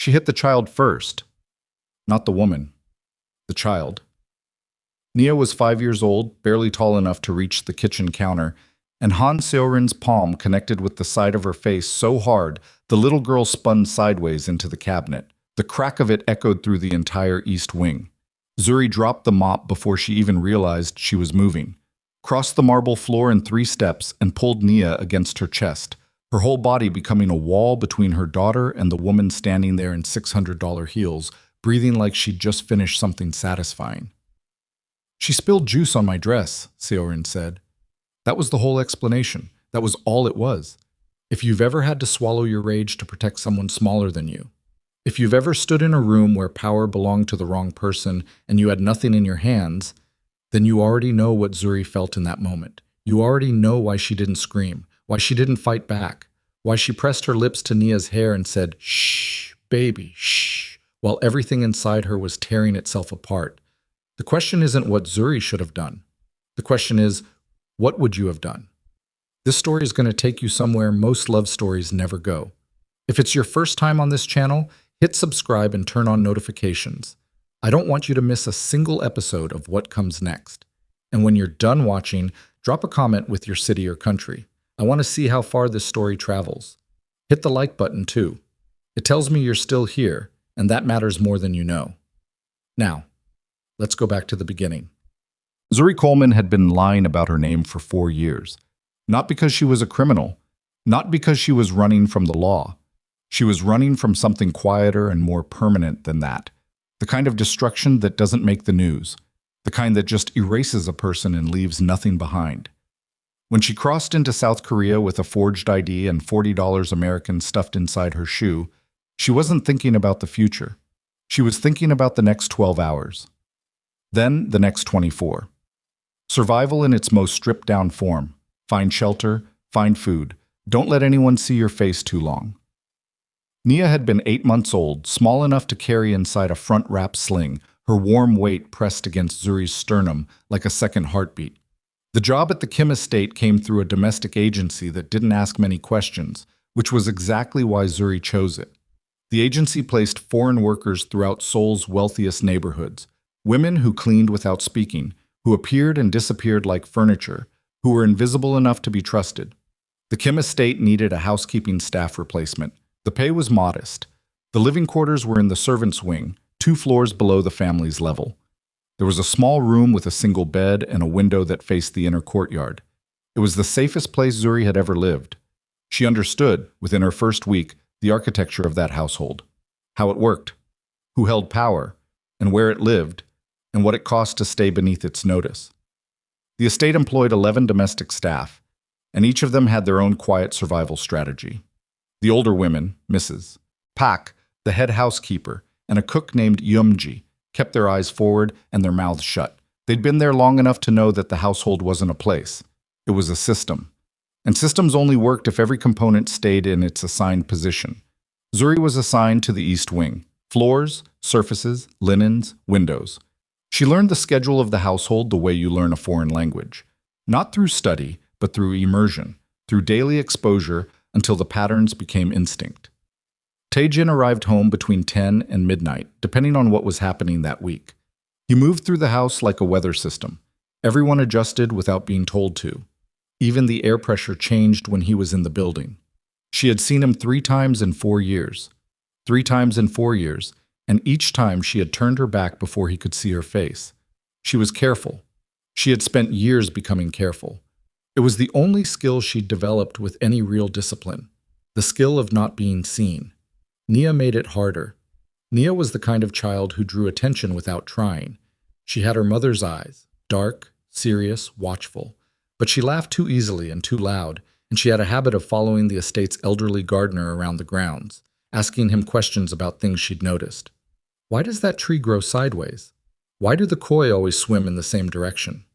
She hit the child first. Not the woman. The child. Nia was 5 years old, barely tall enough to reach the kitchen counter, and Han Seorin's palm connected with the side of her face so hard the little girl spun sideways into the cabinet. The crack of it echoed through the entire east wing. Zuri dropped the mop before she even realized she was moving, crossed the marble floor in 3 steps, and pulled Nia against her chest, her whole body becoming a wall between her daughter and the woman standing there in $600 heels, breathing like she'd just finished something satisfying. "She spilled juice on my dress," Seorin said. That was the whole explanation. That was all it was. If you've ever had to swallow your rage to protect someone smaller than you, if you've ever stood in a room where power belonged to the wrong person and you had nothing in your hands, then you already know what Zuri felt in that moment. You already know why she didn't scream, why she didn't fight back, why she pressed her lips to Nia's hair and said, "Shh, baby, shh," while everything inside her was tearing itself apart. The question isn't what Zuri should have done. The question is, what would you have done? This story is going to take you somewhere most love stories never go. If it's your first time on this channel, hit subscribe and turn on notifications. I don't want you to miss a single episode of what comes next. And when you're done watching, drop a comment with your city or country. I want to see how far this story travels. Hit the like button too. It tells me you're still here, and that matters more than you know. Now, let's go back to the beginning. Zuri Coleman had been lying about her name for 4 years. Not because she was a criminal, not because she was running from the law. She was running from something quieter and more permanent than that. The kind of destruction that doesn't make the news. The kind that just erases a person and leaves nothing behind. When she crossed into South Korea with a forged ID and $40 American stuffed inside her shoe, she wasn't thinking about the future. She was thinking about the next 12 hours. Then the next 24. Survival in its most stripped-down form. Find shelter, find food. Don't let anyone see your face too long. Nia had been 8 months old, small enough to carry inside a front wrap sling, her warm weight pressed against Zuri's sternum like a second heartbeat. The job at the Kim estate came through a domestic agency that didn't ask many questions, which was exactly why Zuri chose it. The agency placed foreign workers throughout Seoul's wealthiest neighborhoods, women who cleaned without speaking, who appeared and disappeared like furniture, who were invisible enough to be trusted. The Kim estate needed a housekeeping staff replacement. The pay was modest. The living quarters were in the servants' wing, 2 floors below the family's level. There was a small room with a single bed and a window that faced the inner courtyard. It was the safest place Zuri had ever lived. She understood, within her first week, the architecture of that household, how it worked, who held power, and where it lived, and what it cost to stay beneath its notice. The estate employed 11 domestic staff, and each of them had their own quiet survival strategy. The older women, Mrs. Pak, the head housekeeper, and a cook named Yumji, kept their eyes forward and their mouths shut. They'd been there long enough to know that the household wasn't a place. It was a system. And systems only worked if every component stayed in its assigned position. Zuri was assigned to the East Wing. Floors, surfaces, linens, windows. She learned the schedule of the household the way you learn a foreign language. Not through study, but through immersion, through daily exposure until the patterns became instinct. Taejin arrived home between 10 and midnight, depending on what was happening that week. He moved through the house like a weather system. Everyone adjusted without being told to. Even the air pressure changed when he was in the building. She had seen him 3 times in 4 years. 3 times in 4 years, and each time she had turned her back before he could see her face. She was careful. She had spent years becoming careful. It was the only skill she'd developed with any real discipline, the skill of not being seen. Nia made it harder. Nia was the kind of child who drew attention without trying. She had her mother's eyes, dark, serious, watchful. But she laughed too easily and too loud, and she had a habit of following the estate's elderly gardener around the grounds, asking him questions about things she'd noticed. Why does that tree grow sideways? Why do the koi always swim in the same direction?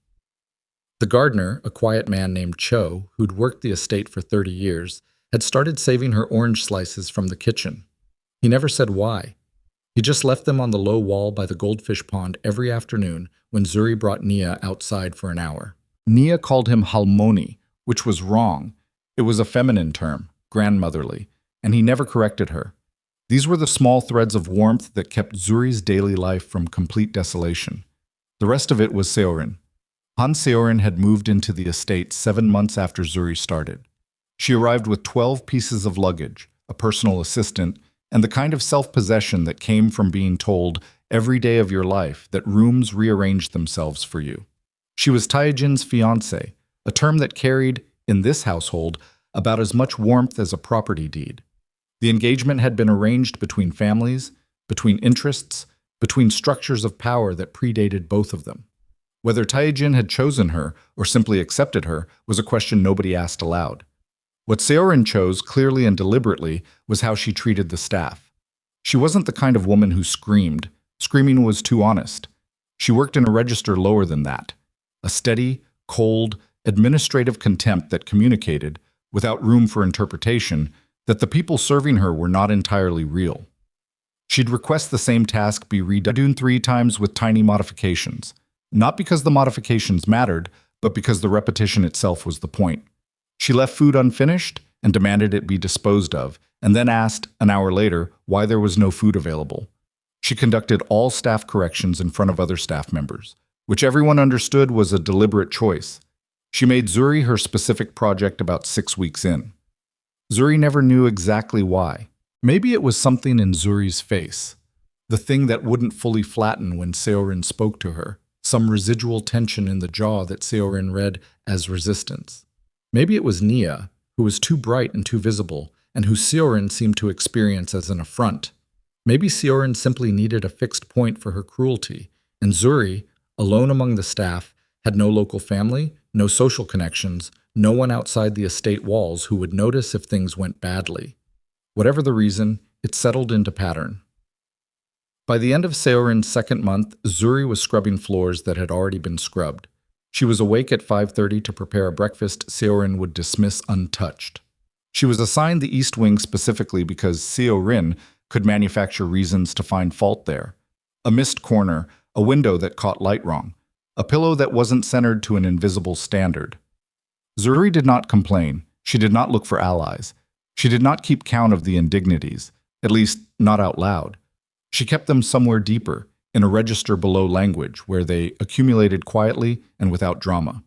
The gardener, a quiet man named Cho, who'd worked the estate for 30 years, had started saving her orange slices from the kitchen. He never said why. He just left them on the low wall by the goldfish pond every afternoon when Zuri brought Nia outside for an hour. Nia called him halmoni, which was wrong. It was a feminine term, grandmotherly, and he never corrected her. These were the small threads of warmth that kept Zuri's daily life from complete desolation. The rest of it was Seorin. Han Seorin had moved into the estate 7 months after Zuri started. She arrived with 12 pieces of luggage, a personal assistant, and the kind of self-possession that came from being told every day of your life that rooms rearranged themselves for you. She was Taejin's fiancée, a term that carried, in this household, about as much warmth as a property deed. The engagement had been arranged between families, between interests, between structures of power that predated both of them. Whether Taejin had chosen her or simply accepted her was a question nobody asked aloud. What Seorin chose, clearly and deliberately, was how she treated the staff. She wasn't the kind of woman who screamed. Screaming was too honest. She worked in a register lower than that. A steady, cold, administrative contempt that communicated, without room for interpretation, that the people serving her were not entirely real. She'd request the same task be redone 3 times with tiny modifications, not because the modifications mattered, but because the repetition itself was the point. She left food unfinished and demanded it be disposed of, and then asked, an hour later, why there was no food available. She conducted all staff corrections in front of other staff members, which everyone understood was a deliberate choice. She made Zuri her specific project about 6 weeks in. Zuri never knew exactly why. Maybe it was something in Zuri's face, the thing that wouldn't fully flatten when Seorin spoke to her, some residual tension in the jaw that Seorin read as resistance. Maybe it was Nia, who was too bright and too visible, and who Seorin seemed to experience as an affront. Maybe Seorin simply needed a fixed point for her cruelty, and Zuri, alone among the staff, had no local family, no social connections, no one outside the estate walls who would notice if things went badly. Whatever the reason, it settled into pattern. By the end of Seorin's 2nd month, Zuri was scrubbing floors that had already been scrubbed. She was awake at 5:30 to prepare a breakfast Seorin would dismiss untouched. She was assigned the East Wing specifically because Seorin could manufacture reasons to find fault there. A missed corner, a window that caught light wrong, a pillow that wasn't centered to an invisible standard. Zuri did not complain. She did not look for allies. She did not keep count of the indignities, at least not out loud. She kept them somewhere deeper, in a register below language, where they accumulated quietly and without drama.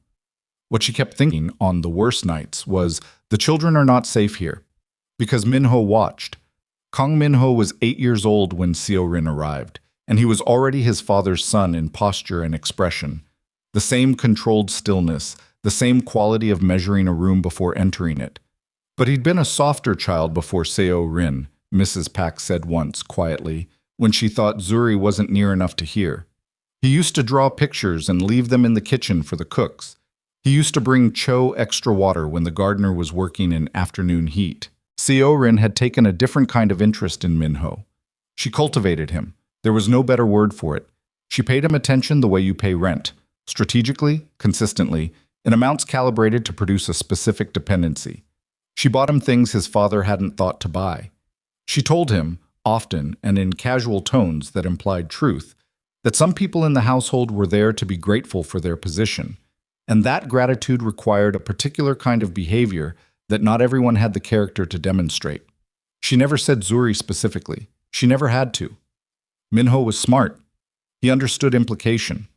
What she kept thinking on the worst nights was, the children are not safe here. Because Minho watched. Kang Minho was 8 years old when Seorin arrived, and he was already his father's son in posture and expression. The same controlled stillness, the same quality of measuring a room before entering it. But he'd been a softer child before Seorin, Mrs. Pak said once, quietly, when she thought Zuri wasn't near enough to hear. He used to draw pictures and leave them in the kitchen for the cooks. He used to bring Cho extra water when the gardener was working in afternoon heat. Seorin had taken a different kind of interest in Minho. She cultivated him. There was no better word for it. She paid him attention the way you pay rent, strategically, consistently, in amounts calibrated to produce a specific dependency. She bought him things his father hadn't thought to buy. She told him, often and in casual tones that implied truth, that some people in the household were there to be grateful for their position, and that gratitude required a particular kind of behavior that not everyone had the character to demonstrate. She never said Zuri specifically. She never had to. Minho was smart. He understood implication.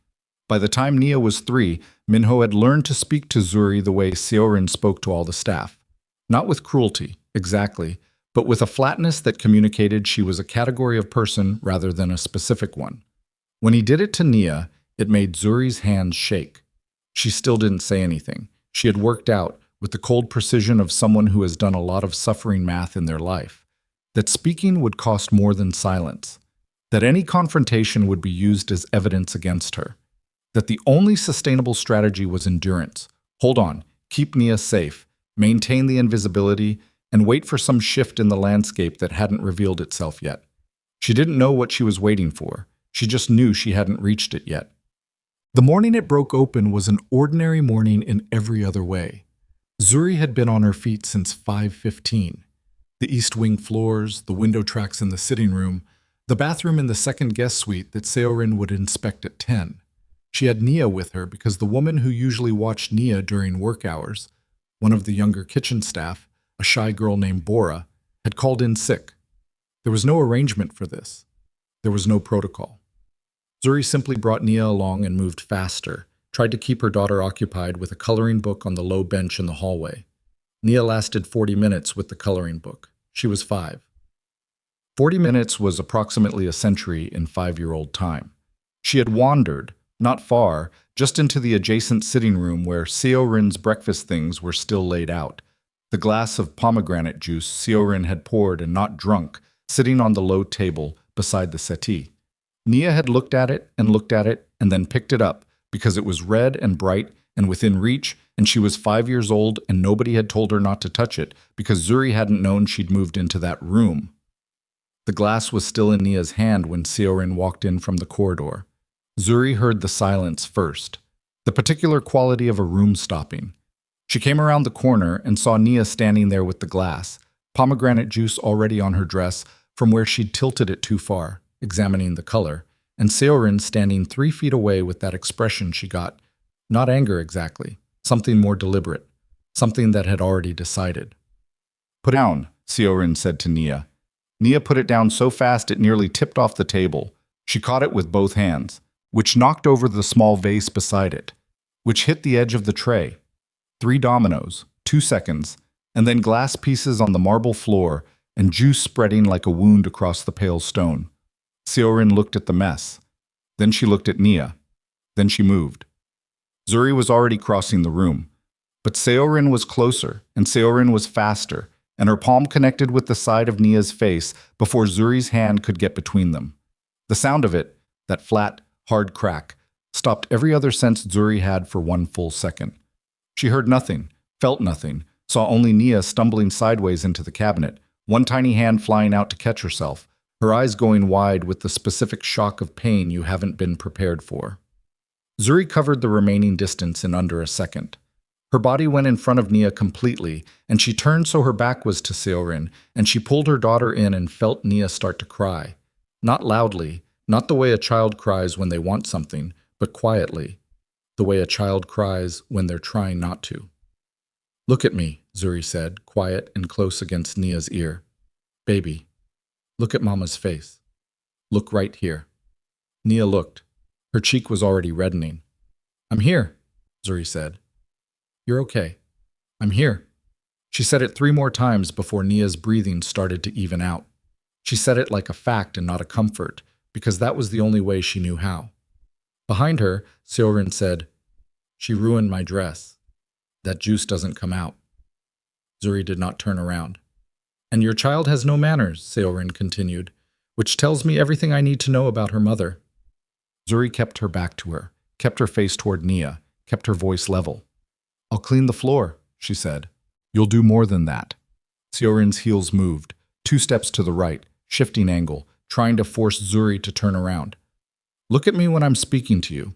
By the time Nia was 3, Minho had learned to speak to Zuri the way Seorin spoke to all the staff. Not with cruelty, exactly, but with a flatness that communicated she was a category of person rather than a specific one. When he did it to Nia, it made Zuri's hands shake. She still didn't say anything. She had worked out, with the cold precision of someone who has done a lot of suffering math in their life, that speaking would cost more than silence, that any confrontation would be used as evidence against her, that the only sustainable strategy was endurance. Hold on, keep Nia safe, maintain the invisibility, and wait for some shift in the landscape that hadn't revealed itself yet. She didn't know what she was waiting for. She just knew she hadn't reached it yet. The morning it broke open was an ordinary morning in every other way. Zuri had been on her feet since 5:15. The East Wing floors, the window tracks in the sitting room, the bathroom in the second guest suite that Seorin would inspect at 10. She had Nia with her because the woman who usually watched Nia during work hours, one of the younger kitchen staff, a shy girl named Bora, had called in sick. There was no arrangement for this. There was no protocol. Zuri simply brought Nia along and moved faster, tried to keep her daughter occupied with a coloring book on the low bench in the hallway. Nia lasted 40 minutes with the coloring book. She was 5. 40 minutes was approximately a century in 5-year-old time. She had wandered, not far, just into the adjacent sitting room where Seorin's breakfast things were still laid out. The glass of pomegranate juice Seorin had poured and not drunk, sitting on the low table beside the settee. Nia had looked at it and then picked it up because it was red and bright and within reach, and she was 5 years old and nobody had told her not to touch it because Zuri hadn't known she'd moved into that room. The glass was still in Nia's hand when Seorin walked in from the corridor. Zuri heard the silence first, the particular quality of a room stopping. She came around the corner and saw Nia standing there with the glass, pomegranate juice already on her dress from where she'd tilted it too far, examining the color, and Seorin standing 3 feet away with that expression she got. Not anger exactly, something more deliberate, something that had already decided. "Put it down," Seorin said to Nia. Nia put it down so fast it nearly tipped off the table. She caught it with both hands, which knocked over the small vase beside it, which hit the edge of the tray. 3 dominoes, 2 seconds, and then glass pieces on the marble floor and juice spreading like a wound across the pale stone. Seorin looked at the mess. Then she looked at Nia. Then she moved. Zuri was already crossing the room. But Seorin was closer, and Seorin was faster, and her palm connected with the side of Nia's face before Zuri's hand could get between them. The sound of it, that flat, hard crack, stopped every other sense Zuri had for 1 full second. She heard nothing, felt nothing, saw only Nia stumbling sideways into the cabinet, one tiny hand flying out to catch herself, her eyes going wide with the specific shock of pain you haven't been prepared for. Zuri covered the remaining distance in under a second. Her body went in front of Nia completely, and she turned so her back was to Seorin, and she pulled her daughter in and felt Nia start to cry. Not loudly, not the way a child cries when they want something, but quietly, the way a child cries when they're trying not to. "Look at me," Zuri said, quiet and close against Nia's ear. "Baby, look at Mama's face. Look right here." Nia looked. Her cheek was already reddening. "I'm here," Zuri said. "You're okay. I'm here." She said it 3 more times before Nia's breathing started to even out. She said it like a fact and not a comfort, because that was the only way she knew how. Behind her, Seorin said, "She ruined my dress. That juice doesn't come out." Zuri did not turn around. "And your child has no manners," Seorin continued, "which tells me everything I need to know about her mother." Zuri kept her back to her, kept her face toward Nia, kept her voice level. "I'll clean the floor," she said. "You'll do more than that." Seorin's heels moved, 2 steps to the right, shifting angle, trying to force Zuri to turn around. "Look at me when I'm speaking to you."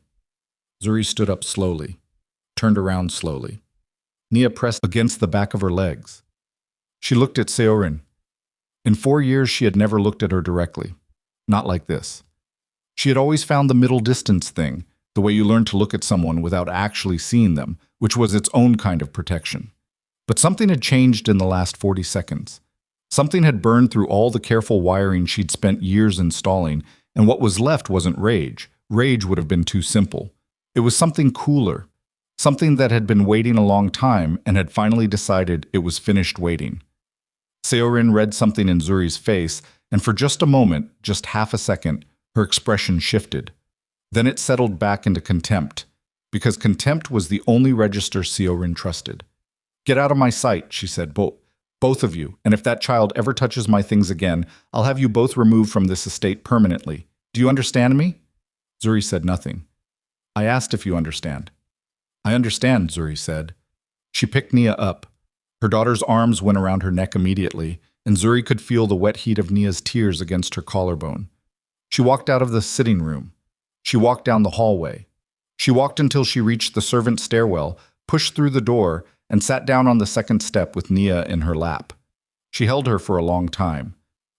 Zuri stood up slowly, turned around slowly. Nia pressed against the back of her legs. She looked at Seorin. In 4 years, she had never looked at her directly. Not like this. She had always found the middle distance thing, the way you learn to look at someone without actually seeing them, which was its own kind of protection. But something had changed in the last 40 seconds. Something had burned through all the careful wiring she'd spent years installing, and what was left wasn't rage. Rage would have been too simple. It was something cooler, something that had been waiting a long time and had finally decided it was finished waiting. Seorin read something in Zuri's face, and for just a moment, just half a second, her expression shifted. Then it settled back into contempt, because contempt was the only register Seorin trusted. "Get out of my sight," she said, both of you, and if that child ever touches my things again, I'll have you both removed from this estate permanently. Do you understand me?" Zuri said nothing. "I asked if you understand." "I understand," Zuri said. She picked Nia up. Her daughter's arms went around her neck immediately, and Zuri could feel the wet heat of Nia's tears against her collarbone. She walked out of the sitting room. She walked down the hallway. She walked until she reached the servants' stairwell, pushed through the door, and sat down on the second step with Nia in her lap. She held her for a long time.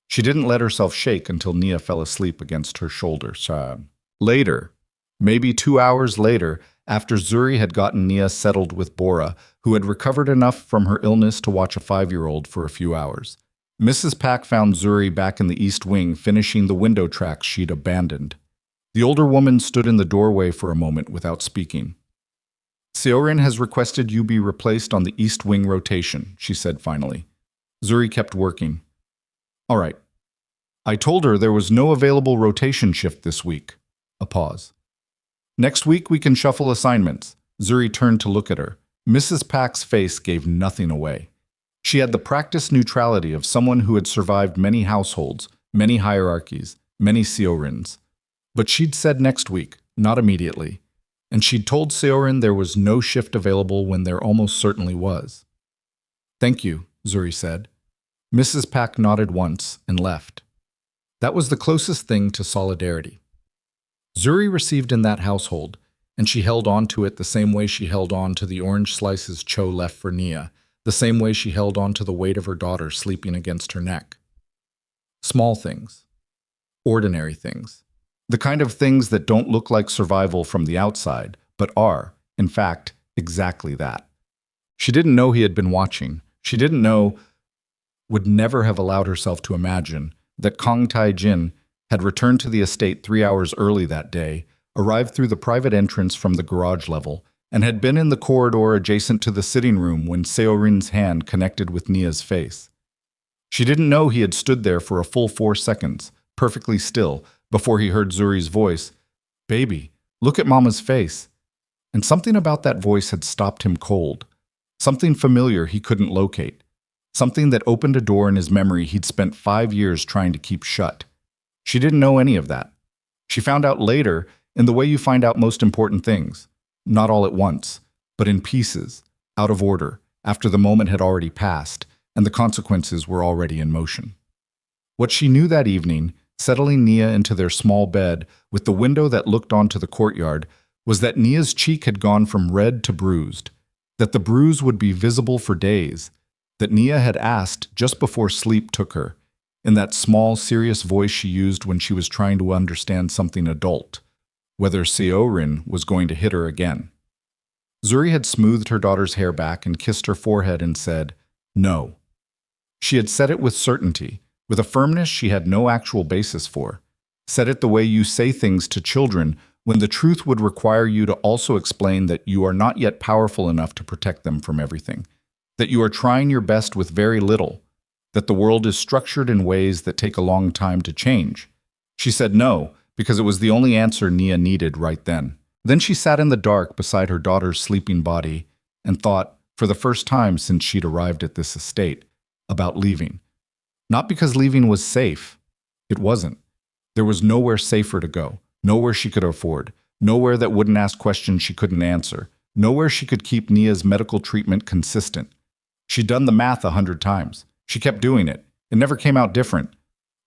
She didn't let herself shake until Nia fell asleep against her shoulder. Later, maybe 2 hours later, after Zuri had gotten Nia settled with Bora, who had recovered enough from her illness to watch a 5-year-old for a few hours. Mrs. Pack found Zuri back in the East Wing finishing the window tracks she'd abandoned. The older woman stood in the doorway for a moment without speaking. Seorin has requested you be replaced on the East Wing rotation, she said finally. Zuri kept working. All right. I told her there was no available rotation shift this week. A pause. Next week we can shuffle assignments. Zuri turned to look at her. Mrs. Pack's face gave nothing away. She had the practiced neutrality of someone who had survived many households, many hierarchies, many Seorins. But she'd said next week, not immediately. And she'd told Seorin there was no shift available when there almost certainly was. Thank you, Zuri said. Mrs. Pack nodded once and left. That was the closest thing to solidarity. Zuri received in that household, and she held on to it the same way she held on to the orange slices Cho left for Nia, the same way she held on to the weight of her daughter sleeping against her neck. Small things. Ordinary things. The kind of things that don't look like survival from the outside, but are, in fact, exactly that. She didn't know he had been watching. She didn't know, would never have allowed herself to imagine, that Kang Tai-jin had returned to the estate 3 hours early that day, arrived through the private entrance from the garage level, and had been in the corridor adjacent to the sitting room when Seorin's hand connected with Nia's face. She didn't know he had stood there for a full 4 seconds, perfectly still, before he heard Zuri's voice, "Baby, look at Mama's face." And something about that voice had stopped him cold. Something familiar he couldn't locate. Something that opened a door in his memory he'd spent 5 years trying to keep shut. She didn't know any of that. She found out later in the way you find out most important things. Not all at once, but in pieces, out of order, after the moment had already passed, and the consequences were already in motion. What she knew that evening, settling Nia into their small bed with the window that looked onto the courtyard, was that Nia's cheek had gone from red to bruised, that the bruise would be visible for days, that Nia had asked just before sleep took her, in that small, serious voice she used when she was trying to understand something adult, whether Seorin was going to hit her again. Zuri had smoothed her daughter's hair back and kissed her forehead and said, "No." She had said it with certainty, with a firmness she had no actual basis for. Said it the way you say things to children when the truth would require you to also explain that you are not yet powerful enough to protect them from everything, that you are trying your best with very little, that the world is structured in ways that take a long time to change. She said no, because it was the only answer Nia needed right then. Then she sat in the dark beside her daughter's sleeping body and thought, for the first time since she'd arrived at this estate, about leaving. Not because leaving was safe. It wasn't. There was nowhere safer to go, nowhere she could afford, nowhere that wouldn't ask questions she couldn't answer, nowhere she could keep Nia's medical treatment consistent. She'd done the math 100 times. She kept doing it. It never came out different.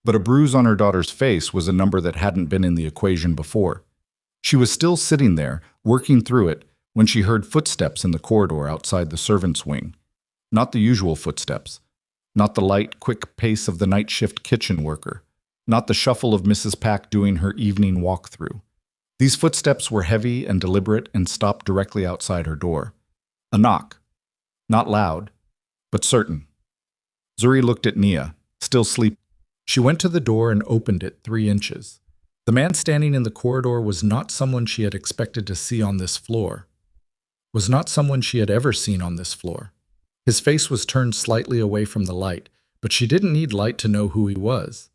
But a bruise on her daughter's face was a number that hadn't been in the equation before. She was still sitting there, working through it, when she heard footsteps in the corridor outside the servants' wing. Not the usual footsteps. Not the light, quick pace of the night shift kitchen worker. Not the shuffle of Mrs. Pack doing her evening walk-through. These footsteps were heavy and deliberate and stopped directly outside her door. A knock. Not loud, but certain. Zuri looked at Nia, still sleeping. She went to the door and opened it 3 inches. The man standing in the corridor was not someone she had expected to see on this floor. Was not someone she had ever seen on this floor. His face was turned slightly away from the light, but she didn't need light to know who he was.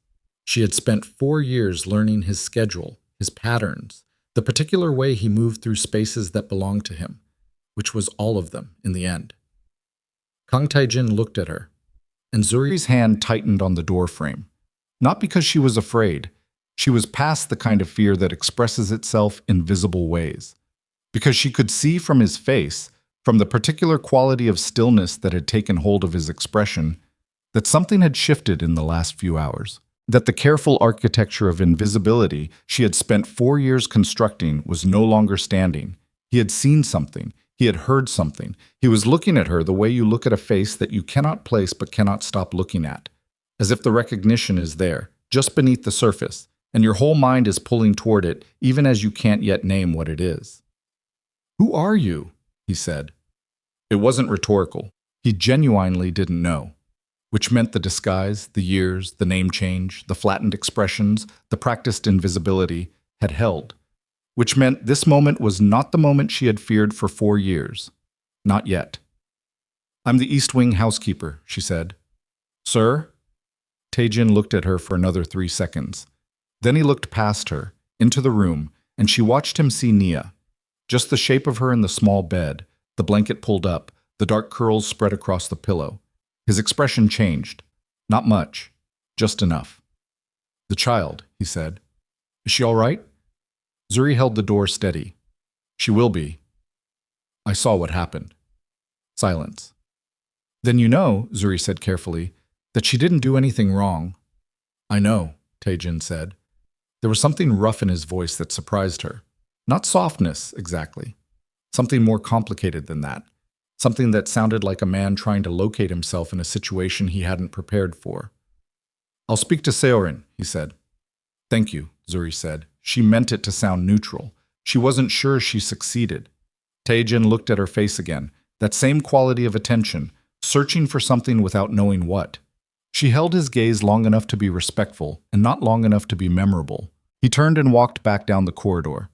She had spent 4 years learning his schedule, his patterns, the particular way he moved through spaces that belonged to him, which was all of them in the end. Kang Tai-jin looked at her, and Zuri's hand tightened on the door frame. Not because she was afraid. She was past the kind of fear that expresses itself in visible ways. Because she could see from his face, from the particular quality of stillness that had taken hold of his expression, that something had shifted in the last few hours. That the careful architecture of invisibility she had spent 4 years constructing was no longer standing. He had seen something. He had heard something. He was looking at her the way you look at a face that you cannot place but cannot stop looking at. As if the recognition is there, just beneath the surface, and your whole mind is pulling toward it, even as you can't yet name what it is. "Who are you?" he said. It wasn't rhetorical. He genuinely didn't know. which meant the disguise, the years, the name change, the flattened expressions, the practiced invisibility, had held, which meant this moment was not the moment she had feared for 4 years. Not yet. "I'm the East Wing housekeeper," she said. "Sir?" Taejin looked at her for another 3 seconds. Then he looked past her, into the room, and she watched him see Nia. Just the shape of her in the small bed, the blanket pulled up, the dark curls spread across the pillow. His expression changed. Not much. Just enough. "The child," he said. "Is she all right?" Zuri held the door steady. "She will be. I saw what happened." Silence. "Then you know," Zuri said carefully, "that she didn't do anything wrong." "I know," Taejin said. There was something rough in his voice that surprised her. Not softness, exactly. Something more complicated than that. Something that sounded like a man trying to locate himself in a situation he hadn't prepared for. "I'll speak to Seorin," he said. "Thank you," Zuri said. She meant it to sound neutral. She wasn't sure she succeeded. Taejin looked at her face again, that same quality of attention, searching for something without knowing what. She held his gaze long enough to be respectful and not long enough to be memorable. He turned and walked back down the corridor.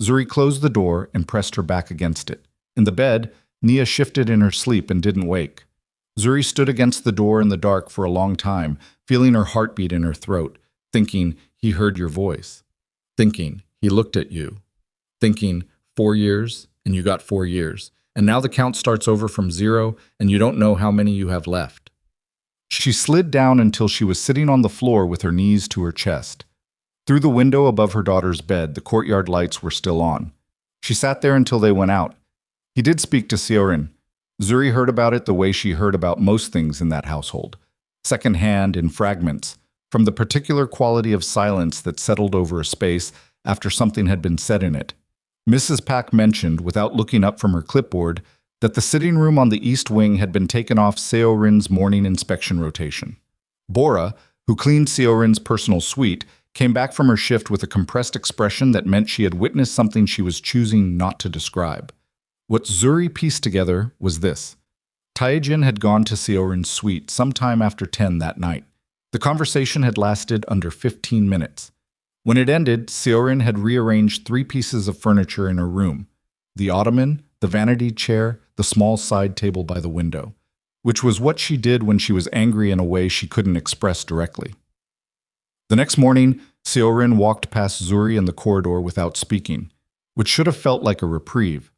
Zuri closed the door and pressed her back against it. In the bed, Nia shifted in her sleep and didn't wake. Zuri stood against the door in the dark for a long time, feeling her heartbeat in her throat, thinking, he heard your voice. Thinking, he looked at you. Thinking, 4 years, and you got 4 years. And now the count starts over from 0, and you don't know how many you have left. She slid down until she was sitting on the floor with her knees to her chest. Through the window above her daughter's bed, the courtyard lights were still on. She sat there until they went out. He did speak to Seorin. Zuri heard about it the way she heard about most things in that household. Second-hand, in fragments, from the particular quality of silence that settled over a space after something had been said in it. Mrs. Pak mentioned, without looking up from her clipboard, that the sitting room on the east wing had been taken off Seorin's morning inspection rotation. Bora, who cleaned Seorin's personal suite, came back from her shift with a compressed expression that meant she had witnessed something she was choosing not to describe. What Zuri pieced together was this. Taejin had gone to Seorin's suite sometime after 10 that night. The conversation had lasted under 15 minutes. When it ended, Seorin had rearranged 3 pieces of furniture in her room: the ottoman, the vanity chair, the small side table by the window, which was what she did when she was angry in a way she couldn't express directly. The next morning, Seorin walked past Zuri in the corridor without speaking, which should have felt like a reprieve,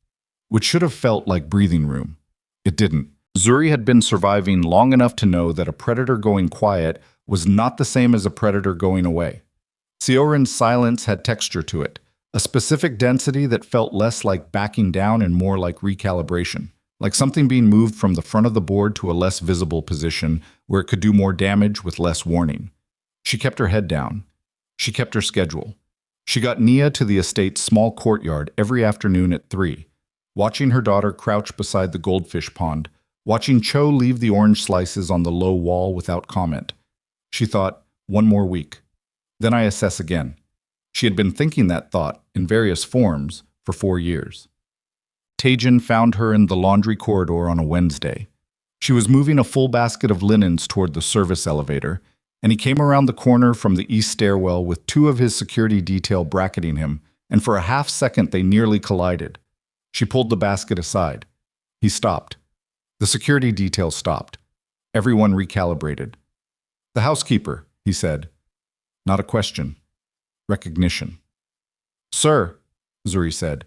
which should have felt like breathing room. It didn't. Zuri had been surviving long enough to know that a predator going quiet was not the same as a predator going away. Seorin's silence had texture to it, a specific density that felt less like backing down and more like recalibration, like something being moved from the front of the board to a less visible position where it could do more damage with less warning. She kept her head down. She kept her schedule. She got Nia to the estate's small courtyard every afternoon at 3, watching her daughter crouch beside the goldfish pond, watching Cho leave the orange slices on the low wall without comment. She thought, 1 more week. Then I assess again. She had been thinking that thought, in various forms, for 4 years. Taejin found her in the laundry corridor on a Wednesday. She was moving a full basket of linens toward the service elevator, and he came around the corner from the east stairwell with 2 of his security detail bracketing him, and for a half second they nearly collided. She pulled the basket aside. He stopped. The security detail stopped. Everyone recalibrated. "The housekeeper," he said. Not a question. Recognition. "Sir," Zuri said.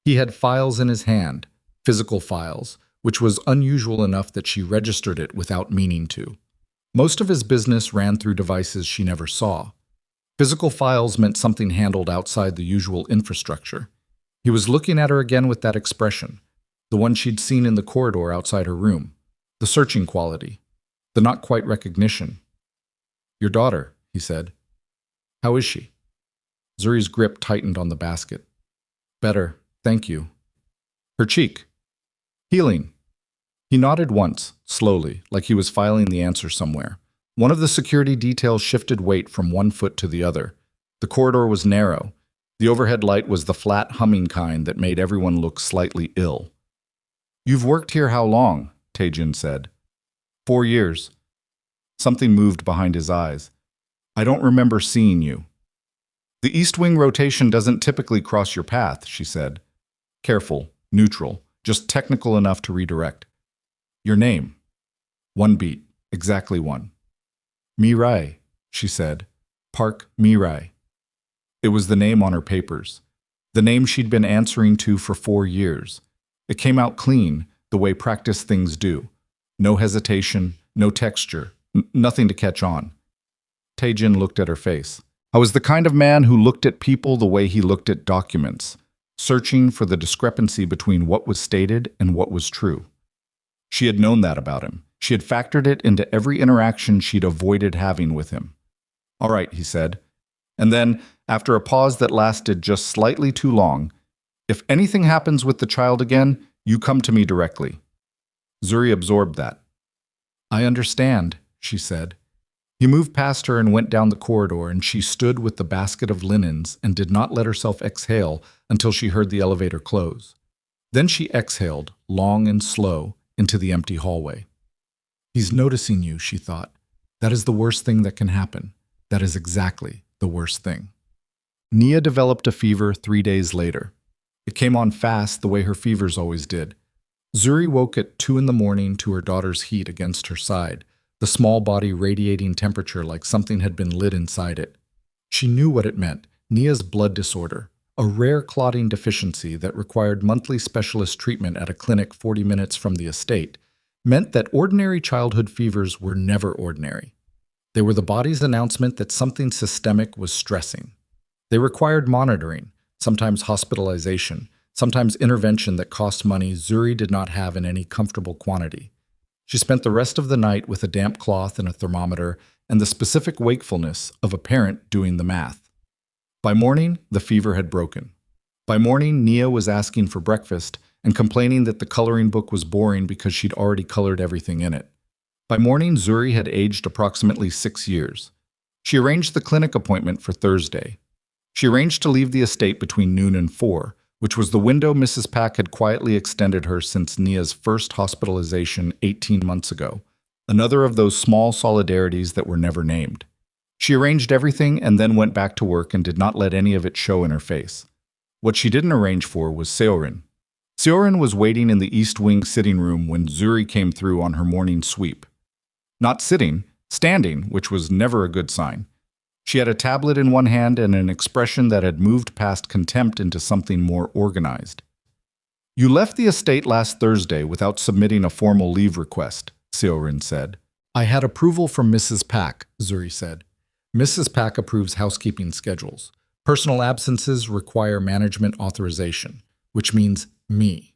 He had files in his hand, physical files, which was unusual enough that she registered it without meaning to. Most of his business ran through devices she never saw. Physical files meant something handled outside the usual infrastructure. He was looking at her again with that expression, the one she'd seen in the corridor outside her room, the searching quality, the not quite recognition. "Your daughter," he said. "How is she?" Zuri's grip tightened on the basket. "Better, thank you." "Her cheek?" "Healing." He nodded once, slowly, like he was filing the answer somewhere. One of the security details shifted weight from one foot to the other. The corridor was narrow. The overhead light was the flat, humming kind that made everyone look slightly ill. "You've worked here how long?" Taejin said. 4 years. Something moved behind his eyes. I don't remember seeing you. The east wing rotation doesn't typically cross your path, she said. Careful, neutral, just technical enough to redirect. Your name. One beat, exactly one. Mirai, she said. Park Mirai. It was the name on her papers. The name she'd been answering to for 4 years. It came out clean, the way practiced things do. No hesitation, no texture, nothing to catch on. Taejin looked at her face. I was the kind of man who looked at people the way he looked at documents, searching for the discrepancy between what was stated and what was true. She had known that about him. She had factored it into every interaction she'd avoided having with him. All right, he said. And then, after a pause that lasted just slightly too long, if anything happens with the child again, you come to me directly. Zuri absorbed that. I understand, she said. He moved past her and went down the corridor, and she stood with the basket of linens and did not let herself exhale until she heard the elevator close. Then she exhaled, long and slow, into the empty hallway. He's noticing you, she thought. That is the worst thing that can happen. That is exactly the worst thing. Nia developed a fever 3 days later. It came on fast the way her fevers always did. Zuri woke at 2 in the morning to her daughter's heat against her side, the small body radiating temperature like something had been lit inside it. She knew what it meant, Nia's blood disorder, a rare clotting deficiency that required monthly specialist treatment at a clinic 40 minutes from the estate, meant that ordinary childhood fevers were never ordinary. They were the body's announcement that something systemic was stressing. They required monitoring, sometimes hospitalization, sometimes intervention that cost money Zuri did not have in any comfortable quantity. She spent the rest of the night with a damp cloth and a thermometer and the specific wakefulness of a parent doing the math. By morning, the fever had broken. By morning, Nia was asking for breakfast and complaining that the coloring book was boring because she'd already colored everything in it. By morning, Zuri had aged approximately 6 years. She arranged the clinic appointment for Thursday. She arranged to leave the estate between noon and 4, which was the window Mrs. Pack had quietly extended her since Nia's first hospitalization 18 months ago, another of those small solidarities that were never named. She arranged everything and then went back to work and did not let any of it show in her face. What she didn't arrange for was Seorin. Seorin was waiting in the East Wing sitting room when Zuri came through on her morning sweep. Not sitting, standing, which was never a good sign. She had a tablet in one hand and an expression that had moved past contempt into something more organized. You left the estate last Thursday without submitting a formal leave request, Seorin said. I had approval from Mrs. Pack, Zuri said. Mrs. Pack approves housekeeping schedules. Personal absences require management authorization, which means me.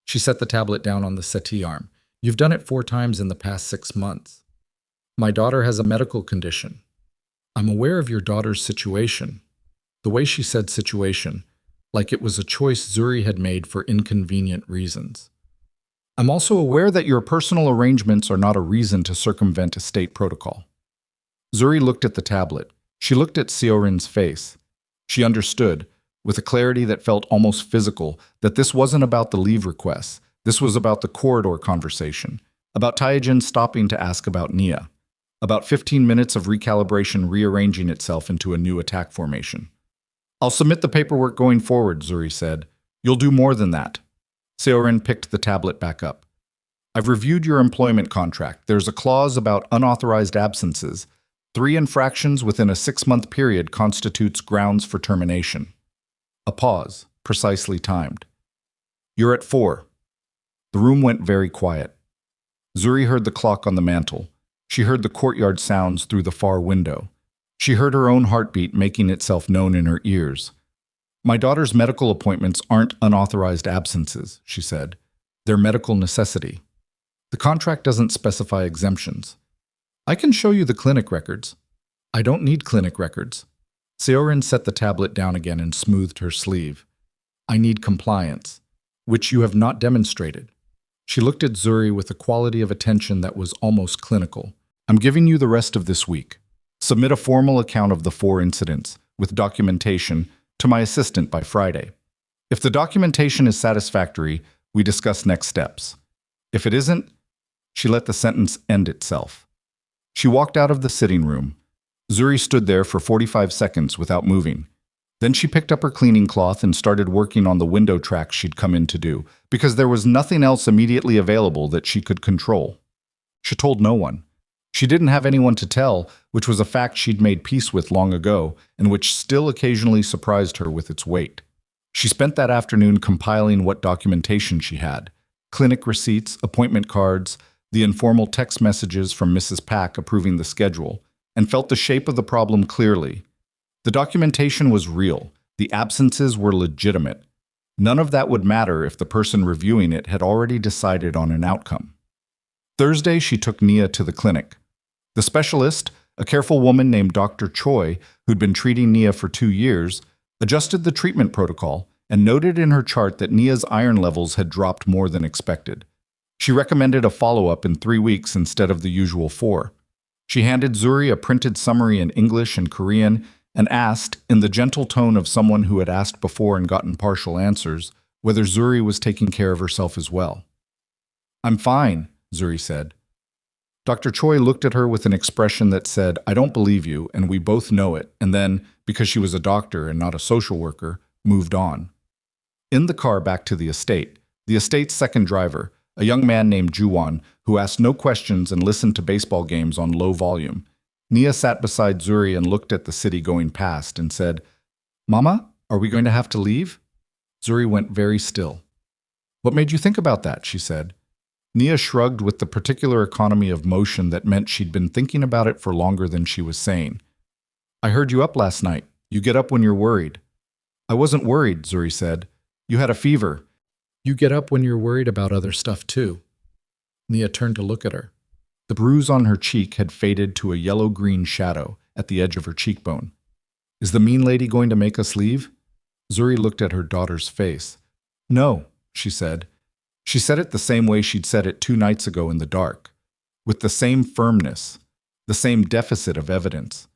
She set the tablet down on the settee arm. You've done it 4 times in the past 6 months. My daughter has a medical condition. I'm aware of your daughter's situation. The way she said situation, like it was a choice Zuri had made for inconvenient reasons. I'm also aware that your personal arrangements are not a reason to circumvent estate protocol. Zuri looked at the tablet. She looked at Seorin's face. She understood, with a clarity that felt almost physical, that this wasn't about the leave requests. This was about the corridor conversation, about Taejin stopping to ask about Nia. About 15 minutes of recalibration rearranging itself into a new attack formation. I'll submit the paperwork going forward, Zuri said. You'll do more than that. Seorin picked the tablet back up. I've reviewed your employment contract. There's a clause about unauthorized absences. 3 infractions within a 6-month period constitutes grounds for termination. A pause, precisely timed. You're at 4. The room went very quiet. Zuri heard the clock on the mantel. She heard the courtyard sounds through the far window. She heard her own heartbeat making itself known in her ears. My daughter's medical appointments aren't unauthorized absences, she said. They're medical necessity. The contract doesn't specify exemptions. I can show you the clinic records. I don't need clinic records. Seorin set the tablet down again and smoothed her sleeve. I need compliance, which you have not demonstrated. She looked at Zuri with a quality of attention that was almost clinical. I'm giving you the rest of this week. Submit a formal account of the 4 incidents, with documentation, to my assistant by Friday. If the documentation is satisfactory, we discuss next steps. If it isn't, she let the sentence end itself. She walked out of the sitting room. Zuri stood there for 45 seconds without moving. Then she picked up her cleaning cloth and started working on the window tracks she'd come in to do, because there was nothing else immediately available that she could control. She told no one. She didn't have anyone to tell, which was a fact she'd made peace with long ago, and which still occasionally surprised her with its weight. She spent that afternoon compiling what documentation she had: clinic receipts, appointment cards, the informal text messages from Mrs. Pack approving the schedule, and felt the shape of the problem clearly. The documentation was real. The absences were legitimate. None of that would matter if the person reviewing it had already decided on an outcome. Thursday, she took Nia to the clinic. The specialist, a careful woman named Dr. Choi, who'd been treating Nia for 2 years, adjusted the treatment protocol and noted in her chart that Nia's iron levels had dropped more than expected. She recommended a follow-up in 3 weeks instead of the usual 4. She handed Zuri a printed summary in English and Korean and asked, in the gentle tone of someone who had asked before and gotten partial answers, whether Zuri was taking care of herself as well. "I'm fine," Zuri said. Dr. Choi looked at her with an expression that said, "I don't believe you, and we both know it," and then, because she was a doctor and not a social worker, moved on. In the car back to the estate's second driver, a young man named Juwon, who asked no questions and listened to baseball games on low volume, Nia sat beside Zuri and looked at the city going past and said, "Mama, are we going to have to leave?" Zuri went very still. "What made you think about that?" she said. Nia shrugged with the particular economy of motion that meant she'd been thinking about it for longer than she was saying. "I heard you up last night. You get up when you're worried." "I wasn't worried," Zuri said. "You had a fever." "You get up when you're worried about other stuff too." Nia turned to look at her. The bruise on her cheek had faded to a yellow-green shadow at the edge of her cheekbone. "Is the mean lady going to make us leave?" Zuri looked at her daughter's face. "No," she said. She said it the same way she'd said it 2 nights ago in the dark, with the same firmness, the same deficit of evidence.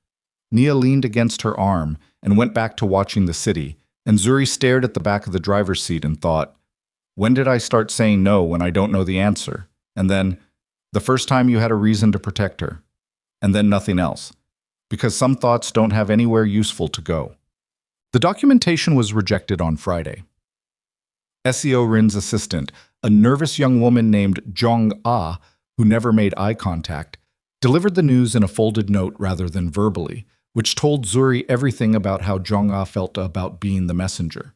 Nia leaned against her arm and went back to watching the city, and Zuri stared at the back of the driver's seat and thought, "When did I start saying no when I don't know the answer?" And then, "The first time you had a reason to protect her." And then nothing else, because some thoughts don't have anywhere useful to go. The documentation was rejected on Friday. SEO Rin's assistant, a nervous young woman named Jong-ah, who never made eye contact, delivered the news in a folded note rather than verbally, which told Zuri everything about how Jong-ah felt about being the messenger.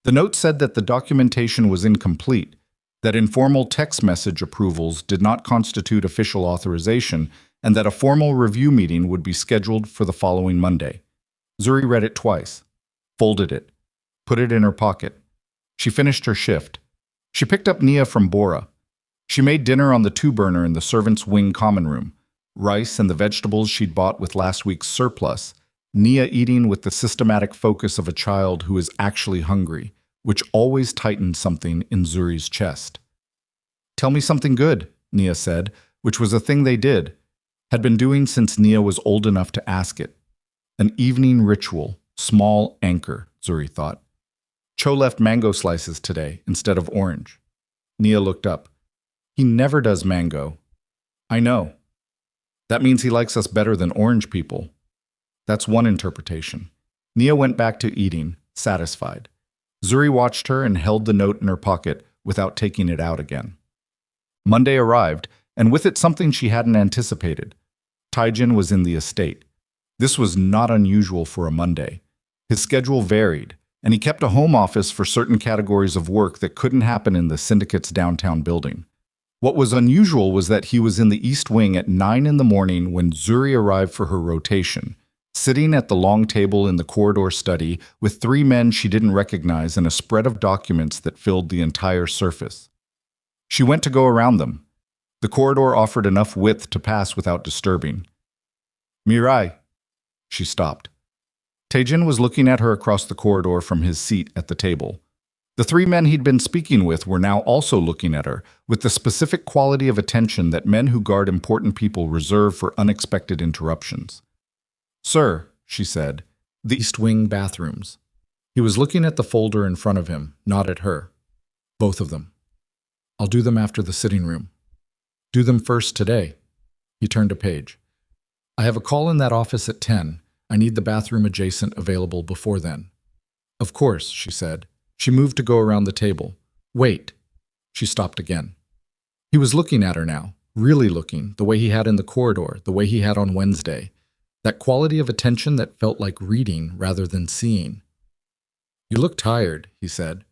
The note said that the documentation was incomplete, that informal text message approvals did not constitute official authorization, and that a formal review meeting would be scheduled for the following Monday. Zuri read it twice, folded it, put it in her pocket. She finished her shift. She picked up Nia from Bora. She made dinner on the 2-burner in the servants' wing common room, rice and the vegetables she'd bought with last week's surplus, Nia eating with the systematic focus of a child who is actually hungry, which always tightened something in Zuri's chest. "Tell me something good," Nia said, which was a thing they did, had been doing since Nia was old enough to ask it. An evening ritual, small anchor, Zuri thought. "Cho left mango slices today instead of orange." Nia looked up. "He never does mango." "I know. That means he likes us better than orange people." That's one interpretation. Nia went back to eating, satisfied. Zuri watched her and held the note in her pocket without taking it out again. Monday arrived, and with it something she hadn't anticipated. Taijin was in the estate. This was not unusual for a Monday. His schedule varied, and he kept a home office for certain categories of work that couldn't happen in the syndicate's downtown building. What was unusual was that he was in the East Wing at 9 in the morning when Zuri arrived for her rotation, sitting at the long table in the corridor study with 3 men she didn't recognize and a spread of documents that filled the entire surface. She went to go around them. The corridor offered enough width to pass without disturbing. "Mirai." She stopped. Taejin was looking at her across the corridor from his seat at the table. The 3 men he'd been speaking with were now also looking at her, with the specific quality of attention that men who guard important people reserve for unexpected interruptions. "Sir," she said, "the East Wing bathrooms." He was looking at the folder in front of him, not at her. "Both of them. I'll do them after the sitting room." "Do them first today." He turned a page. I have a call in that office at 10. I need the bathroom adjacent available before then. Of course, she said. She moved to go around the table. Wait. She stopped again. He was looking at her now, really looking, the way he had in the corridor, the way he had on Wednesday. That quality of attention that felt like reading rather than seeing. You look tired, he said.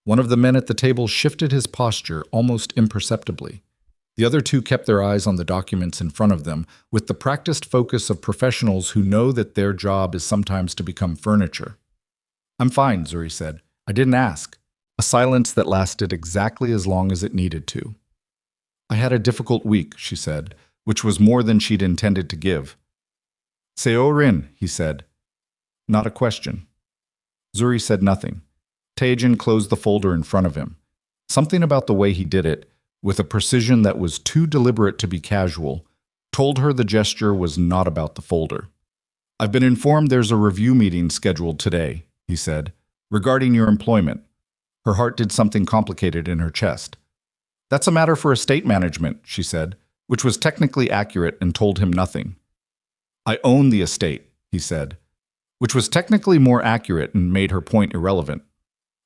One of the men at the table shifted his posture almost imperceptibly. The other two kept their eyes on the documents in front of them, with the practiced focus of professionals who know that their job is sometimes to become furniture. I'm fine, Zuri said. I didn't ask. A silence that lasted exactly as long as it needed to. I had a difficult week, she said, which was more than she'd intended to give. Seorin, he said. Not a question. Zuri said nothing. Taejin closed the folder in front of him. Something about the way he did it, with a precision that was too deliberate to be casual, told her the gesture was not about the folder. I've been informed there's a review meeting scheduled today, he said, regarding your employment. Her heart did something complicated in her chest. That's a matter for estate management, she said, which was technically accurate and told him nothing. I own the estate, he said, which was technically more accurate and made her point irrelevant.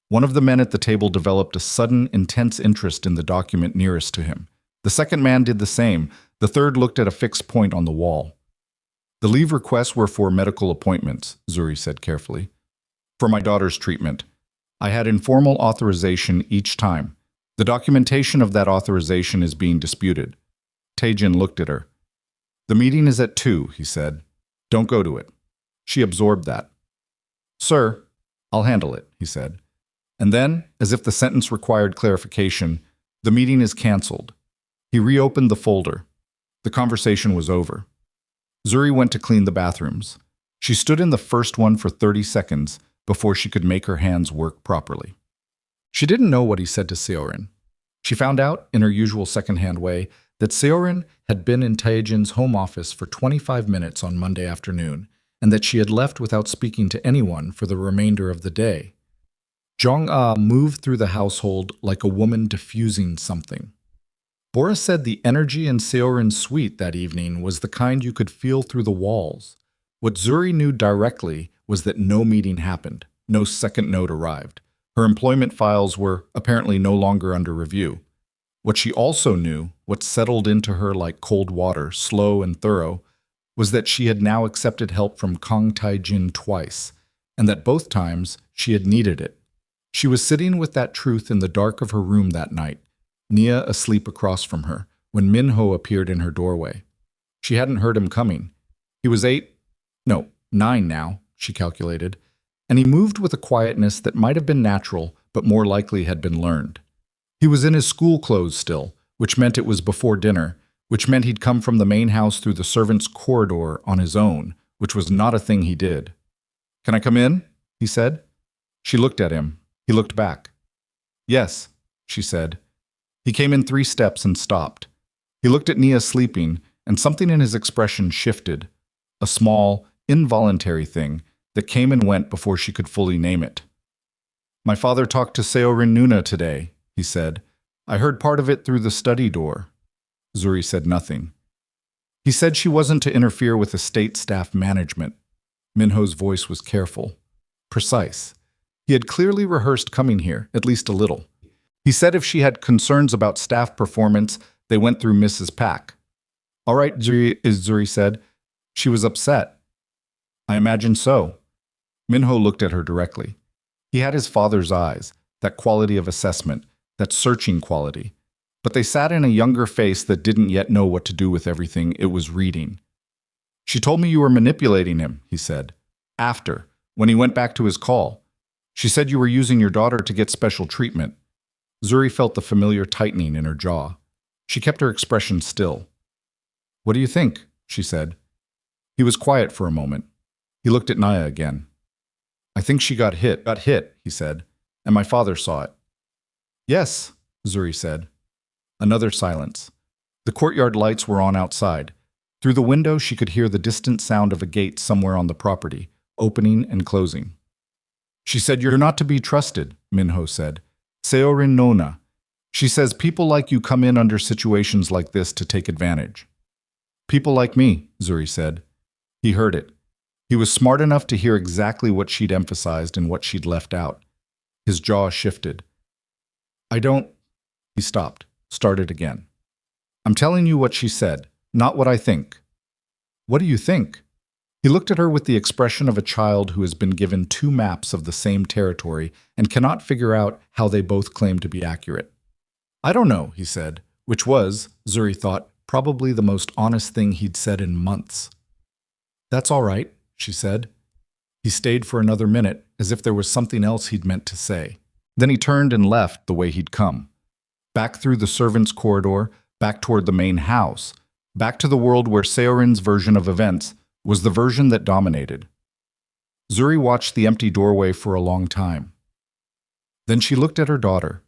One of the men at the table developed a sudden, intense interest in the document nearest to him. The second man did the same. The third looked at a fixed point on the wall. The leave requests were for medical appointments, Zuri said carefully. For my daughter's treatment. I had informal authorization each time. The documentation of that authorization is being disputed. Taejin looked at her. The meeting is at 2, he said. Don't go to it. She absorbed that. Sir, I'll handle it, he said. And then, as if the sentence required clarification, the meeting is canceled. He reopened the folder. The conversation was over. Zuri went to clean the bathrooms. She stood in the first one for 30 seconds before she could make her hands work properly. She didn't know what he said to Seorin. She found out, in her usual second-hand way, that Seorin had been in Taejin's home office for 25 minutes on Monday afternoon, and that she had left without speaking to anyone for the remainder of the day. Jong-ah moved through the household like a woman diffusing something. Boris said the energy in Seorin's suite that evening was the kind you could feel through the walls. What Zuri knew directly was that no meeting happened, no second note arrived. Her employment files were apparently no longer under review. What she also knew, what settled into her like cold water, slow and thorough, was that she had now accepted help from Kang Taejin twice, and that both times she had needed it. She was sitting with that truth in the dark of her room that night, Nia asleep across from her, when Minho appeared in her doorway. She hadn't heard him coming. He was 9 now, she calculated, and he moved with a quietness that might have been natural, but more likely had been learned. He was in his school clothes still, which meant it was before dinner, which meant he'd come from the main house through the servants' corridor on his own, which was not a thing he did. Can I come in? He said. She looked at him. He looked back. Yes, she said. He came in 3 steps and stopped. He looked at Nia sleeping, and something in his expression shifted. A small, involuntary thing that came and went before she could fully name it. My father talked to Seorin Nuna today, he said. I heard part of it through the study door. Zuri said nothing. He said she wasn't to interfere with estate staff management. Minho's voice was careful, precise. He had clearly rehearsed coming here, at least a little. He said if she had concerns about staff performance, they went through Mrs. Pak. All right, Zuri said. She was upset. I imagine so. Minho looked at her directly. He had his father's eyes, that quality of assessment, that searching quality. But they sat in a younger face that didn't yet know what to do with everything it was reading. She told me you were manipulating him, he said. After, when he went back to his call. She said you were using your daughter to get special treatment. Zuri felt the familiar tightening in her jaw. She kept her expression still. What do you think? She said. He was quiet for a moment. He looked at Naya again. I think she got hit, he said, and my father saw it. Yes, Zuri said. Another silence. The courtyard lights were on outside. Through the window she could hear the distant sound of a gate somewhere on the property, opening and closing. She said, you're not to be trusted, Minho said. Seorin Nona. She says people like you come in under situations like this to take advantage. People like me, Zuri said. He heard it. He was smart enough to hear exactly what she'd emphasized and what she'd left out. His jaw shifted. I don't... He stopped, started again. I'm telling you what she said, not what I think. What do you think? He looked at her with the expression of a child who has been given two maps of the same territory and cannot figure out how they both claim to be accurate. I don't know, he said, which was, Zuri thought, probably the most honest thing he'd said in months. That's all right, she said. He stayed for another minute, as if there was something else he'd meant to say. Then he turned and left the way he'd come. Back through the servants' corridor, back toward the main house, back to the world where Seorin's version of events was the version that dominated. Zuri watched the empty doorway for a long time. Then she looked at her daughter.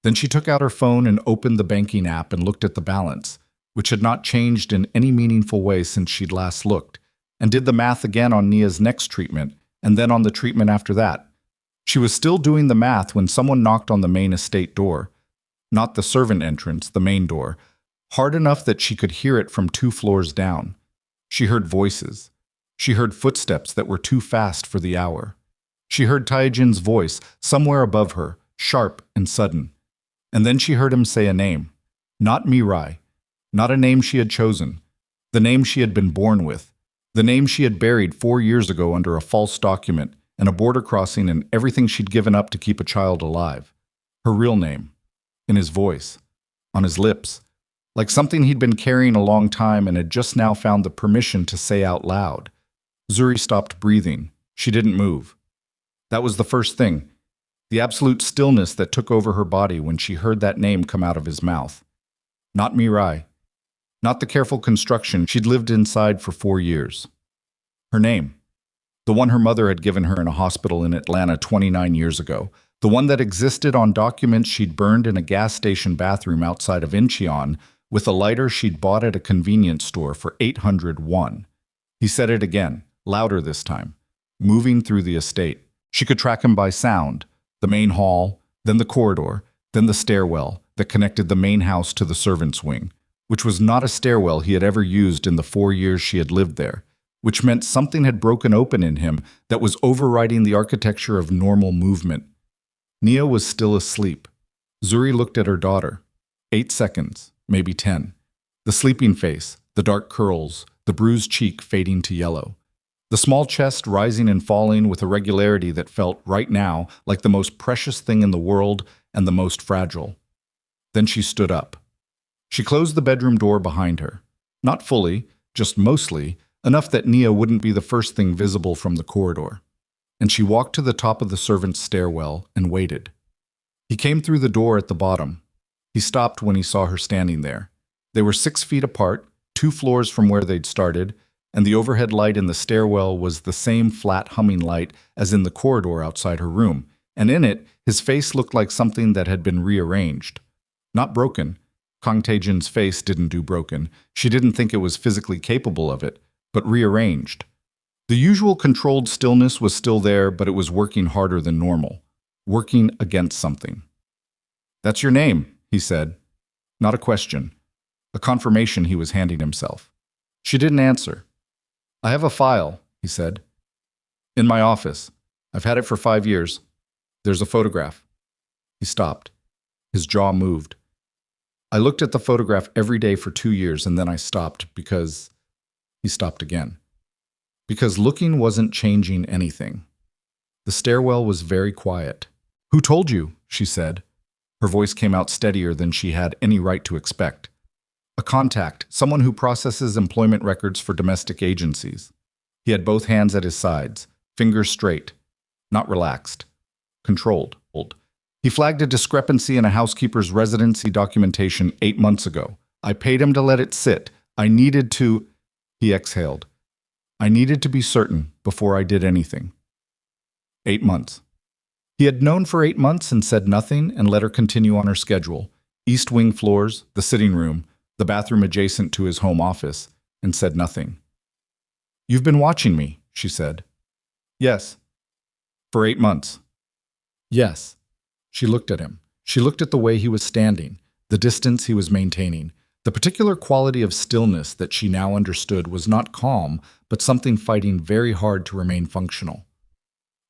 Then she took out her phone and opened the banking app and looked at the balance, which had not changed in any meaningful way since she'd last looked, and did the math again on Nia's next treatment, and then on the treatment after that. She was still doing the math when someone knocked on the main estate door, not the servant entrance, the main door, hard enough that she could hear it from 2 floors down. She heard voices. She heard footsteps that were too fast for the hour. She heard Taijin's voice, somewhere above her, sharp and sudden. And then she heard him say a name. Not Mirai. Not a name she had chosen. The name she had been born with. The name she had buried 4 years ago under a false document and a border crossing and everything she'd given up to keep a child alive. Her real name. In his voice. On his lips. Like something he'd been carrying a long time and had just now found the permission to say out loud. Zuri stopped breathing. She didn't move. That was the first thing. The absolute stillness that took over her body when she heard that name come out of his mouth. Not Mirai. Not the careful construction she'd lived inside for 4 years. Her name. The one her mother had given her in a hospital in Atlanta 29 years ago. The one that existed on documents she'd burned in a gas station bathroom outside of Incheon with a lighter she'd bought at a convenience store for 801. He said it again, louder this time, moving through the estate. She could track him by sound, the main hall, then the corridor, then the stairwell that connected the main house to the servants' wing, which was not a stairwell he had ever used in the 4 years she had lived there, which meant something had broken open in him that was overriding the architecture of normal movement. Nia was still asleep. Zuri looked at her daughter. 8 seconds. Maybe 10. The sleeping face, the dark curls, the bruised cheek fading to yellow. The small chest rising and falling with a regularity that felt, right now, like the most precious thing in the world and the most fragile. Then she stood up. She closed the bedroom door behind her. Not fully, just mostly, enough that Nia wouldn't be the first thing visible from the corridor. And she walked to the top of the servants' stairwell and waited. He came through the door at the bottom. He stopped when he saw her standing there. They were 6 feet apart, 2 floors from where they'd started, and the overhead light in the stairwell was the same flat humming light as in the corridor outside her room, and in it, his face looked like something that had been rearranged. Not broken. Kang Tae-jin's face didn't do broken. She didn't think it was physically capable of it, but rearranged. The usual controlled stillness was still there, but it was working harder than normal. Working against something. That's your name, he said. Not a question. A confirmation he was handing himself. She didn't answer. I have a file, he said. In my office. I've had it for 5 years. There's a photograph. He stopped. His jaw moved. I looked at the photograph every day for 2 years and then I stopped because... He stopped again. Because looking wasn't changing anything. The stairwell was very quiet. Who told you? She said. Her voice came out steadier than she had any right to expect. A contact, someone who processes employment records for domestic agencies. He had both hands at his sides, fingers straight, not relaxed, controlled. He flagged a discrepancy in a housekeeper's residency documentation 8 months ago. I paid him to let it sit. I needed to... He exhaled. I needed to be certain before I did anything. 8 months. He had known for 8 months and said nothing and let her continue on her schedule. East wing floors, the sitting room, the bathroom adjacent to his home office, and said nothing. You've been watching me, she said. Yes. For 8 months. Yes. She looked at him. She looked at the way he was standing, the distance he was maintaining, The particular quality of stillness that she now understood was not calm, but something fighting very hard to remain functional.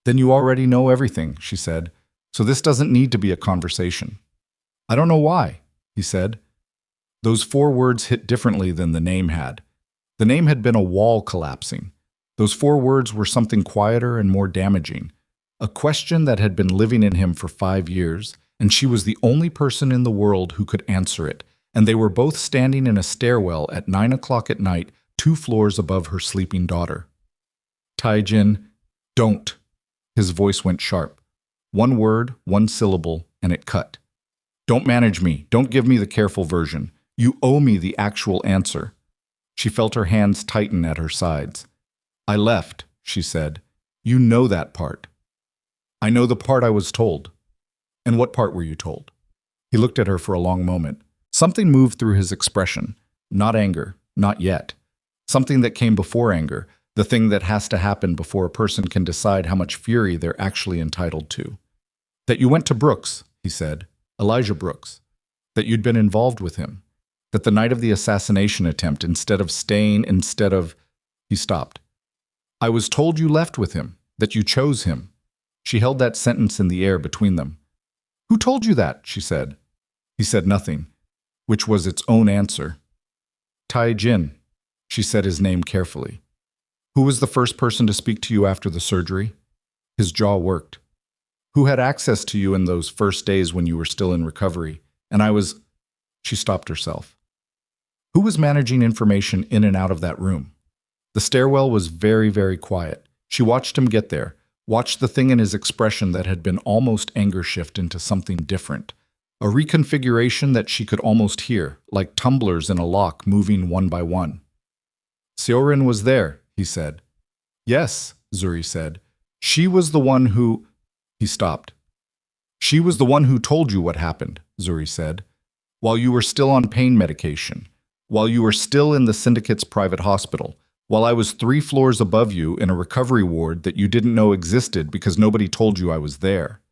"Then you already know everything," she said, "so this doesn't need to be a conversation." "I don't know why," he said. Those 4 words hit differently than the name had. The name had been a wall collapsing. Those 4 words were something quieter and more damaging. A question that had been living in him for 5 years, and she was the only person in the world who could answer it, and they were both standing in a stairwell at 9 o'clock at night, 2 floors above her sleeping daughter. "Taijin, don't." His voice went sharp. 1 word, 1 syllable, and it cut. "Don't manage me. Don't give me the careful version. You owe me the actual answer." She felt her hands tighten at her sides. "I left," she said. "You know that part." "I know the part I was told." "And what part were you told?" He looked at her for a long moment. Something moved through his expression. Not anger, not yet. Something that came before anger, the thing that has to happen before a person can decide how much fury they're actually entitled to. "That you went to Brooks," he said, "Elijah Brooks. That you'd been involved with him. That the night of the assassination attempt, instead of... He stopped. "I was told you left with him, that you chose him." She held that sentence in the air between them. "Who told you that?" she said. He said nothing, which was its own answer. "Taijin." She said his name carefully. "Who was the first person to speak to you after the surgery?" His jaw worked. "Who had access to you in those first days when you were still in recovery? And I was..." She stopped herself. "Who was managing information in and out of that room?" The stairwell was very, very quiet. She watched him get there, watched the thing in his expression that had been almost anger shift into something different. A reconfiguration that she could almost hear, like tumblers in a lock moving one by one. "Seorin was there," he said. "Yes," Zuri said. "She was the one who..." He stopped. "She was the one who told you what happened," Zuri said. "While you were still on pain medication. While you were still in the syndicate's private hospital. While I was 3 floors above you in a recovery ward that you didn't know existed because nobody told you I was there."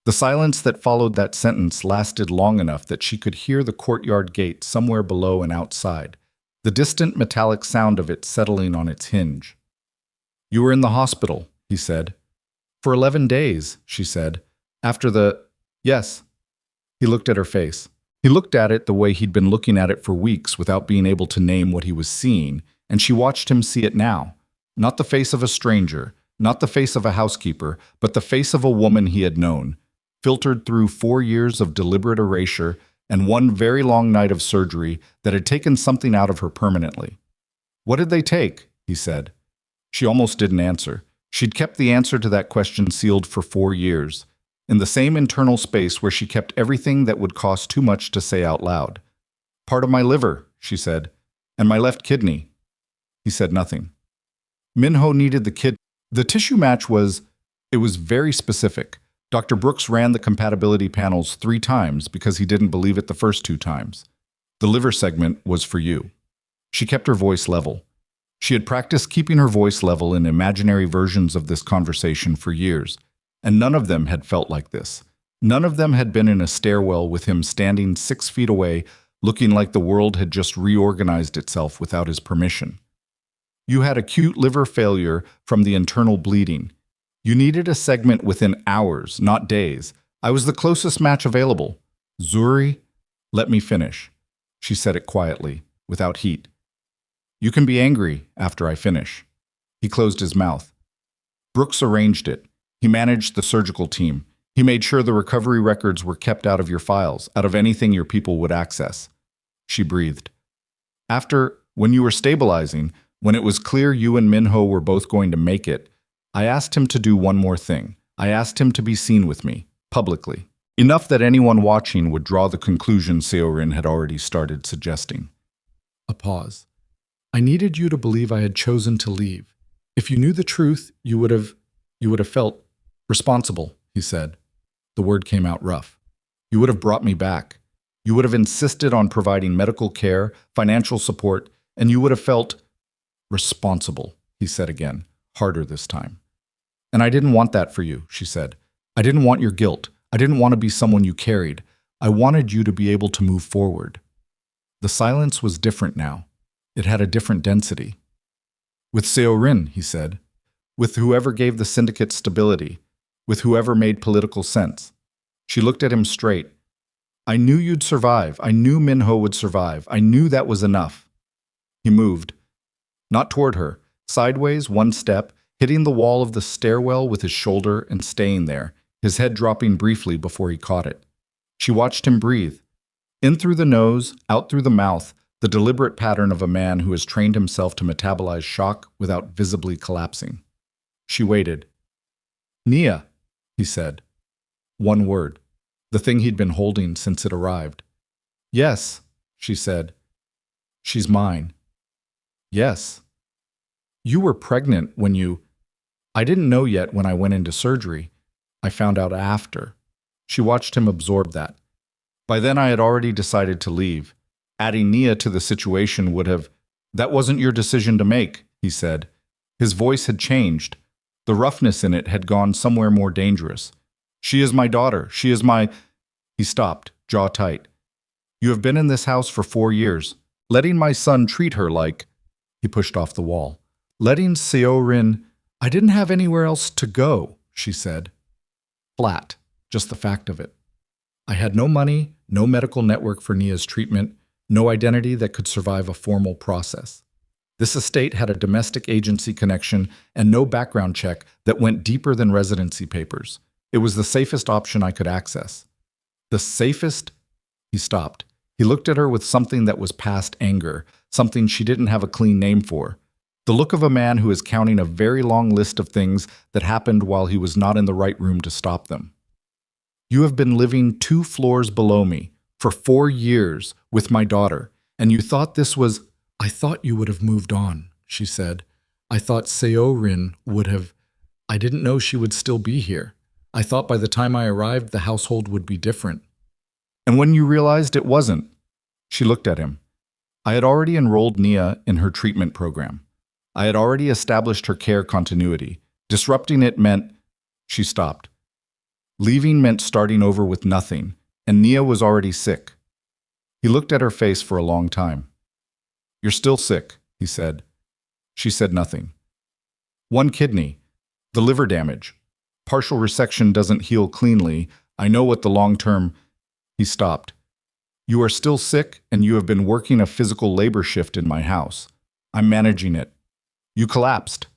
The silence that followed that sentence lasted long enough that she could hear the courtyard gate somewhere below and outside, the distant metallic sound of it settling on its hinge. "You were in the hospital," he said. "For 11 days, she said. "After the..." "Yes." He looked at her face. He looked at it the way he'd been looking at it for weeks without being able to name what he was seeing, and she watched him see it now. Not the face of a stranger, not the face of a housekeeper, but the face of a woman he had known, filtered through 4 years of deliberate erasure and 1 very long night of surgery that had taken something out of her permanently. "What did they take?" he said. She almost didn't answer. She'd kept the answer to that question sealed for 4 years, in the same internal space where she kept everything that would cost too much to say out loud. "Part of my liver," she said, "and my left kidney." He said nothing. Minho needed the kidney. The tissue match was... It was very specific. Dr. Brooks ran the compatibility panels 3 times because he didn't believe it the first 2 times. "The liver segment was for you." She kept her voice level. She had practiced keeping her voice level in imaginary versions of this conversation for years, and none of them had felt like this. None of them had been in a stairwell with him standing 6 feet away, looking like the world had just reorganized itself without his permission. "You had acute liver failure from the internal bleeding. You needed a segment within hours, not days. I was the closest match available." "Zuri, let me finish." She said it quietly, without heat. "You can be angry after I finish." He closed his mouth. "Brooks arranged it. He managed the surgical team. He made sure the recovery records were kept out of your files, out of anything your people would access." She breathed. When you were stabilizing, when it was clear you and Minho were both going to make it, I asked him to do one more thing. I asked him to be seen with me, publicly. Enough that anyone watching would draw the conclusion Seorin had already started suggesting. A pause. "I needed you to believe I had chosen to leave. If you knew the truth, you would have felt responsible," he said. The word came out rough. "You would have brought me back. You would have insisted on providing medical care, financial support, and you would have felt responsible," he said again, harder this time. "And I didn't want that for you," she said. "I didn't want your guilt. I didn't want to be someone you carried. I wanted you to be able to move forward." The silence was different now. It had a different density. With Seorin, he said. With whoever gave the syndicate stability. With whoever made political sense. She looked at him straight. I knew you'd survive. I knew Minho would survive. I knew that was enough. He moved. Not toward her. Sideways, one step, hitting the wall of the stairwell with his shoulder and staying there, his head dropping briefly before he caught it. She watched him breathe. In through the nose, out through the mouth, the deliberate pattern of a man who has trained himself to metabolize shock without visibly collapsing. She waited. Nia, he said. One word. The thing he'd been holding since it arrived. Yes, she said. She's mine. Yes. You were pregnant when you... I didn't know yet when I went into surgery. I found out after. She watched him absorb that. By then I had already decided to leave. Adding Nia to the situation would have... That wasn't your decision to make, he said. His voice had changed. The roughness in it had gone somewhere more dangerous. She is my daughter. She is my... He stopped, jaw tight. You have been in this house for 4 years, letting my son treat her like... He pushed off the wall. Letting Seorin... I didn't have anywhere else to go, she said. Flat, just the fact of it. I had no money, no medical network for Nia's treatment, no identity that could survive a formal process. This estate had a domestic agency connection and no background check that went deeper than residency papers. It was the safest option I could access. The safest? He stopped. He looked at her with something that was past anger, something she didn't have a clean name for. The look of a man who is counting a very long list of things that happened while he was not in the right room to stop them. You have been living 2 floors below me for 4 years with my daughter, and you thought this was... I thought you would have moved on, she said. I thought Seorin would have... I didn't know she would still be here. I thought by the time I arrived, the household would be different. And when you realized it wasn't, she looked at him. I had already enrolled Nia in her treatment program. I had already established her care continuity. Disrupting it meant... She stopped. Leaving meant starting over with nothing, and Nia was already sick. He looked at her face for a long time. You're still sick, he said. She said nothing. 1 kidney. The liver damage. Partial resection doesn't heal cleanly. I know what the long-term... He stopped. You are still sick, and you have been working a physical labor shift in my house. I'm managing it. You collapsed.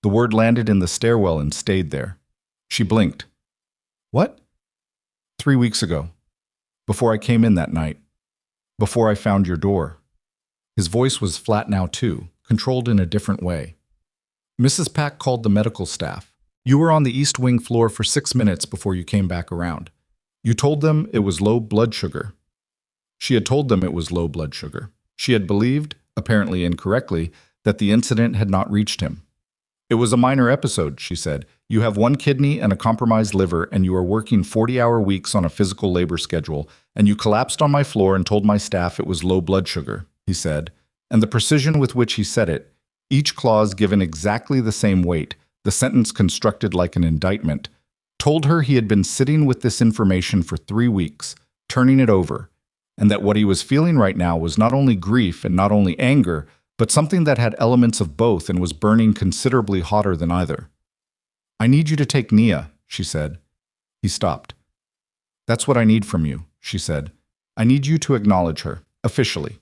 The word landed in the stairwell and stayed there. She blinked. What? 3 weeks ago. Before I came in that night. Before I found your door. His voice was flat now too, controlled in a different way. Mrs. Pack called the medical staff. You were on the East Wing floor for 6 minutes before you came back around. You told them it was low blood sugar. She had told them it was low blood sugar. She had believed, apparently incorrectly, that the incident had not reached him. It was a minor episode, she said. You have 1 kidney and a compromised liver, and you are working 40-hour weeks on a physical labor schedule, and you collapsed on my floor and told my staff it was low blood sugar, he said. And the precision with which he said it, each clause given exactly the same weight, the sentence constructed like an indictment, told her he had been sitting with this information for 3 weeks, turning it over, and that what he was feeling right now was not only grief and not only anger, but something that had elements of both and was burning considerably hotter than either. I need you to take Nia, she said. He stopped. That's what I need from you, she said. I need you to acknowledge her, officially.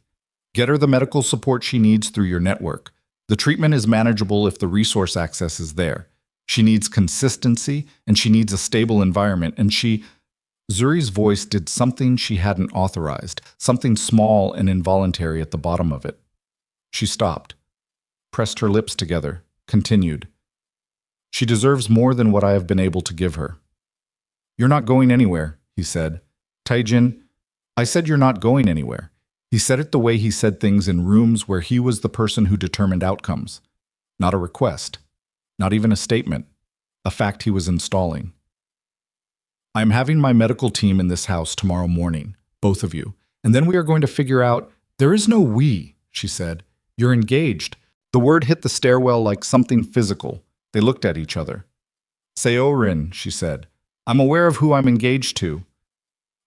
Get her the medical support she needs through your network. The treatment is manageable if the resource access is there. She needs consistency, and she needs a stable environment, and she... Zuri's voice did something she hadn't authorized, something small and involuntary at the bottom of it. She stopped, pressed her lips together, continued. She deserves more than what I have been able to give her. You're not going anywhere, he said. Taijin, I said you're not going anywhere. He said it the way he said things in rooms where he was the person who determined outcomes. Not a request. Not even a statement. A fact he was installing. I am having my medical team in this house tomorrow morning, both of you, and then we are going to figure out... There is no we, she said. You're engaged. The word hit the stairwell like something physical. They looked at each other. Seorin, she said. I'm aware of who I'm engaged to.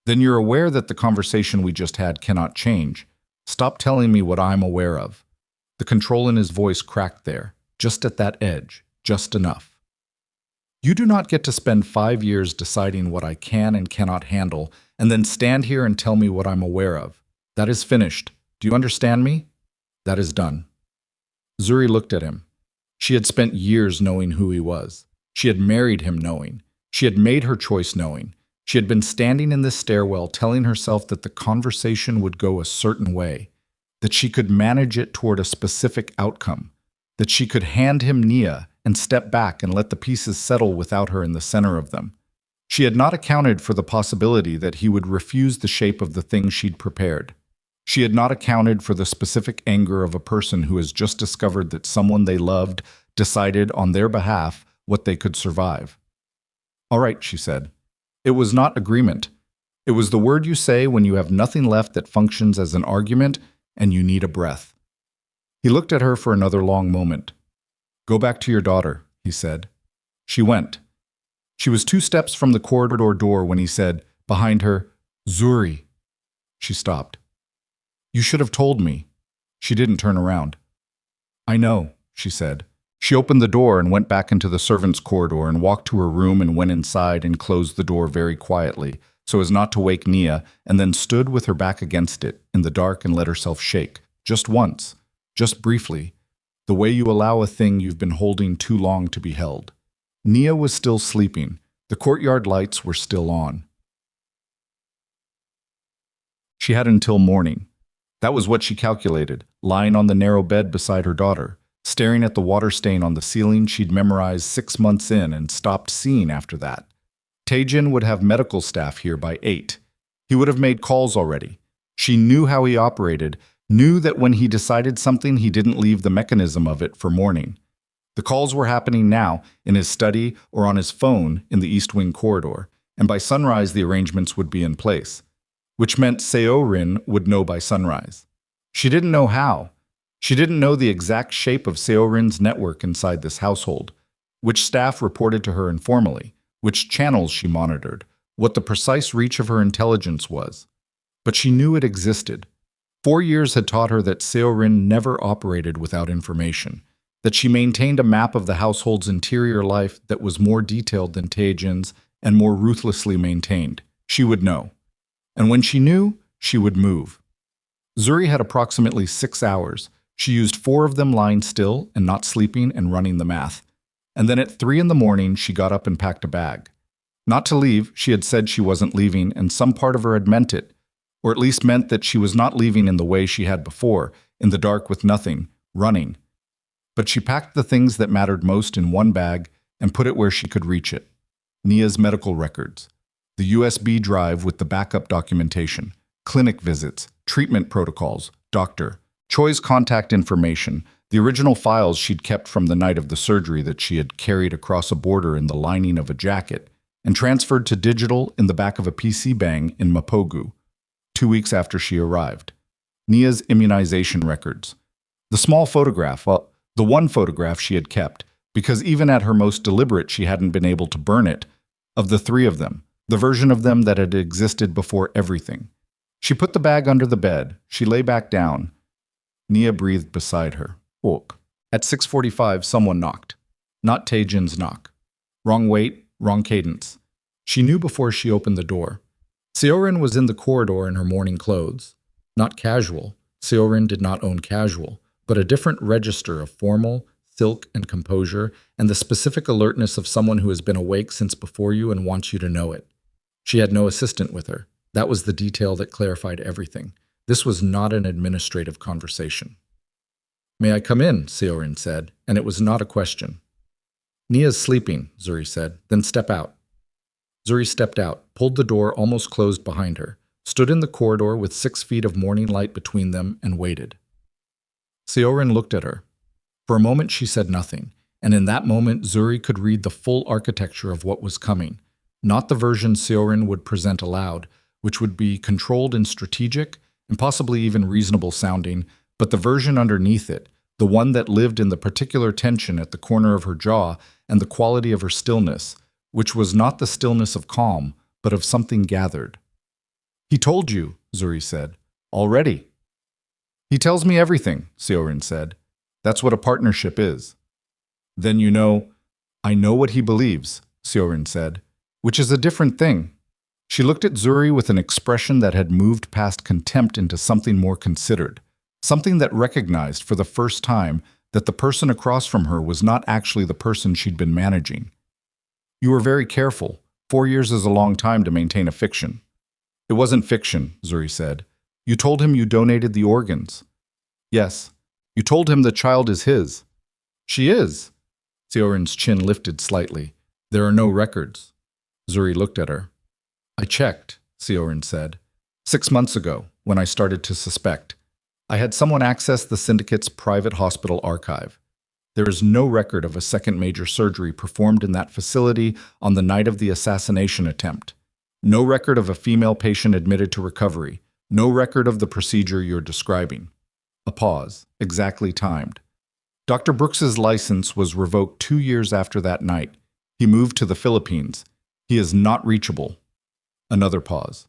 Then you're aware that the conversation we just had cannot change. Stop telling me what I'm aware of. The control in his voice cracked there, just at that edge, just enough. You do not get to spend 5 years deciding what I can and cannot handle, and then stand here and tell me what I'm aware of. That is finished. Do you understand me? That is done. Zuri looked at him. She had spent years knowing who he was. She had married him knowing. She had made her choice knowing. She had been standing in this stairwell telling herself that the conversation would go a certain way, that she could manage it toward a specific outcome, that she could hand him Nia and step back and let the pieces settle without her in the center of them. She had not accounted for the possibility that he would refuse the shape of the thing she'd prepared. She had not accounted for the specific anger of a person who has just discovered that someone they loved decided on their behalf what they could survive. All right, she said. It was not agreement. It was the word you say when you have nothing left that functions as an argument and you need a breath. He looked at her for another long moment. Go back to your daughter, he said. She went. She was 2 steps from the corridor door when he said, behind her, Zuri. She stopped. You should have told me. She didn't turn around. I know, she said. She opened the door and went back into the servants' corridor and walked to her room and went inside and closed the door very quietly, so as not to wake Nia, and then stood with her back against it in the dark and let herself shake, just once, just briefly, the way you allow a thing you've been holding too long to be held. Nia was still sleeping. The courtyard lights were still on. She had until morning. That was what she calculated, lying on the narrow bed beside her daughter, staring at the water stain on the ceiling she'd memorized 6 months in and stopped seeing after that. Taejin would have medical staff here by 8. He would have made calls already. She knew how he operated, knew that when he decided something, he didn't leave the mechanism of it for morning. The calls were happening now, in his study or on his phone in the East Wing corridor, and by sunrise the arrangements would be in place, which meant Seo-rin would know by sunrise. She didn't know how. She didn't know the exact shape of Seo-rin's network inside this household, which staff reported to her informally, which channels she monitored, what the precise reach of her intelligence was. But she knew it existed. 4 years had taught her that Seo-rin never operated without information, that she maintained a map of the household's interior life that was more detailed than Taejin's and more ruthlessly maintained. She would know. And when she knew, she would move. Zuri had approximately 6 hours. She used 4 of them lying still and not sleeping and running the math. And then at 3 in the morning, she got up and packed a bag. Not to leave, she had said she wasn't leaving, and some part of her had meant it, or at least meant that she was not leaving in the way she had before, in the dark with nothing, running. But she packed the things that mattered most in one bag and put it where she could reach it. Nia's medical records, the USB drive with the backup documentation, clinic visits, treatment protocols, doctor, Choi's contact information, the original files she'd kept from the night of the surgery that she had carried across a border in the lining of a jacket and transferred to digital in the back of a PC bang in Mapogu, 2 weeks after she arrived. Nia's immunization records. The small photograph, the one photograph she had kept, because even at her most deliberate she hadn't been able to burn it, of the 3 of them, the version of them that had existed before everything. She put the bag under the bed. She lay back down. Nia breathed beside her. Woke. At 6:45, someone knocked. Not Taejin's knock. Wrong weight, wrong cadence. She knew before she opened the door. Seo-rin was in the corridor in her morning clothes. Not casual. Seo-rin did not own casual, but a different register of formal, silk, and composure, and the specific alertness of someone who has been awake since before you and wants you to know it. She had no assistant with her. That was the detail that clarified everything. This was not an administrative conversation. May I come in? Seo-rin said, and it was not a question. Nia's sleeping, Zuri said, then step out. Zuri stepped out, pulled the door almost closed behind her, stood in the corridor with 6 feet of morning light between them, and waited. Seo-rin looked at her. For a moment she said nothing, and in that moment Zuri could read the full architecture of what was coming, not the version Seo-rin would present aloud, which would be controlled and strategic, and possibly even reasonable sounding, but the version underneath it, the one that lived in the particular tension at the corner of her jaw and the quality of her stillness, which was not the stillness of calm, but of something gathered. He told you, Zuri said. Already. He tells me everything, Seorin said. That's what a partnership is. Then you know, I know what he believes, Seorin said, which is a different thing. She looked at Zuri with an expression that had moved past contempt into something more considered, something that recognized for the first time that the person across from her was not actually the person she'd been managing. You were very careful. 4 years is a long time to maintain a fiction. It wasn't fiction, Zuri said. You told him you donated the organs. Yes. You told him the child is his. She is. Seorin's chin lifted slightly. There are no records. Zuri looked at her. I checked, Seorin said. 6 months ago, when I started to suspect, I had someone access the syndicate's private hospital archive. There is no record of a second major surgery performed in that facility on the night of the assassination attempt. No record of a female patient admitted to recovery. No record of the procedure you're describing. A pause, exactly timed. Dr. Brooks's license was revoked 2 years after that night. He moved to the Philippines. He is not reachable. Another pause.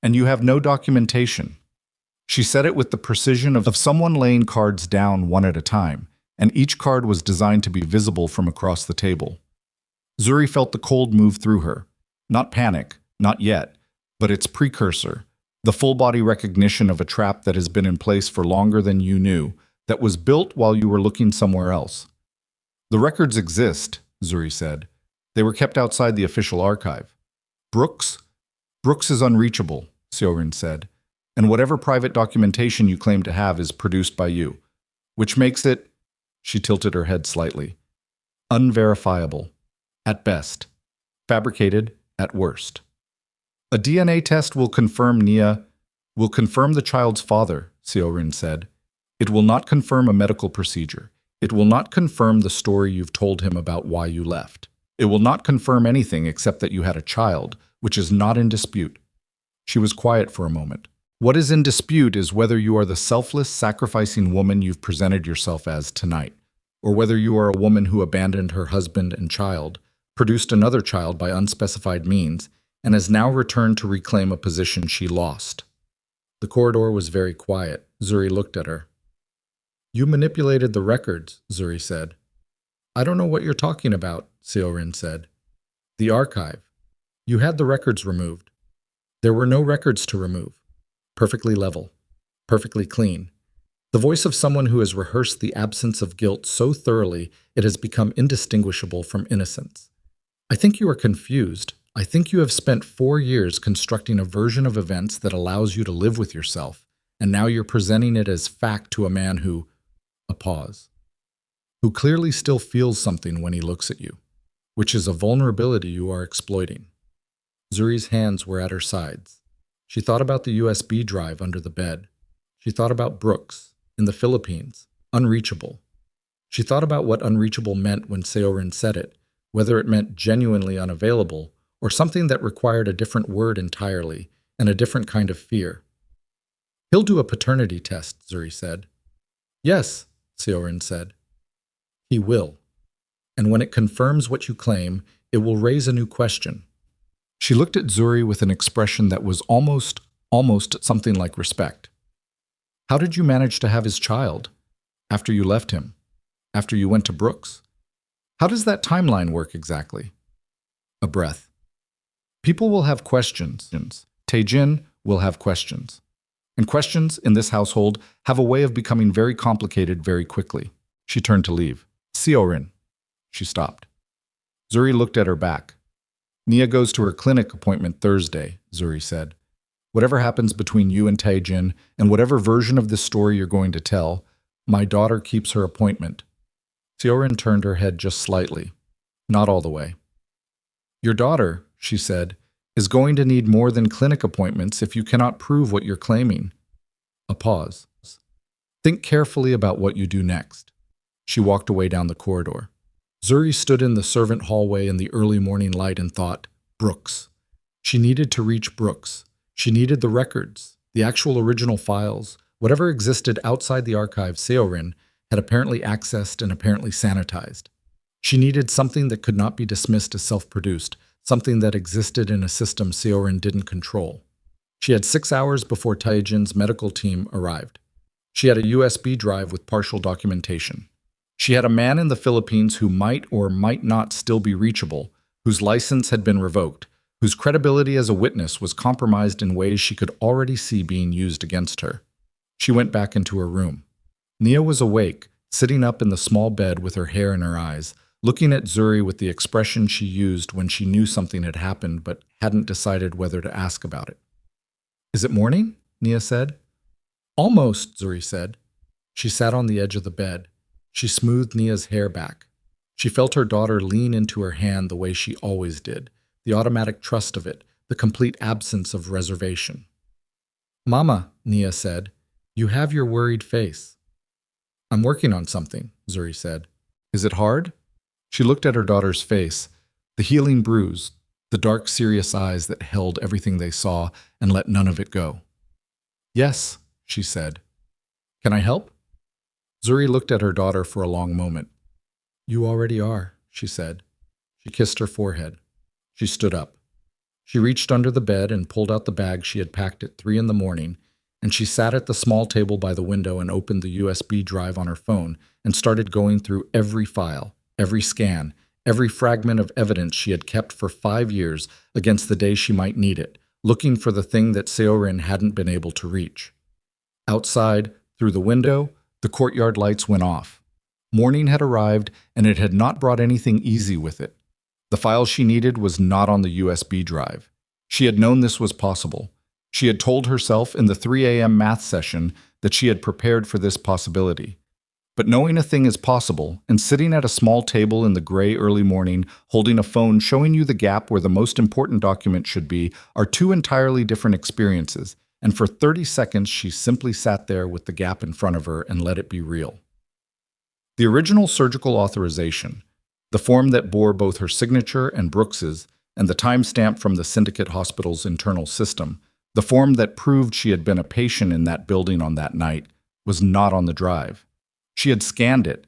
And you have no documentation. She said it with the precision of someone laying cards down one at a time, and each card was designed to be visible from across the table. Zuri felt the cold move through her. Not panic, not yet, but its precursor, the full-body recognition of a trap that has been in place for longer than you knew, that was built while you were looking somewhere else. The records exist, Zuri said. They were kept outside the official archive. Brooks is unreachable, Seorin said, and whatever private documentation you claim to have is produced by you, which makes it, she tilted her head slightly, unverifiable, at best, fabricated at worst. A DNA test will confirm will confirm the child's father, Seorin said. It will not confirm a medical procedure. It will not confirm the story you've told him about why you left. It will not confirm anything except that you had a child, which is not in dispute. She was quiet for a moment. What is in dispute is whether you are the selfless, sacrificing woman you've presented yourself as tonight, or whether you are a woman who abandoned her husband and child, produced another child by unspecified means, and has now returned to reclaim a position she lost. The corridor was very quiet. Zuri looked at her. You manipulated the records, Zuri said. I don't know what you're talking about, Seorin said. The archive. You had the records removed. There were no records to remove. Perfectly level. Perfectly clean. The voice of someone who has rehearsed the absence of guilt so thoroughly it has become indistinguishable from innocence. I think you are confused. I think you have spent 4 years constructing a version of events that allows you to live with yourself, and now you're presenting it as fact to a man who, a pause, who clearly still feels something when he looks at you, which is a vulnerability you are exploiting. Zuri's hands were at her sides. She thought about the USB drive under the bed. She thought about Brooks, in the Philippines, unreachable. She thought about what unreachable meant when Seorin said it, whether it meant genuinely unavailable, or something that required a different word entirely, and a different kind of fear. He'll do a paternity test, Zuri said. Yes, Seorin said. He will. And when it confirms what you claim, it will raise a new question. She looked at Zuri with an expression that was almost something like respect. How did you manage to have his child? After you left him? After you went to Brooks? How does that timeline work exactly? A breath. People will have questions. Taejin will have questions. And questions, in this household, have a way of becoming very complicated very quickly. She turned to leave. Seorin. She stopped. Zuri looked at her back. Nia goes to her clinic appointment Thursday, Zuri said. Whatever happens between you and Taejin, and whatever version of this story you're going to tell, my daughter keeps her appointment. Seorin turned her head just slightly. Not all the way. Your daughter, she said, is going to need more than clinic appointments if you cannot prove what you're claiming. A pause. Think carefully about what you do next. She walked away down the corridor. Zuri stood in the servant hallway in the early morning light and thought, Brooks. She needed to reach Brooks. She needed the records, the actual original files, whatever existed outside the archive Seorin had apparently accessed and apparently sanitized. She needed something that could not be dismissed as self-produced, something that existed in a system Seorin didn't control. She had 6 hours before Taejin's medical team arrived. She had a USB drive with partial documentation. She had a man in the Philippines who might or might not still be reachable, whose license had been revoked, whose credibility as a witness was compromised in ways she could already see being used against her. She went back into her room. Nia was awake, sitting up in the small bed with her hair in her eyes, looking at Zuri with the expression she used when she knew something had happened but hadn't decided whether to ask about it. "Is it morning?" Nia said. "Almost," Zuri said. She sat on the edge of the bed. She smoothed Nia's hair back. She felt her daughter lean into her hand the way she always did, the automatic trust of it, the complete absence of reservation. "Mama," Nia said, "you have your worried face." "I'm working on something," Zuri said. "Is it hard?" She looked at her daughter's face, the healing bruise, the dark, serious eyes that held everything they saw and let none of it go. "Yes," she said. "Can I help?" Zuri looked at her daughter for a long moment. "You already are," she said. She kissed her forehead. She stood up. She reached under the bed and pulled out the bag she had packed at 3 a.m, and she sat at the small table by the window and opened the USB drive on her phone and started going through every file, every scan, every fragment of evidence she had kept for 5 years against the day she might need it, looking for the thing that Seorin hadn't been able to reach. Outside, through the window, the courtyard lights went off. Morning had arrived, and it had not brought anything easy with it. The file she needed was not on the USB drive. She had known this was possible. She had told herself in the 3 a.m. math session that she had prepared for this possibility. But knowing a thing is possible and sitting at a small table in the gray early morning, holding a phone showing you the gap where the most important document should be, are two entirely different experiences, and for 30 seconds she simply sat there with the gap in front of her and let it be real. The original surgical authorization, the form that bore both her signature and Brooks's, and the timestamp from the Syndicate Hospital's internal system, the form that proved she had been a patient in that building on that night, was not on the drive. She had scanned it.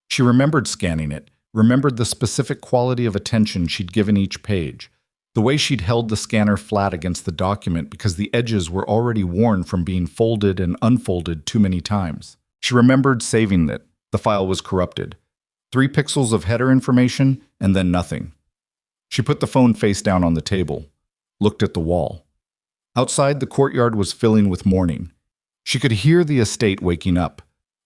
She remembered scanning it, remembered the specific quality of attention she'd given each page, the way she'd held the scanner flat against the document because the edges were already worn from being folded and unfolded too many times. She remembered saving it. The file was corrupted. 3 pixels of header information, and then nothing. She put the phone face down on the table, looked at the wall. Outside, the courtyard was filling with morning. She could hear the estate waking up,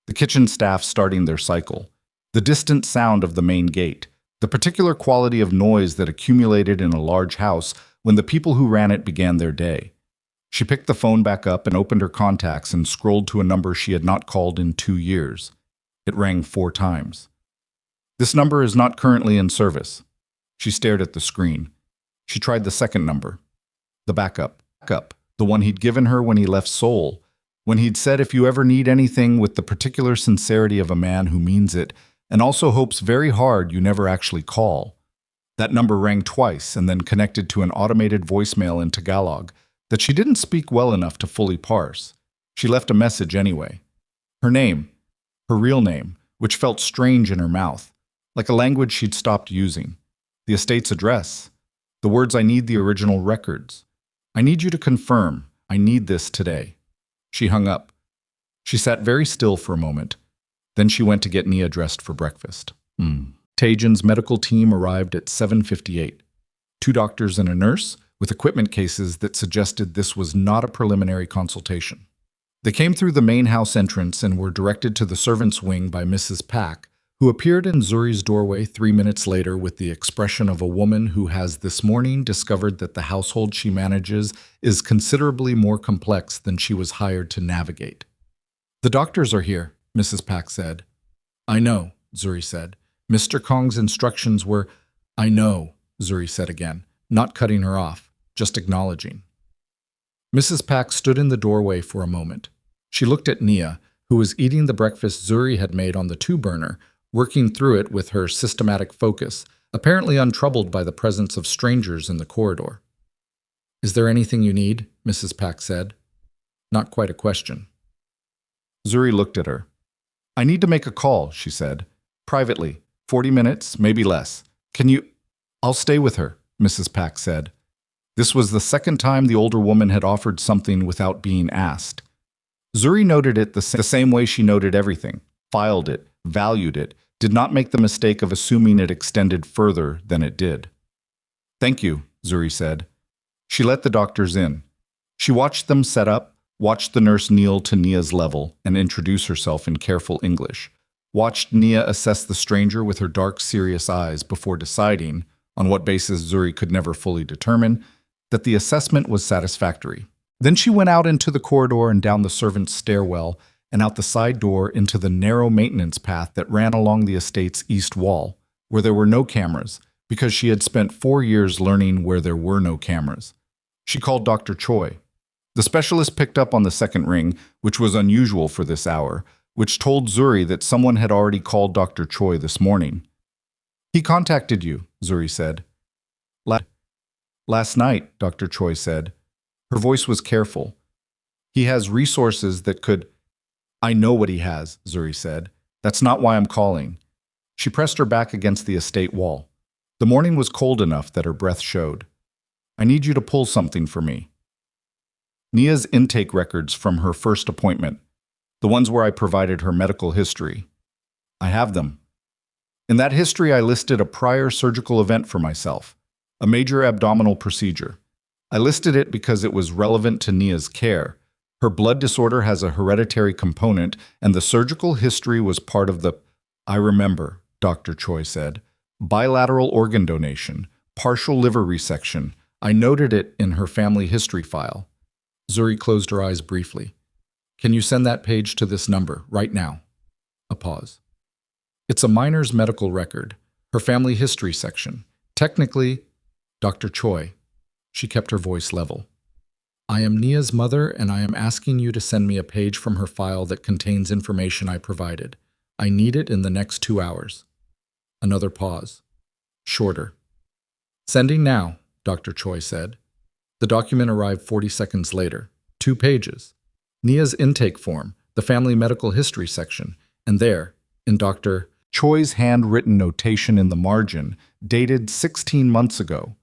the kitchen staff starting their cycle, the distant sound of the main gate, the particular quality of noise that accumulated in a large house when the people who ran it began their day. She picked the phone back up and opened her contacts and scrolled to a number she had not called in 2 years. It rang 4 times. "This number is not currently in service." She stared at the screen. She tried the second number. The backup, the one he'd given her when he left Seoul, when he'd said if you ever need anything with the particular sincerity of a man who means it, and also hopes very hard you never actually call. That number rang twice and then connected to an automated voicemail in Tagalog that she didn't speak well enough to fully parse. She left a message anyway. Her name, her real name, which felt strange in her mouth, like a language she'd stopped using. The estate's address. The words, "I need the original records. I need you to confirm. I need this today." She hung up. She sat very still for a moment. Then she went to get Nia dressed for breakfast. Tajan's medical team arrived at 7:58. 2 doctors and a nurse, with equipment cases that suggested this was not a preliminary consultation. They came through the main house entrance and were directed to the servants' wing by Mrs. Pack, who appeared in Zuri's doorway 3 minutes later with the expression of a woman who has this morning discovered that the household she manages is considerably more complex than she was hired to navigate. "The doctors are here," Mrs. Pack said. "I know," Zuri said. "Mr. Kong's instructions were—" "I know," Zuri said again, not cutting her off, just acknowledging. Mrs. Pack stood in the doorway for a moment. She looked at Nia, who was eating the breakfast Zuri had made on the 2-burner, working through it with her systematic focus, apparently untroubled by the presence of strangers in the corridor. "Is there anything you need?" Mrs. Pack said. Not quite a question. Zuri looked at her. "I need to make a call," she said. "Privately. 40 minutes, maybe less. Can you—" "I'll stay with her," Mrs. Pack said. This was the second time the older woman had offered something without being asked. Zuri noted it the same way she noted everything, filed it, valued it, did not make the mistake of assuming it extended further than it did. Thank you, Zuri said. She let the doctors in. She watched them set up, watched the nurse kneel to Nia's level and introduce herself in careful English, watched Nia assess the stranger with her dark, serious eyes before deciding, on what basis Zuri could never fully determine, that the assessment was satisfactory. Then she went out into the corridor and down the servants' stairwell and out the side door into the narrow maintenance path that ran along the estate's east wall, where there were no cameras, because she had spent 4 years learning where there were no cameras. She called Dr. Choi. The specialist picked up on the second ring, which was unusual for this hour, which told Zuri that someone had already called Dr. Choi this morning. He contacted you, Zuri said. Last night, Dr. Choi said. Her voice was careful. He has resources that could... I know what he has, Zuri said. That's not why I'm calling. She pressed her back against the estate wall. The morning was cold enough that her breath showed. I need you to pull something for me. Nia's intake records from her first appointment, the ones where I provided her medical history. I have them. In that history, I listed a prior surgical event for myself, a major abdominal procedure. I listed it because it was relevant to Nia's care. Her blood disorder has a hereditary component, and the surgical history was part of the... I remember, Dr. Choi said. Bilateral organ donation, partial liver resection. I noted it in her family history file. Zuri closed her eyes briefly. Can you send that page to this number, right now? A pause. It's a minor's medical record, her family history section. Technically, Dr. Choi. She kept her voice level. I am Nia's mother, and I am asking you to send me a page from her file that contains information I provided. I need it in the next 2 hours. Another pause. Shorter. Sending now, Dr. Choi said. The document arrived 40 seconds later. 2 pages. Nia's intake form, the family medical history section, and there, in Dr. Choi's handwritten notation in the margin, dated 16 months ago,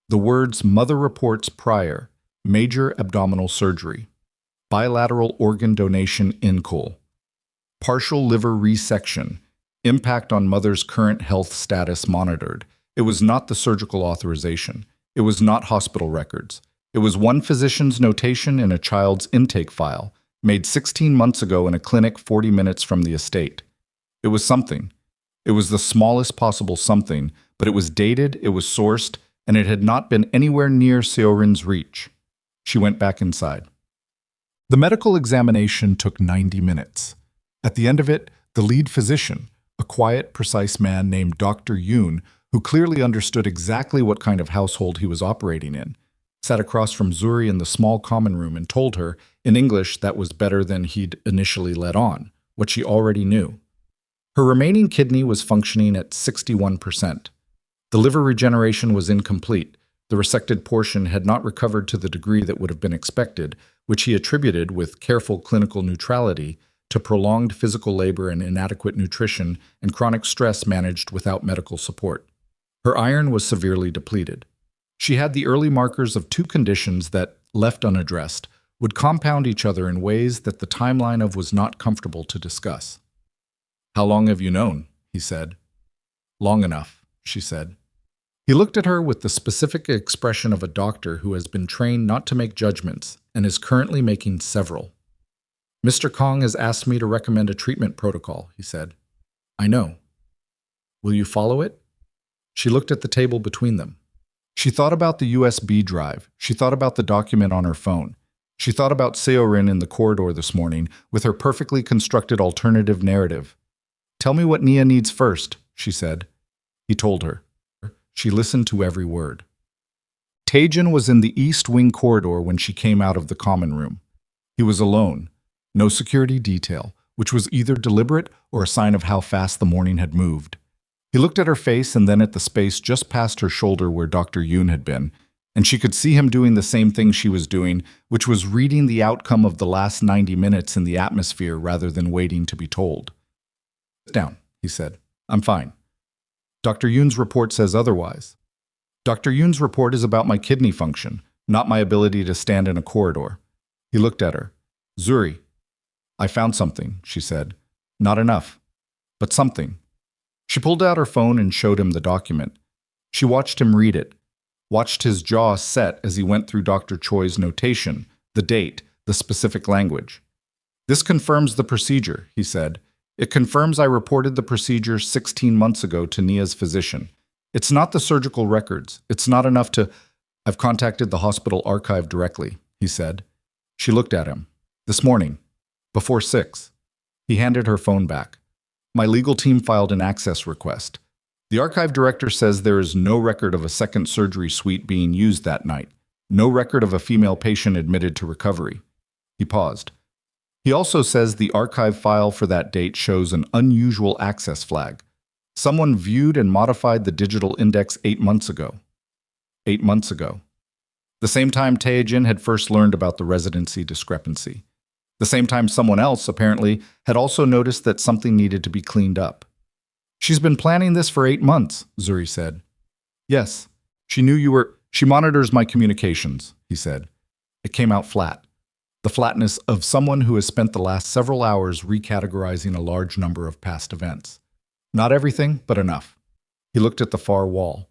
the words mother reports prior, major abdominal surgery, bilateral organ donation incol, partial liver resection, impact on mother's current health status monitored. It was not the surgical authorization. It was not hospital records. It was one physician's notation in a child's intake file, made 16 months ago in a clinic 40 minutes from the estate. It was something. It was the smallest possible something, but it was dated, it was sourced, and it had not been anywhere near Seorin's reach. She went back inside. The medical examination took 90 minutes. At the end of it, the lead physician, a quiet, precise man named Dr. Yoon, who clearly understood exactly what kind of household he was operating in, sat across from Zuri in the small common room and told her, in English that was better than he'd initially let on, what she already knew. Her remaining kidney was functioning at 61%. The liver regeneration was incomplete. The resected portion had not recovered to the degree that would have been expected, which he attributed with careful clinical neutrality to prolonged physical labor and inadequate nutrition and chronic stress managed without medical support. Her iron was severely depleted. She had the early markers of 2 conditions that, left unaddressed, would compound each other in ways that the timeline of was not comfortable to discuss. How long have you known? He said. Long enough, she said. He looked at her with the specific expression of a doctor who has been trained not to make judgments and is currently making several. Mr. Kong has asked me to recommend a treatment protocol, he said. I know. Will you follow it? She looked at the table between them. She thought about the USB drive. She thought about the document on her phone. She thought about Seorin in the corridor this morning with her perfectly constructed alternative narrative. Tell me what Nia needs first, she said. He told her. She listened to every word. Taejin was in the East Wing corridor when she came out of the common room. He was alone. No security detail, which was either deliberate or a sign of how fast the morning had moved. He looked at her face and then at the space just past her shoulder where Dr. Yoon had been, and she could see him doing the same thing she was doing, which was reading the outcome of the last 90 minutes in the atmosphere rather than waiting to be told. Sit down, he said. I'm fine. Dr. Yoon's report says otherwise. Dr. Yoon's report is about my kidney function, not my ability to stand in a corridor. He looked at her. Zuri, I found something, she said. Not enough, but something. She pulled out her phone and showed him the document. She watched him read it, watched his jaw set as he went through Dr. Choi's notation, the date, the specific language. This confirms the procedure, he said. It confirms I reported the procedure 16 months ago to Nia's physician. It's not the surgical records. It's not enough to... I've contacted the hospital archive directly, he said. She looked at him. This morning, before 6. He handed her phone back. My legal team filed an access request. The archive director says there is no record of a second surgery suite being used that night. No record of a female patient admitted to recovery. He paused. He also says the archive file for that date shows an unusual access flag. Someone viewed and modified the digital index 8 months ago. 8 months ago. The same time Taejin had first learned about the residency discrepancy. The same time someone else, apparently, had also noticed that something needed to be cleaned up. She's been planning this for 8 months, Zuri said. Yes, she knew you were... She monitors my communications, he said. It came out flat. The flatness of someone who has spent the last several hours recategorizing a large number of past events. Not everything, but enough. He looked at the far wall.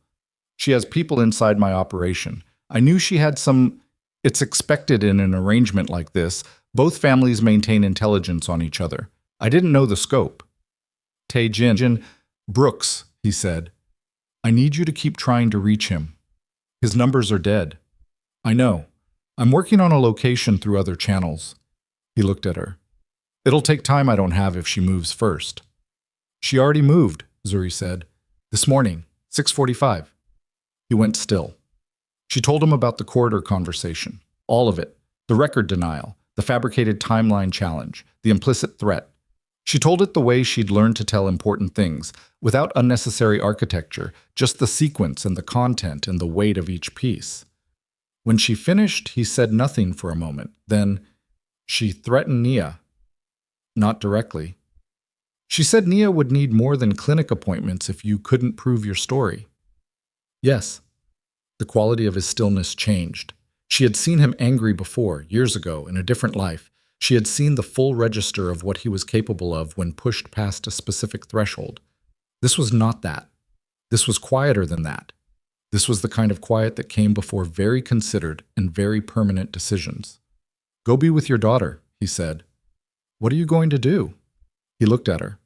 She has people inside my operation. I knew she had some... It's expected in an arrangement like this. Both families maintain intelligence on each other. I didn't know the scope. Taejin, Brooks, he said. I need you to keep trying to reach him. His numbers are dead. I know. I'm working on a location through other channels. He looked at her. It'll take time I don't have if she moves first. She already moved, Zuri said. This morning, 6:45. He went still. She told him about the corridor conversation. All of it. The record denial, the fabricated timeline challenge, the implicit threat. She told it the way she'd learned to tell important things, without unnecessary architecture, just the sequence and the content and the weight of each piece. When she finished, he said nothing for a moment. Then, she threatened Nia. Not directly. She said Nia would need more than clinic appointments if you couldn't prove your story. Yes. The quality of his stillness changed. She had seen him angry before, years ago, in a different life. She had seen the full register of what he was capable of when pushed past a specific threshold. This was not that. This was quieter than that. This was the kind of quiet that came before very considered and very permanent decisions. Go be with your daughter, he said. What are you going to do? He looked at her.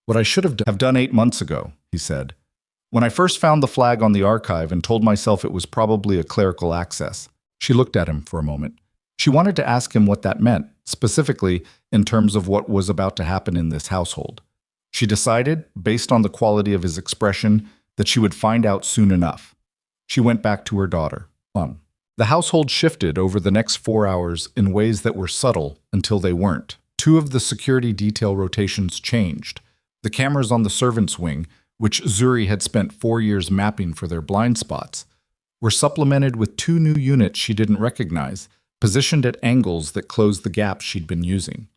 What I should have done 8 months ago, he said. When I first found the flag on the archive and told myself it was probably a clerical access. She looked at him for a moment. She wanted to ask him what that meant, specifically in terms of what was about to happen in this household. She decided, based on the quality of his expression, that she would find out soon enough. She went back to her daughter. The household shifted over the next 4 hours in ways that were subtle until they weren't. 2 of the security detail rotations changed. The cameras on the servants' wing, which Zuri had spent 4 years mapping for their blind spots, were supplemented with 2 new units she didn't recognize, positioned at angles that closed the gaps she'd been using.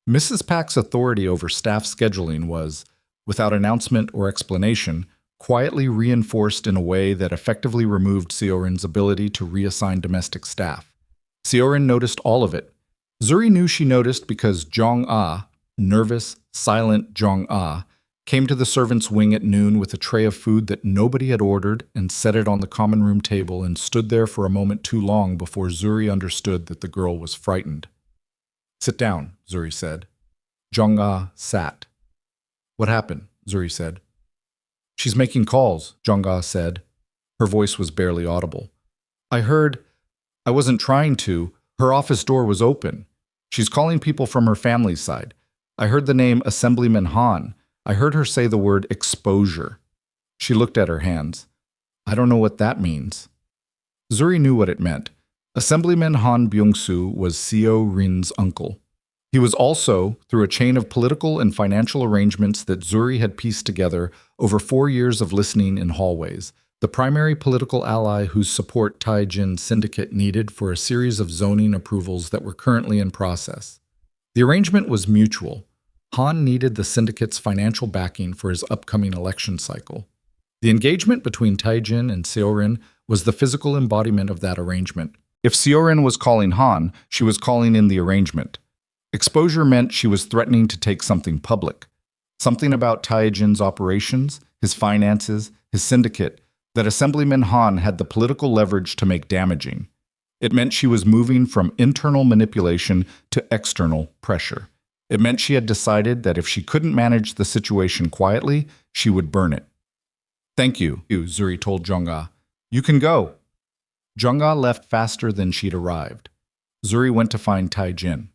Mrs. Pack's authority over staff scheduling was, without announcement or explanation, quietly reinforced in a way that effectively removed Seorin's ability to reassign domestic staff. Seorin noticed all of it. Zuri knew she noticed because Jong-ah, nervous, silent Jong-ah, came to the servants' wing at noon with a tray of food that nobody had ordered and set it on the common room table and stood there for a moment too long before Zuri understood that the girl was frightened. Sit down, Zuri said. Jong-ah sat. What happened? Zuri said. She's making calls, Jong-ah said. Her voice was barely audible. I heard. I wasn't trying to. Her office door was open. She's calling people from her family's side. I heard the name Assemblyman Han. I heard her say the word exposure. She looked at her hands. I don't know what that means. Zuri knew what it meant. Assemblyman Han Byung-soo was Seo Rin's uncle. He was also, through a chain of political and financial arrangements that Zuri had pieced together over 4 years of listening in hallways, the primary political ally whose support Taejin's syndicate needed for a series of zoning approvals that were currently in process. The arrangement was mutual. Han needed the syndicate's financial backing for his upcoming election cycle. The engagement between Taejin and Seorin was the physical embodiment of that arrangement. If Seorin was calling Han, she was calling in the arrangement. Exposure meant she was threatening to take something public. Something about Taijin's operations, his finances, his syndicate, that Assemblyman Han had the political leverage to make damaging. It meant she was moving from internal manipulation to external pressure. It meant she had decided that if she couldn't manage the situation quietly, she would burn it. Thank you, Zuri told Zhongga. You can go. Zhongga left faster than she'd arrived. Zuri went to find Taijin.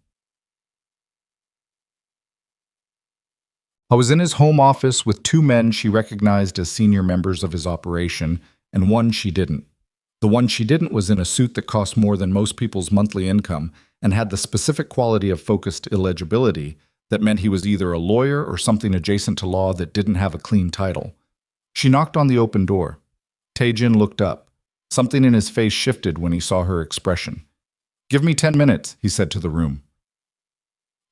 I was in his home office with two men she recognized as senior members of his operation, and one she didn't. The one she didn't was in a suit that cost more than most people's monthly income and had the specific quality of focused illegibility that meant he was either a lawyer or something adjacent to law that didn't have a clean title. She knocked on the open door. Taijin looked up. Something in his face shifted when he saw her expression. "Give me 10 minutes," he said to the room.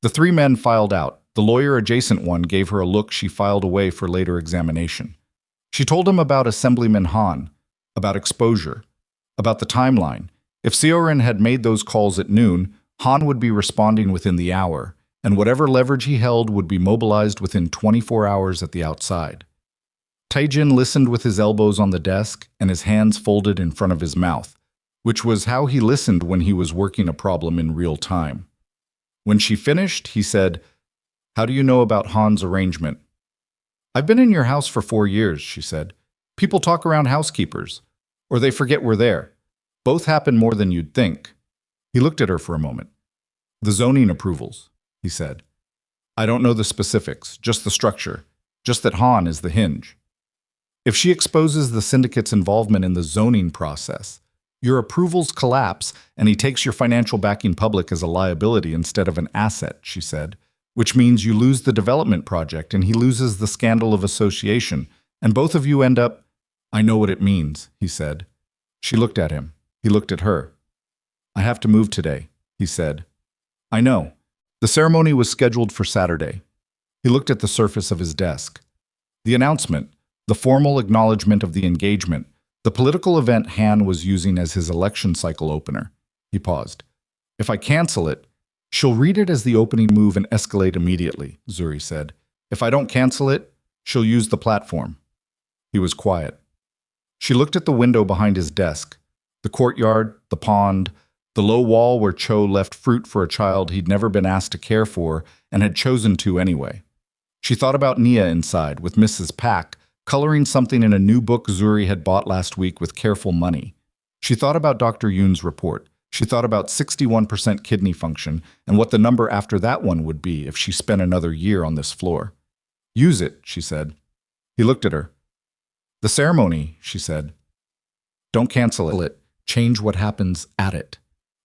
The three men filed out. The lawyer-adjacent one gave her a look she filed away for later examination. She told him about Assemblyman Han, about exposure, about the timeline. If Seorin had made those calls at noon, Han would be responding within the hour, and whatever leverage he held would be mobilized within 24 hours at the outside. Taijin listened with his elbows on the desk and his hands folded in front of his mouth, which was how he listened when he was working a problem in real time. When she finished, he said, "How do you know about Han's arrangement?" "I've been in your house for 4 years," she said. "People talk around housekeepers, or they forget we're there. Both happen more than you'd think." He looked at her for a moment. "The zoning approvals," he said. "I don't know the specifics, just the structure, just that Han is the hinge. If she exposes the syndicate's involvement in the zoning process, your approvals collapse and he takes your financial backing public as a liability instead of an asset," she said, "which means you lose the development project and he loses the scandal of association, and both of you end up—" "I know what it means," he said. She looked at him. He looked at her. "I have to move today," he said. "I know." The ceremony was scheduled for Saturday. He looked at the surface of his desk. The announcement, the formal acknowledgement of the engagement, the political event Han was using as his election cycle opener. He paused. "If I cancel it, she'll read it as the opening move and escalate immediately," Zuri said. "If I don't cancel it, she'll use the platform." He was quiet. She looked at the window behind his desk, the courtyard, the pond, the low wall where Cho left fruit for a child he'd never been asked to care for and had chosen to anyway. She thought about Nia inside, with Mrs. Pack, coloring something in a new book Zuri had bought last week with careful money. She thought about Dr. Yoon's report. She thought about 61% kidney function and what the number after that one would be if she spent another year on this floor. "Use it," she said. He looked at her. "The ceremony," she said. "Don't cancel it. Change what happens at it."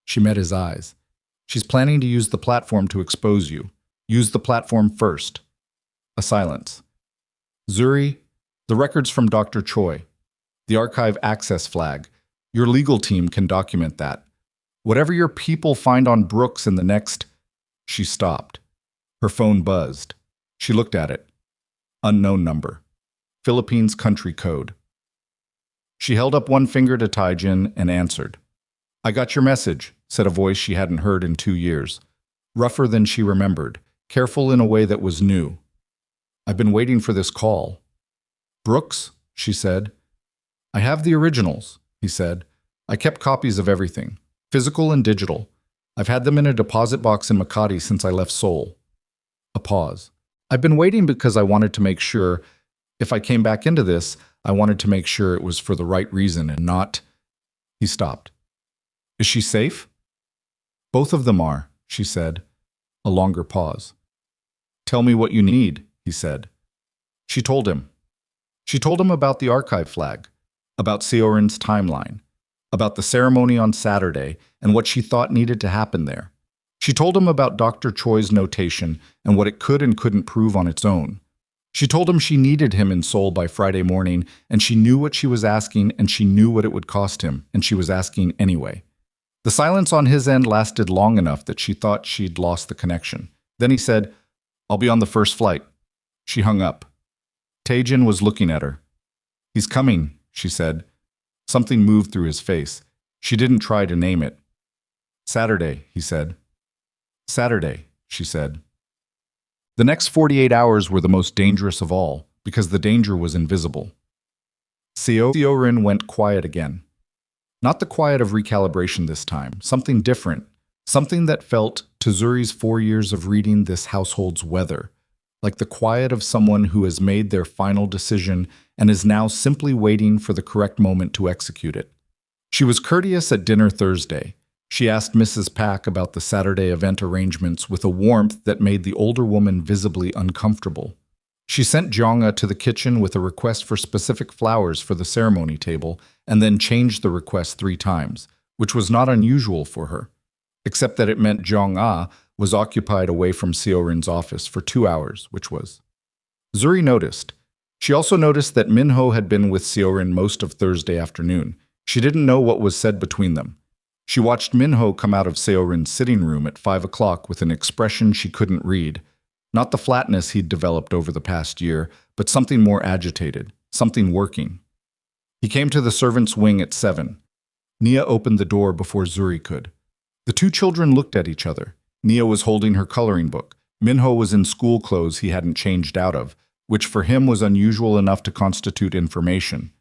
She met his eyes. "She's planning to use the platform to expose you. Use the platform first." A silence. "Zuri, the records from Dr. Choi. The archive access flag. Your legal team can document that. Whatever your people find on Brooks in the next—" She stopped. Her phone buzzed. She looked at it. Unknown number. Philippines country code. She held up one finger to Taijin and answered. "I got your message," said a voice she hadn't heard in 2 years. Rougher than she remembered, careful in a way that was new. "I've been waiting for this call." "Brooks," she said. "I have the originals," he said. "I kept copies of everything, physical and digital. I've had them in a deposit box in Makati since I left Seoul." A pause. "I've been waiting because I wanted to make sure, if I came back into this, I wanted to make sure it was for the right reason and not—" He stopped. "Is she safe?" "Both of them are," she said. A longer pause. "Tell me what you need," he said. She told him. She told him about the archive flag, about Seorin's timeline, about the ceremony on Saturday and what she thought needed to happen there. She told him about Dr. Choi's notation and what it could and couldn't prove on its own. She told him she needed him in Seoul by Friday morning, and she knew what she was asking, and she knew what it would cost him, and she was asking anyway. The silence on his end lasted long enough that she thought she'd lost the connection. Then he said, "I'll be on the first flight." She hung up. Taijin was looking at her. "He's coming," she said. Something moved through his face. She didn't try to name it. "Saturday," he said. "Saturday," she said. The next 48 hours were the most dangerous of all, because the danger was invisible. Seorin went quiet again. Not the quiet of recalibration this time, something different, something that felt, to Zuri's 4 years of reading this household's weather, like the quiet of someone who has made their final decision and is now simply waiting for the correct moment to execute it. She was courteous at dinner Thursday. She asked Mrs. Pack about the Saturday event arrangements with a warmth that made the older woman visibly uncomfortable. She sent Jong-a to the kitchen with a request for specific flowers for the ceremony table and then changed the request 3 times, which was not unusual for her, except that it meant Jong-a was occupied away from Seorin's office for 2 hours, which was. Zuri noticed. She also noticed that Minho had been with Seorin most of Thursday afternoon. She didn't know what was said between them. She watched Minho come out of Seorin's sitting room at 5 o'clock with an expression she couldn't read. Not the flatness he'd developed over the past year, but something more agitated, something working. He came to the servants' wing at 7. Nia opened the door before Zuri could. The 2 children looked at each other. Nia was holding her coloring book. Minho was in school clothes he hadn't changed out of, which for him was unusual enough to constitute information.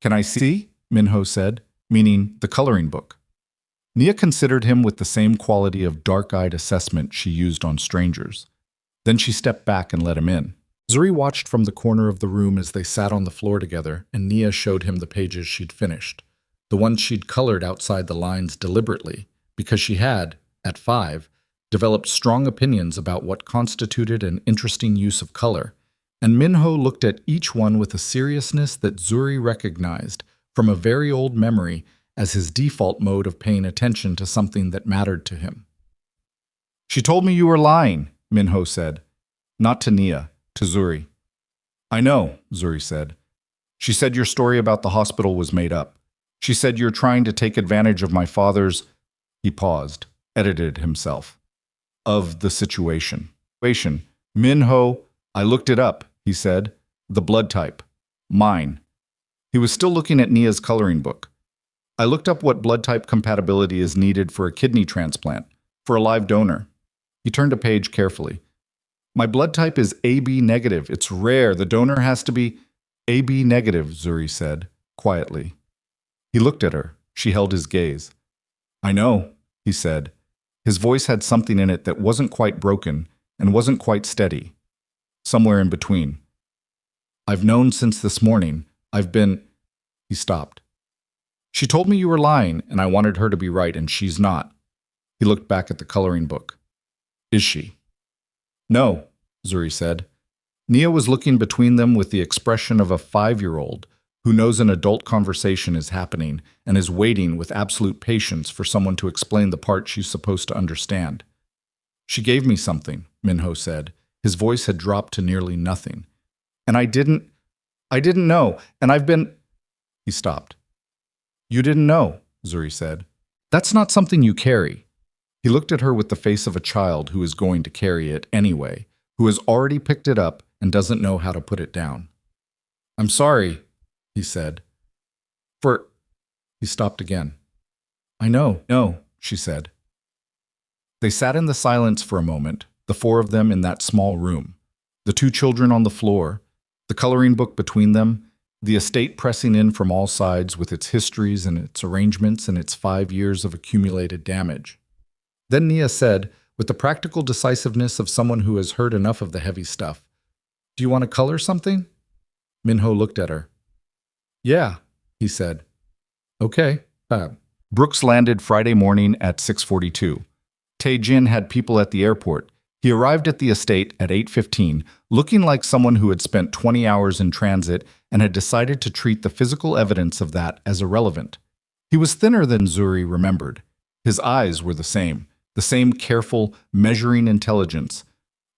"Can I see?" Minho said, meaning the coloring book. Nia considered him with the same quality of dark-eyed assessment she used on strangers. Then she stepped back and let him in. Zuri watched from the corner of the room as they sat on the floor together, and Nia showed him the pages she'd finished, the ones she'd colored outside the lines deliberately, because she had, at 5, developed strong opinions about what constituted an interesting use of color, and Minho looked at each one with a seriousness that Zuri recognized from a very old memory as his default mode of paying attention to something that mattered to him. "She told me you were lying," Minho said. Not to Nia, to Zuri. "I know," Zuri said. "She said your story about the hospital was made up. She said you're trying to take advantage of my father's—" He paused, edited himself. "Of the situation. Minho, I looked it up," he said. "The blood type. Mine." He was still looking at Nia's coloring book. "I looked up what blood type compatibility is needed for a kidney transplant, for a live donor." He turned a page carefully. "My blood type is AB negative. It's rare. The donor has to be—" "AB negative," Zuri said, quietly. He looked at her. She held his gaze. "I know," he said. His voice had something in it that wasn't quite broken and wasn't quite steady. Somewhere in between. "I've known since this morning. I've been—" He stopped. "She told me you were lying, and I wanted her to be right, and she's not." He looked back at the coloring book. "Is she?" "No," Zuri said. Nia was looking between them with the expression of a 5-year-old who knows an adult conversation is happening and is waiting with absolute patience for someone to explain the part she's supposed to understand. "She gave me something," Minho said. His voice had dropped to nearly nothing. "And I didn't know, and I've been—" He stopped. "You didn't know," Zuri said. "That's not something you carry." He looked at her with the face of a child who is going to carry it anyway, who has already picked it up and doesn't know how to put it down. "I'm sorry," he said. He stopped again. "I know," she said. They sat in the silence for a moment, the 4 of them in that small room, the 2 children on the floor, the coloring book between them, the estate pressing in from all sides with its histories and its arrangements and its 5 years of accumulated damage. Then Nia said, with the practical decisiveness of someone who has heard enough of the heavy stuff, "Do you want to color something?" Minho looked at her. "Yeah," he said. "Okay." Brooks landed Friday morning at 6:42. Tae-jin had people at the airport. He arrived at the estate at 8:15, looking like someone who had spent 20 hours in transit and had decided to treat the physical evidence of that as irrelevant. He was thinner than Zuri remembered. His eyes were the same careful, measuring intelligence,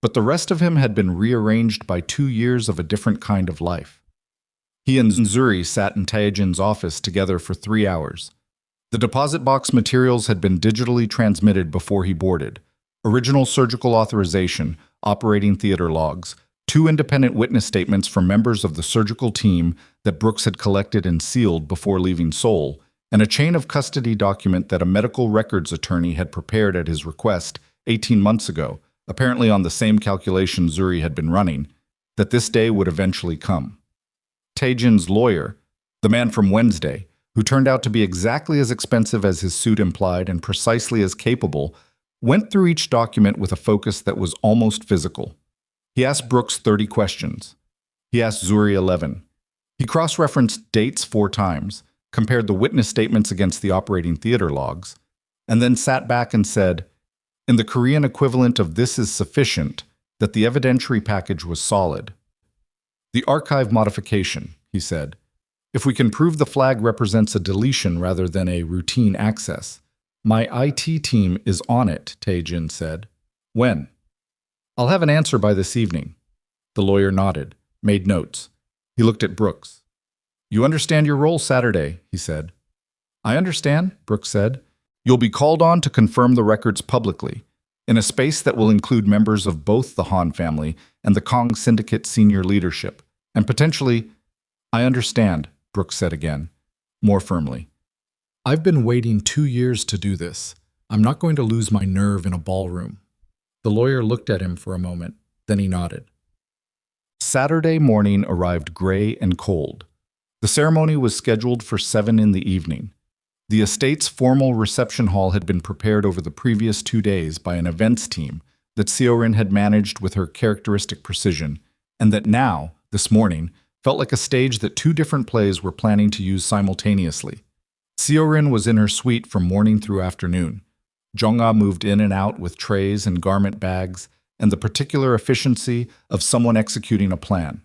but the rest of him had been rearranged by 2 years of a different kind of life. He and Zuri sat in Tae-jin's office together for 3 hours. The deposit box materials had been digitally transmitted before he boarded. Original surgical authorization, operating theater logs, 2 independent witness statements from members of the surgical team that Brooks had collected and sealed before leaving Seoul, and a chain of custody document that a medical records attorney had prepared at his request 18 months ago, apparently on the same calculation Zuri had been running, that this day would eventually come. Taejin's lawyer, the man from Wednesday, who turned out to be exactly as expensive as his suit implied and precisely as capable, went through each document with a focus that was almost physical. He asked Brooks 30 questions. He asked Zuri 11. He cross-referenced dates 4 times, compared the witness statements against the operating theater logs, and then sat back and said, in the Korean equivalent of "this is sufficient," that the evidentiary package was solid. The archive modification, he said. If we can prove the flag represents a deletion rather than a routine access. My IT team is on it, Taejin said. When? I'll have an answer by this evening. The lawyer nodded, made notes. He looked at Brooks. You understand your role Saturday, he said. I understand, Brooks said. You'll be called on to confirm the records publicly, in a space that will include members of both the Han family and the Kong Syndicate senior leadership, and potentially, I understand, Brooks said again, more firmly. I've been waiting 2 years to do this. I'm not going to lose my nerve in a ballroom. The lawyer looked at him for a moment, then he nodded. Saturday morning arrived gray and cold. The ceremony was scheduled for 7 in the evening. The estate's formal reception hall had been prepared over the previous 2 days by an events team that Seorin had managed with her characteristic precision, and that now, this morning, felt like a stage that 2 different plays were planning to use simultaneously. Seorin was in her suite from morning through afternoon. Jong-ah moved in and out with trays and garment bags, and the particular efficiency of someone executing a plan.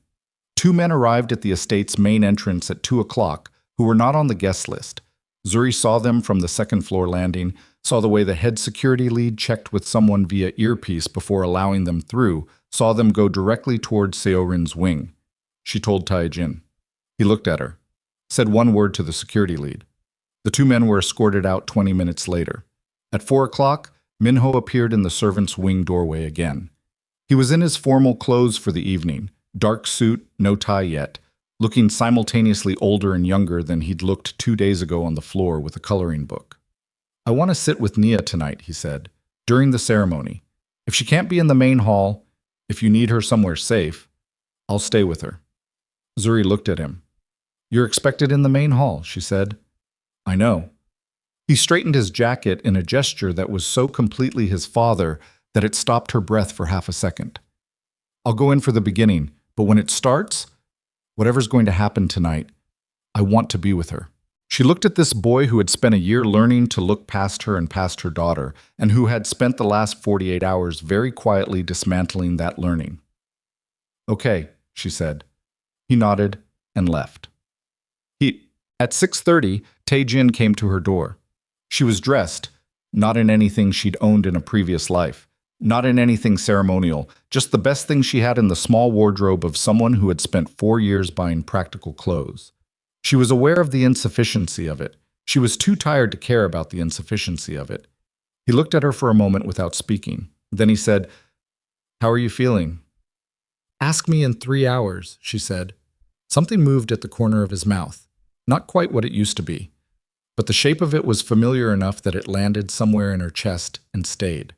2 men arrived at the estate's main entrance at 2 o'clock who were not on the guest list. Zuri saw them from the second-floor landing, saw the way the head security lead checked with someone via earpiece before allowing them through, saw them go directly toward Seorin's wing. She told Taejin. He looked at her, said one word to the security lead. The 2 men were escorted out 20 minutes later. At 4 o'clock, Minho appeared in the servants' wing doorway again. He was in his formal clothes for the evening, dark suit, no tie yet, looking simultaneously older and younger than he'd looked 2 days ago on the floor with a coloring book. I want to sit with Nia tonight, he said, during the ceremony. If she can't be in the main hall, if you need her somewhere safe, I'll stay with her. Zuri looked at him. You're expected in the main hall, she said. I know. He straightened his jacket in a gesture that was so completely his father that it stopped her breath for half a second. I'll go in for the beginning, but when it starts, whatever's going to happen tonight, I want to be with her. She looked at this boy who had spent a year learning to look past her and past her daughter, and who had spent the last 48 hours very quietly dismantling that learning. Okay, she said. He nodded and left. At 6:30, Taejin came to her door. She was dressed, not in anything she'd owned in a previous life, not in anything ceremonial, just the best thing she had in the small wardrobe of someone who had spent 4 years buying practical clothes. She was aware of the insufficiency of it. She was too tired to care about the insufficiency of it. He looked at her for a moment without speaking. Then he said, How are you feeling? Ask me in 3 hours, she said. Something moved at the corner of his mouth. Not quite what it used to be, but the shape of it was familiar enough that it landed somewhere in her chest and stayed.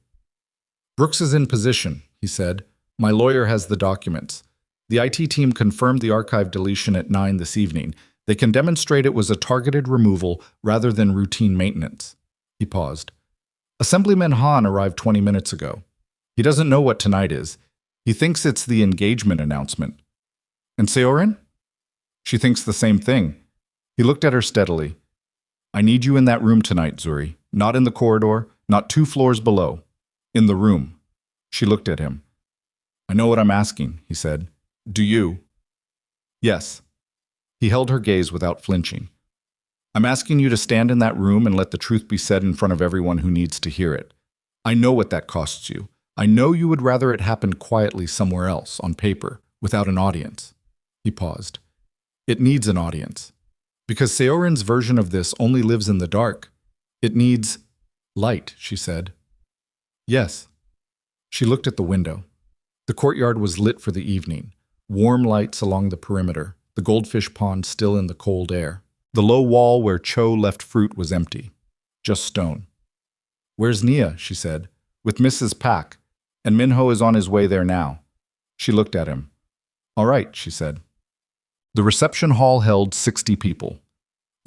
Brooks is in position, he said. My lawyer has the documents. The IT team confirmed the archive deletion at 9 this evening. They can demonstrate it was a targeted removal rather than routine maintenance. He paused. Assemblyman Han arrived 20 minutes ago. He doesn't know what tonight is. He thinks it's the engagement announcement. And Seorin? She thinks the same thing. He looked at her steadily. I need you in that room tonight, Zuri. Not in the corridor, not 2 floors below. In the room. She looked at him. I know what I'm asking, he said. Do you? Yes. He held her gaze without flinching. I'm asking you to stand in that room and let the truth be said in front of everyone who needs to hear it. I know what that costs you. I know you would rather it happen quietly somewhere else, on paper, without an audience. He paused. It needs an audience. Because Seorin's version of this only lives in the dark. It needs light, she said. Yes. She looked at the window. The courtyard was lit for the evening. Warm lights along the perimeter, the goldfish pond still in the cold air. The low wall where Cho left fruit was empty. Just stone. Where's Nia? She said. with Mrs. Pak, and Minho is on his way there now. She looked at him. All right, she said. The reception hall held 60 people.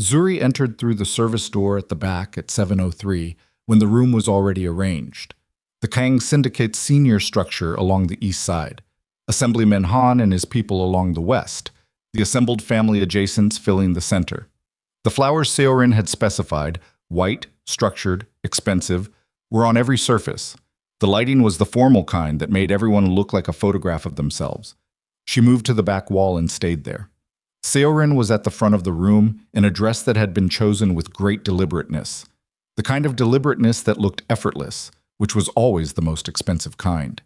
Zuri entered through the service door at the back at 7:03 when the room was already arranged. The Kang Syndicate's senior structure along the east side, Assemblyman Han and his people along the west, the assembled family adjacents filling the center. The flowers Seorin had specified, white, structured, expensive, were on every surface. The lighting was the formal kind that made everyone look like a photograph of themselves. She moved to the back wall and stayed there. Seorin was at the front of the room in a dress that had been chosen with great deliberateness. The kind of deliberateness that looked effortless, which was always the most expensive kind.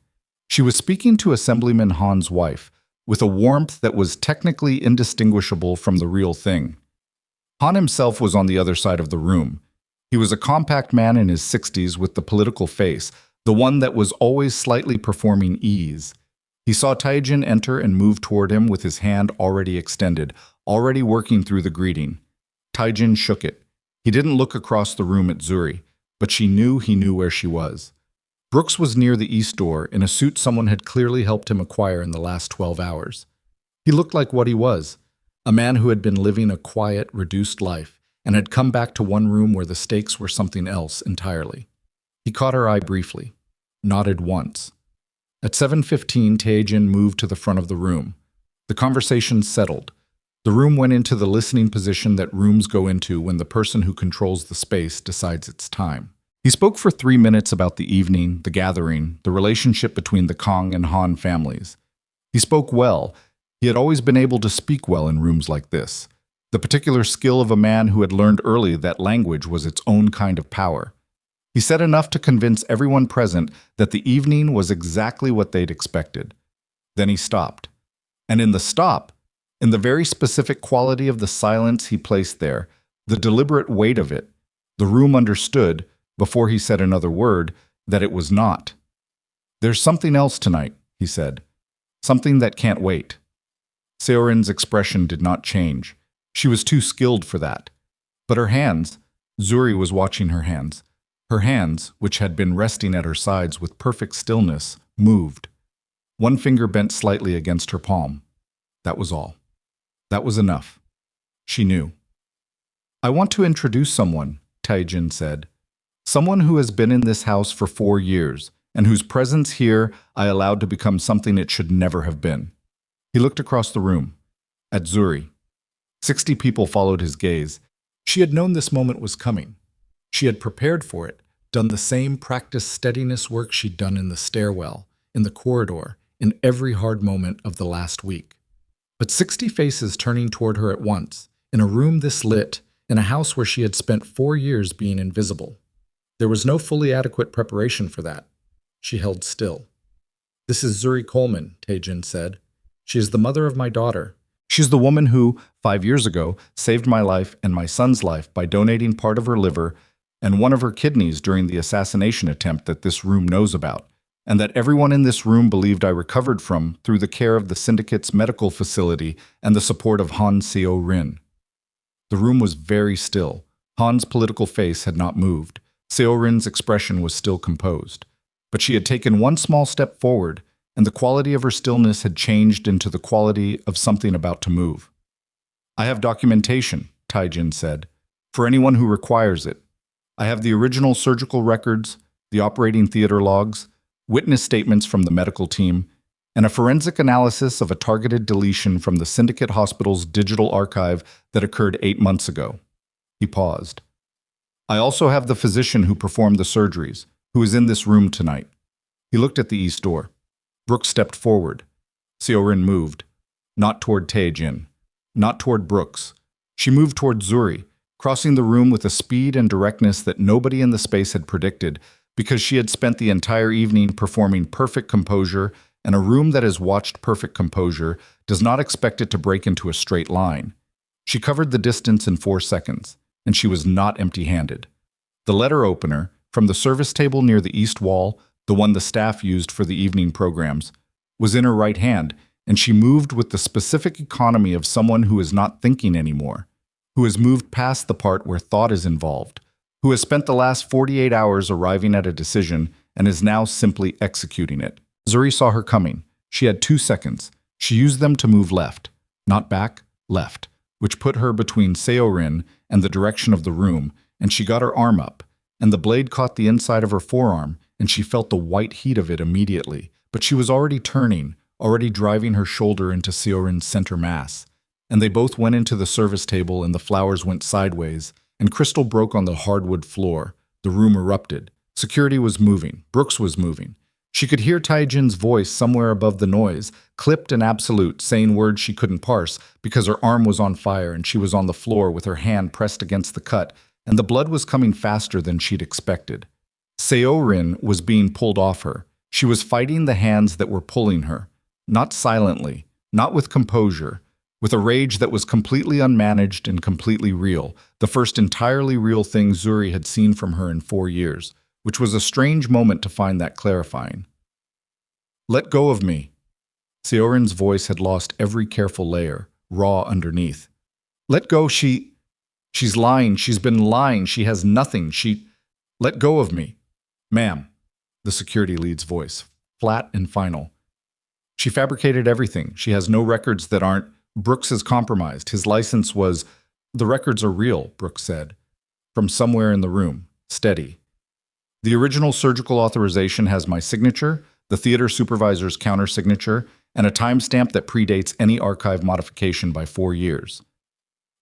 She was speaking to Assemblyman Han's wife, with a warmth that was technically indistinguishable from the real thing. Han himself was on the other side of the room. He was a compact man in his 60s with the political face, the one that was always slightly performing ease. He saw Taejin enter and move toward him with his hand already extended, already working through the greeting. Taejin shook it. He didn't look across the room at Zuri, but she knew he knew where she was. Brooks was near the east door in a suit someone had clearly helped him acquire in the last 12 hours. He looked like what he was, a man who had been living a quiet, reduced life and had come back to one room where the stakes were something else entirely. He caught her eye briefly, nodded once. At 7:15, Taejin moved to the front of the room. The conversation settled. The room went into the listening position that rooms go into when the person who controls the space decides it's time. He spoke for 3 minutes about the evening, the gathering, the relationship between the Kang and Han families. He spoke well. He had always been able to speak well in rooms like this. The particular skill of a man who had learned early that language was its own kind of power. He said enough to convince everyone present that the evening was exactly what they'd expected. Then he stopped. And in the stop, in the very specific quality of the silence he placed there, the deliberate weight of it, the room understood, before he said another word, that it was not. There's something else tonight, he said. Something that can't wait. Seorin's expression did not change. She was too skilled for that. But her hands, Zuri was watching her hands. Her hands, which had been resting at her sides with perfect stillness, moved. One finger bent slightly against her palm. That was all. That was enough. She knew. I want to introduce someone, Taejin said. Someone who has been in this house for 4 years, and whose presence here I allowed to become something it should never have been. He looked across the room, at Zuri. 60 people followed his gaze. She had known this moment was coming. She had prepared for it, done the same practice steadiness work she'd done in the stairwell, in the corridor, in every hard moment of the last week. But 60 faces turning toward her at once, in a room this lit, in a house where she had spent 4 years being invisible. There was no fully adequate preparation for that. She held still. This is Zuri Coleman, Taejin said. She is the mother of my daughter. She's the woman who, 5 years ago, saved my life and my son's life by donating part of her liver and one of her kidneys during the assassination attempt that this room knows about, and that everyone in this room believed I recovered from through the care of the syndicate's medical facility and the support of Han Seo-rin. The room was very still. Han's political face had not moved. Seo-rin's expression was still composed. But she had taken one small step forward, and the quality of her stillness had changed into the quality of something about to move. I have documentation, Taejin said, for anyone who requires it. I have the original surgical records, the operating theater logs, witness statements from the medical team, and a forensic analysis of a targeted deletion from the Syndicate Hospital's digital archive that occurred 8 months ago. He paused. I also have the physician who performed the surgeries, who is in this room tonight. He looked at the east door. Brooks stepped forward. Seo-rin moved, not toward Taejin, not toward Brooks. She moved toward Zuri, crossing the room with a speed and directness that nobody in the space had predicted, because she had spent the entire evening performing perfect composure, and a room that has watched perfect composure does not expect it to break into a straight line. She covered the distance in 4 seconds, and she was not empty-handed. The letter opener, from the service table near the east wall, the one the staff used for the evening programs, was in her right hand, and she moved with the specific economy of someone who is not thinking anymore, who has moved past the part where thought is involved, who has spent the last 48 hours arriving at a decision and is now simply executing it. Zuri saw her coming. She had 2 seconds. She used them to move left, not back, left, which put her between Seorin and the direction of the room, and she got her arm up, and the blade caught the inside of her forearm, and she felt the white heat of it immediately. But she was already turning, already driving her shoulder into Seorin's center mass. And they both went into the service table, and the flowers went sideways, and crystal broke on the hardwood floor. The room erupted. Security was moving. Brooks was moving. She could hear Taejin's voice somewhere above the noise, clipped and absolute, saying words she couldn't parse because her arm was on fire and she was on the floor with her hand pressed against the cut, and the blood was coming faster than she'd expected. Seorin was being pulled off her. She was fighting the hands that were pulling her. Not silently, not with composure, with a rage that was completely unmanaged and completely real, the first entirely real thing Zuri had seen from her in 4 years, which was a strange moment to find that clarifying. "Let go of me." Seorin's voice had lost every careful layer, raw underneath. "Let go, she's lying, she's been lying, she has nothing, let go of me." "Ma'am," the security lead's voice, flat and final. "She fabricated everything. She has no records that aren't. Brooks is compromised. His license was—" "The records are real," Brooks said. From somewhere in the room, steady. "The original surgical authorization has my signature, the theater supervisor's counter-signature, and a timestamp that predates any archive modification by 4 years."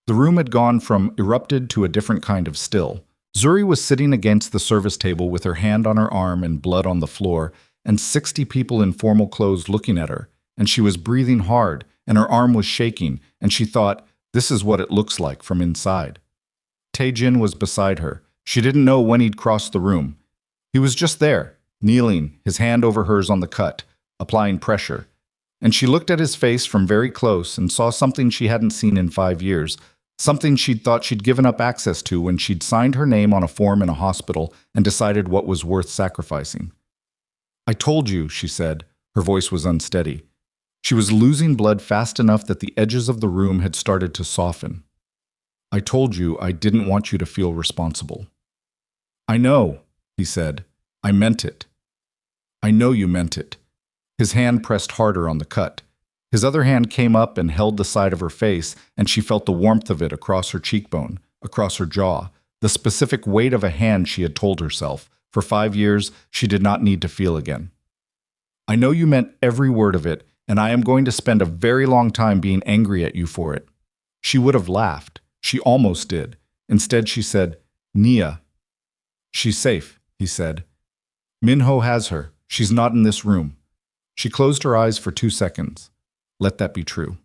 The room had gone from erupted to a different kind of still. Zuri was sitting against the service table with her hand on her arm and blood on the floor, and 60 people in formal clothes looking at her, and she was breathing hard, and her arm was shaking, and she thought, this is what it looks like from inside. Taejin was beside her. She didn't know when he'd crossed the room. He was just there, kneeling, his hand over hers on the cut, applying pressure. And she looked at his face from very close and saw something she hadn't seen in 5 years, something she'd thought she'd given up access to when she'd signed her name on a form in a hospital and decided what was worth sacrificing. "I told you," she said. Her voice was unsteady. She was losing blood fast enough that the edges of the room had started to soften. "I told you I didn't want you to feel responsible." "I know," he said. "I meant it." "I know you meant it." His hand pressed harder on the cut. His other hand came up and held the side of her face, and she felt the warmth of it across her cheekbone, across her jaw, the specific weight of a hand she had told herself. For 5 years, she did not need to feel again. "I know you meant every word of it, and I am going to spend a very long time being angry at you for it." She would have laughed. She almost did. Instead, she said, "Nia." "She's safe," he said. "Minho has her. She's not in this room." She closed her eyes for 2 seconds. Let that be true.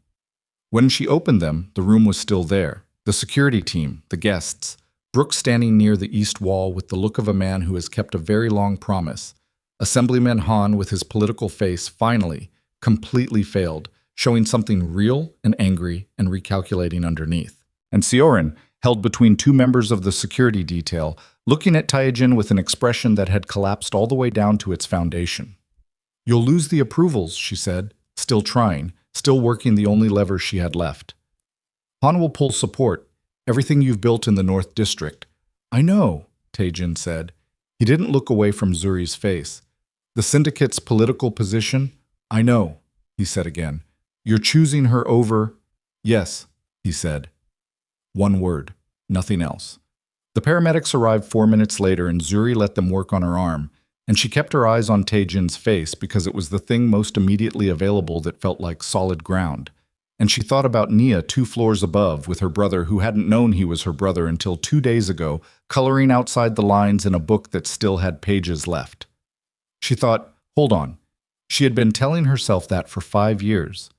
When she opened them, the room was still there. The security team, the guests, Brooks standing near the east wall with the look of a man who has kept a very long promise. Assemblyman Han with his political face finally, completely failed, showing something real and angry and recalculating underneath. And Seorin, held between 2 members of the security detail, looking at Taejin with an expression that had collapsed all the way down to its foundation. "You'll lose the approvals," she said, still trying, still working the only lever she had left. "Han will pull support, everything you've built in the North District." "I know," Taejin said. He didn't look away from Zuri's face. "The syndicate's political position?" "I know," he said again. "You're choosing her over—" "Yes," he said. One word, nothing else. The paramedics arrived 4 minutes later, and Zuri let them work on her arm, and she kept her eyes on Taejin's face because it was the thing most immediately available that felt like solid ground. And she thought about Nia 2 floors above with her brother who hadn't known he was her brother until 2 days ago, coloring outside the lines in a book that still had pages left. She thought, hold on. She had been telling herself that for 5 years.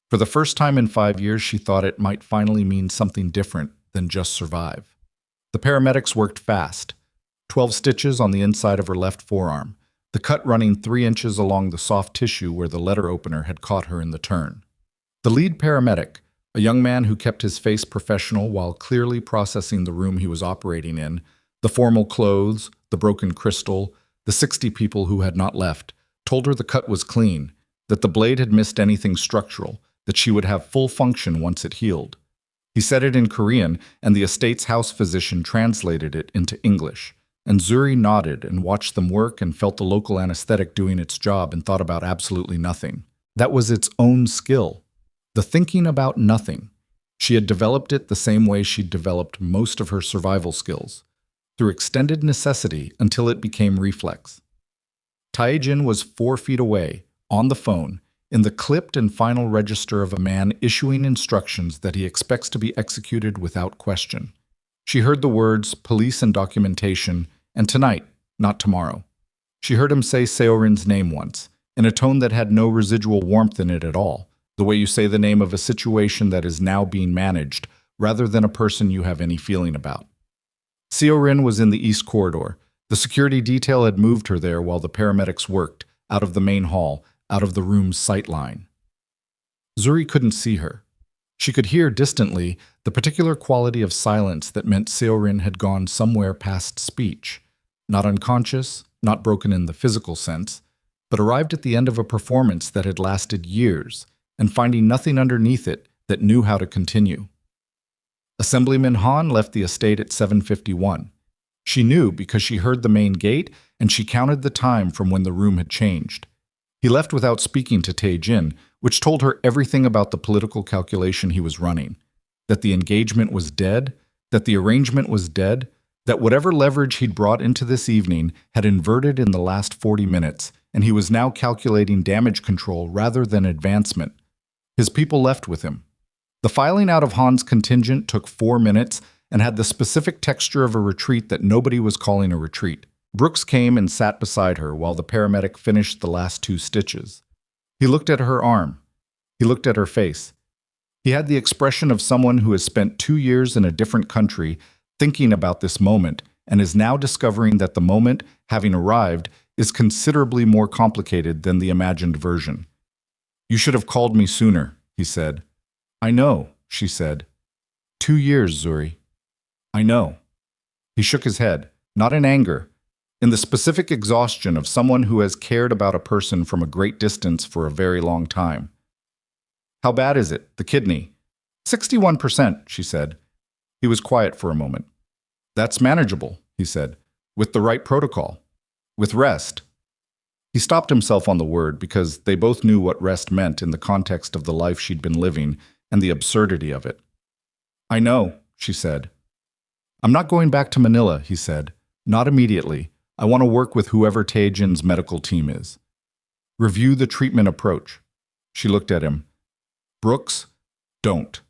For the first time in 5 years, she thought it might finally mean something different than just survive. The paramedics worked fast. 12 stitches on the inside of her left forearm, the cut running 3 inches along the soft tissue where the letter opener had caught her in the turn. The lead paramedic, a young man who kept his face professional while clearly processing the room he was operating in, the formal clothes, the broken crystal, the 60 people who had not left, told her the cut was clean, that the blade had missed anything structural, that she would have full function once it healed. He said it in Korean, and the estate's house physician translated it into English. and Zuri nodded and watched them work and felt the local anesthetic doing its job and thought about absolutely nothing. That was its own skill. The thinking about nothing. She had developed it the same way she'd developed most of her survival skills, through extended necessity until it became reflex. Taejin was 4 feet away, on the phone, in the clipped and final register of a man issuing instructions that he expects to be executed without question. She heard the words, police and documentation, and tonight, not tomorrow. She heard him say Seorin's name once, in a tone that had no residual warmth in it at all, the way you say the name of a situation that is now being managed, rather than a person you have any feeling about. Seorin was in the east corridor. The security detail had moved her there while the paramedics worked, out of the main hall, out of the room's sight line. Zuri couldn't see her. She could hear distantly the particular quality of silence that meant Seorin had gone somewhere past speech, not unconscious, not broken in the physical sense, but arrived at the end of a performance that had lasted years, and finding nothing underneath it that knew how to continue. Assemblyman Han left the estate at 7:51. She knew because she heard the main gate and she counted the time from when the room had changed. He left without speaking to Taejin, which told her everything about the political calculation he was running, that the engagement was dead, that the arrangement was dead, that whatever leverage he'd brought into this evening had inverted in the last 40 minutes, and he was now calculating damage control rather than advancement. His people left with him. The filing out of Han's contingent took 4 minutes and had the specific texture of a retreat that nobody was calling a retreat. Brooks came and sat beside her while the paramedic finished the last 2 stitches. He looked at her arm. He looked at her face. He had the expression of someone who has spent 2 years in a different country thinking about this moment and is now discovering that the moment, having arrived, is considerably more complicated than the imagined version. "You should have called me sooner," he said. "I know," she said. 2 years, Zuri. "I know." He shook his head, not in anger, in the specific exhaustion of someone who has cared about a person from a great distance for a very long time. "How bad is it, the kidney?" 61%, she said. He was quiet for a moment. "That's manageable," he said, "with the right protocol. With rest." He stopped himself on the word because they both knew what rest meant in the context of the life she'd been living and the absurdity of it. "I know," she said. "I'm not going back to Manila," he said. "Not immediately. I want to work with whoever Taejin's medical team is. Review the treatment approach." She looked at him. "Brooks, don't."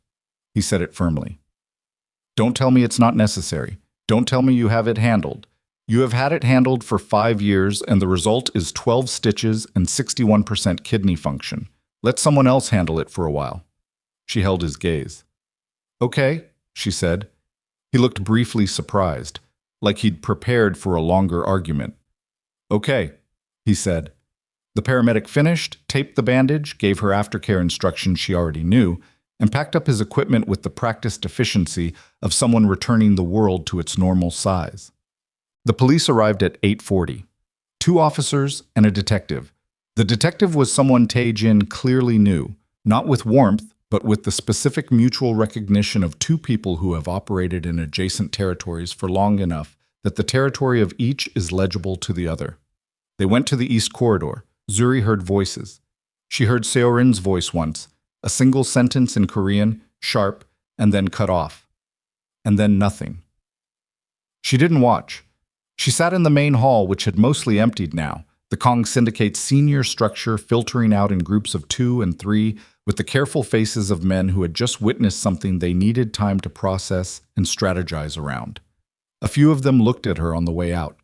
He said it firmly. "Don't tell me it's not necessary. Don't tell me you have it handled. You have had it handled for 5 years, and the result is 12 stitches and 61% kidney function. Let someone else handle it for a while." She held his gaze. "Okay," she said. He looked briefly surprised, like he'd prepared for a longer argument. "Okay," he said. The paramedic finished, taped the bandage, gave her aftercare instructions she already knew, and packed up his equipment with the practiced efficiency of someone returning the world to its normal size. The police arrived at 8:40. 2 officers and a detective. The detective was someone Taejin clearly knew, not with warmth, but with the specific mutual recognition of 2 people who have operated in adjacent territories for long enough that the territory of each is legible to the other. They went to the east corridor. Zuri heard voices. She heard Seorin's voice once, a single sentence in Korean, sharp, and then cut off. And then nothing. She didn't watch. She sat in the main hall, which had mostly emptied now, the Kong Syndicate's senior structure filtering out in groups of 2 and 3, with the careful faces of men who had just witnessed something they needed time to process and strategize around. A few of them looked at her on the way out.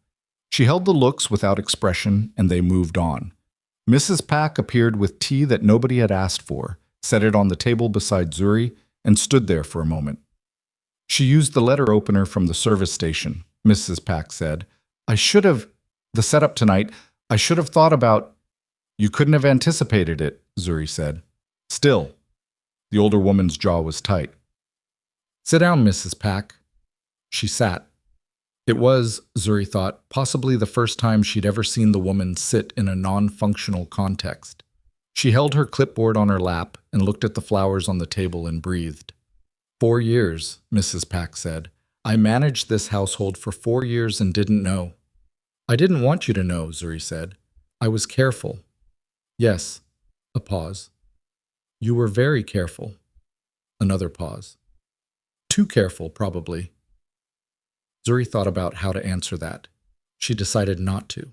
She held the looks without expression, and they moved on. Mrs. Pak appeared with tea that nobody had asked for, set it on the table beside Zuri, and stood there for a moment. "She used the letter opener from the service station," Mrs. Pak said. The setup tonight, I should have thought about." "You couldn't have anticipated it," Zuri said. "Still." The older woman's jaw was tight. "Sit down, Mrs. Pak." She sat. It was, Zuri thought, possibly the first time she'd ever seen the woman sit in a non-functional context. She held her clipboard on her lap and looked at the flowers on the table and breathed. 4 years, Mrs. Pak said. I managed this household for 4 years and didn't know. I didn't want you to know, Zuri said. I was careful. Yes. A pause. You were very careful. Another pause. Too careful, probably. Zuri thought about how to answer that. She decided not to.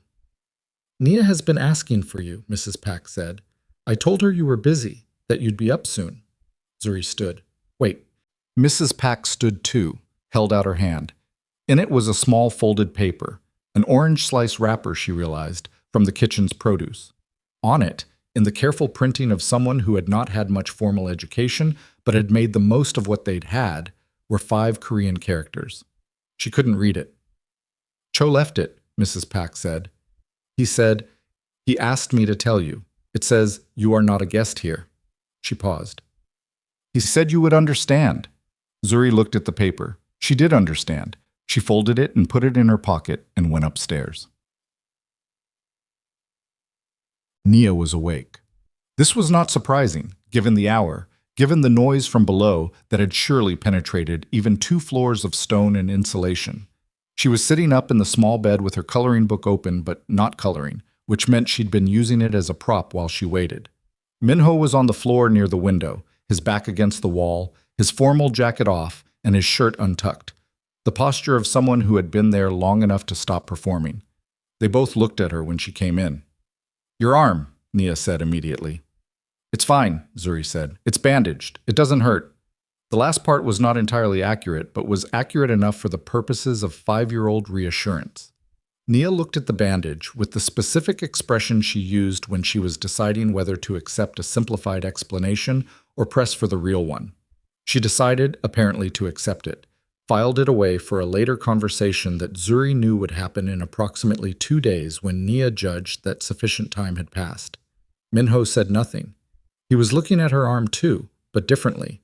Nia has been asking for you, Mrs. Pack said. I told her you were busy, that you'd be up soon. Zuri stood. Wait. Mrs. Pack stood too, held out her hand. In it was a small folded paper, an orange slice wrapper, she realized, from the kitchen's produce. On it, in the careful printing of someone who had not had much formal education but had made the most of what they'd had, were 5 Korean characters. She couldn't read it. Cho left it, Mrs. Pack said. He said, he asked me to tell you. It says, you are not a guest here. She paused. He said you would understand. Zuri looked at the paper. She did understand. She folded it and put it in her pocket and went upstairs. Nia was awake. This was not surprising, given the hour, given the noise from below that had surely penetrated even 2 floors of stone and insulation. She was sitting up in the small bed with her coloring book open but not coloring, which meant she'd been using it as a prop while she waited. Minho was on the floor near the window, his back against the wall, his formal jacket off, and his shirt untucked, the posture of someone who had been there long enough to stop performing. They both looked at her when she came in. Your arm, Nia said immediately. It's fine, Zuri said. It's bandaged. It doesn't hurt. The last part was not entirely accurate, but was accurate enough for the purposes of 5-year-old reassurance. Nia looked at the bandage with the specific expression she used when she was deciding whether to accept a simplified explanation or press for the real one. She decided, apparently, to accept it, filed it away for a later conversation that Zuri knew would happen in approximately 2 days when Nia judged that sufficient time had passed. Minho said nothing. He was looking at her arm too, but differently,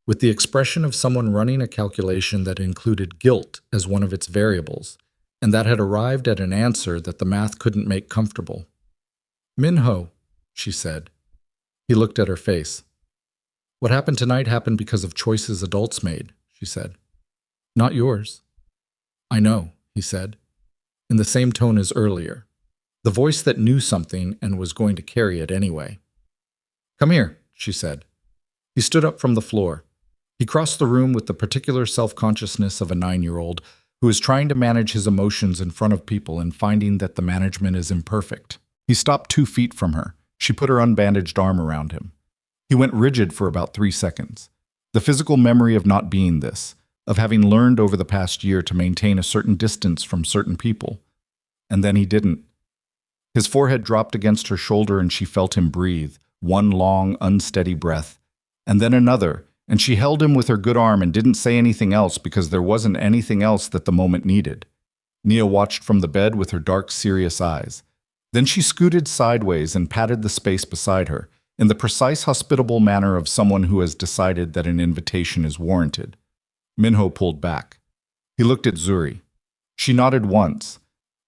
with the expression of someone running a calculation that included guilt as one of its variables, and that had arrived at an answer that the math couldn't make comfortable. Minho, she said. He looked at her face. What happened tonight happened because of choices adults made, she said. Not yours. I know, he said, in the same tone as earlier, the voice that knew something and was going to carry it anyway. Come here, she said. He stood up from the floor. He crossed the room with the particular self-consciousness of a 9-year-old who is trying to manage his emotions in front of people and finding that the management is imperfect. He stopped 2 feet from her. She put her unbandaged arm around him. He went rigid for about 3 seconds. The physical memory of not being this, of having learned over the past year to maintain a certain distance from certain people. And then he didn't. His forehead dropped against her shoulder and she felt him breathe, one long, unsteady breath, and then another, and she held him with her good arm and didn't say anything else because there wasn't anything else that the moment needed. Nia watched from the bed with her dark, serious eyes. Then she scooted sideways and patted the space beside her, in the precise, hospitable manner of someone who has decided that an invitation is warranted. Minho pulled back. He looked at Zuri. She nodded once.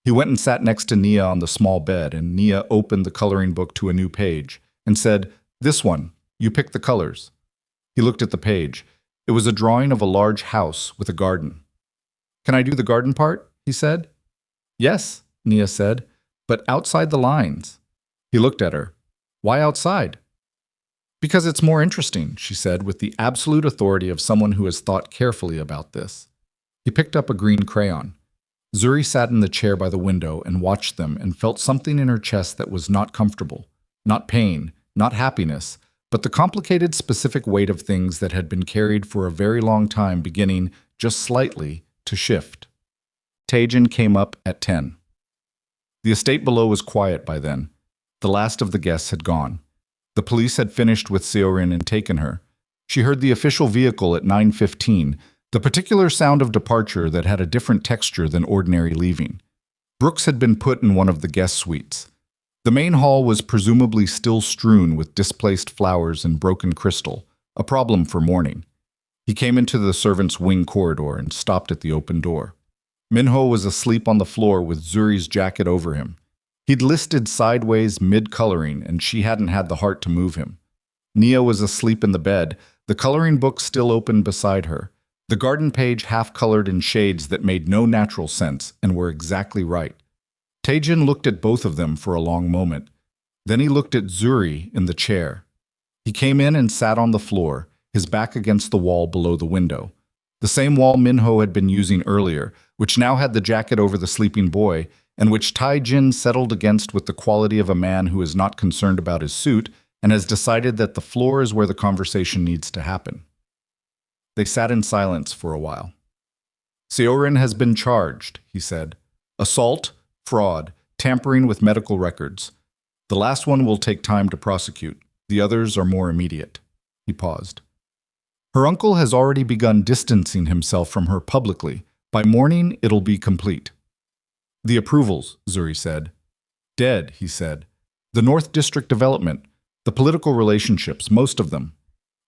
He went and sat next to Nia on the small bed, and Nia opened the coloring book to a new page and said, "This one, you pick the colors." He looked at the page. It was a drawing of a large house with a garden. "Can I do the garden part?" he said. "Yes," Nia said, "but outside the lines." He looked at her. "Why outside?" "Because it's more interesting," she said with the absolute authority of someone who has thought carefully about this. He picked up a green crayon. Zuri sat in the chair by the window and watched them and felt something in her chest that was not comfortable, not pain, not happiness, but the complicated specific weight of things that had been carried for a very long time beginning, just slightly, to shift. Taejin came up at 10. The estate below was quiet by then. The last of the guests had gone. The police had finished with Seorin and taken her. She heard the official vehicle at 9:15, the particular sound of departure that had a different texture than ordinary leaving. Brooks had been put in one of the guest suites. The main hall was presumably still strewn with displaced flowers and broken crystal, a problem for morning. He came into the servants' wing corridor and stopped at the open door. Minho was asleep on the floor with Zuri's jacket over him. He'd listed sideways mid-coloring, and she hadn't had the heart to move him. Nia was asleep in the bed, the coloring book still open beside her. The garden page half-colored in shades that made no natural sense and were exactly right. Taejin looked at both of them for a long moment. Then he looked at Zuri in the chair. He came in and sat on the floor, his back against the wall below the window. The same wall Minho had been using earlier, which now had the jacket over the sleeping boy, and which Taejin settled against with the quality of a man who is not concerned about his suit and has decided that the floor is where the conversation needs to happen. They sat in silence for a while. Seorin has been charged, he said. Assault, fraud, tampering with medical records. The last one will take time to prosecute. The others are more immediate. He paused. Her uncle has already begun distancing himself from her publicly. By morning, it'll be complete. The approvals, Zuri said. Dead, he said. The North District development, the political relationships, most of them.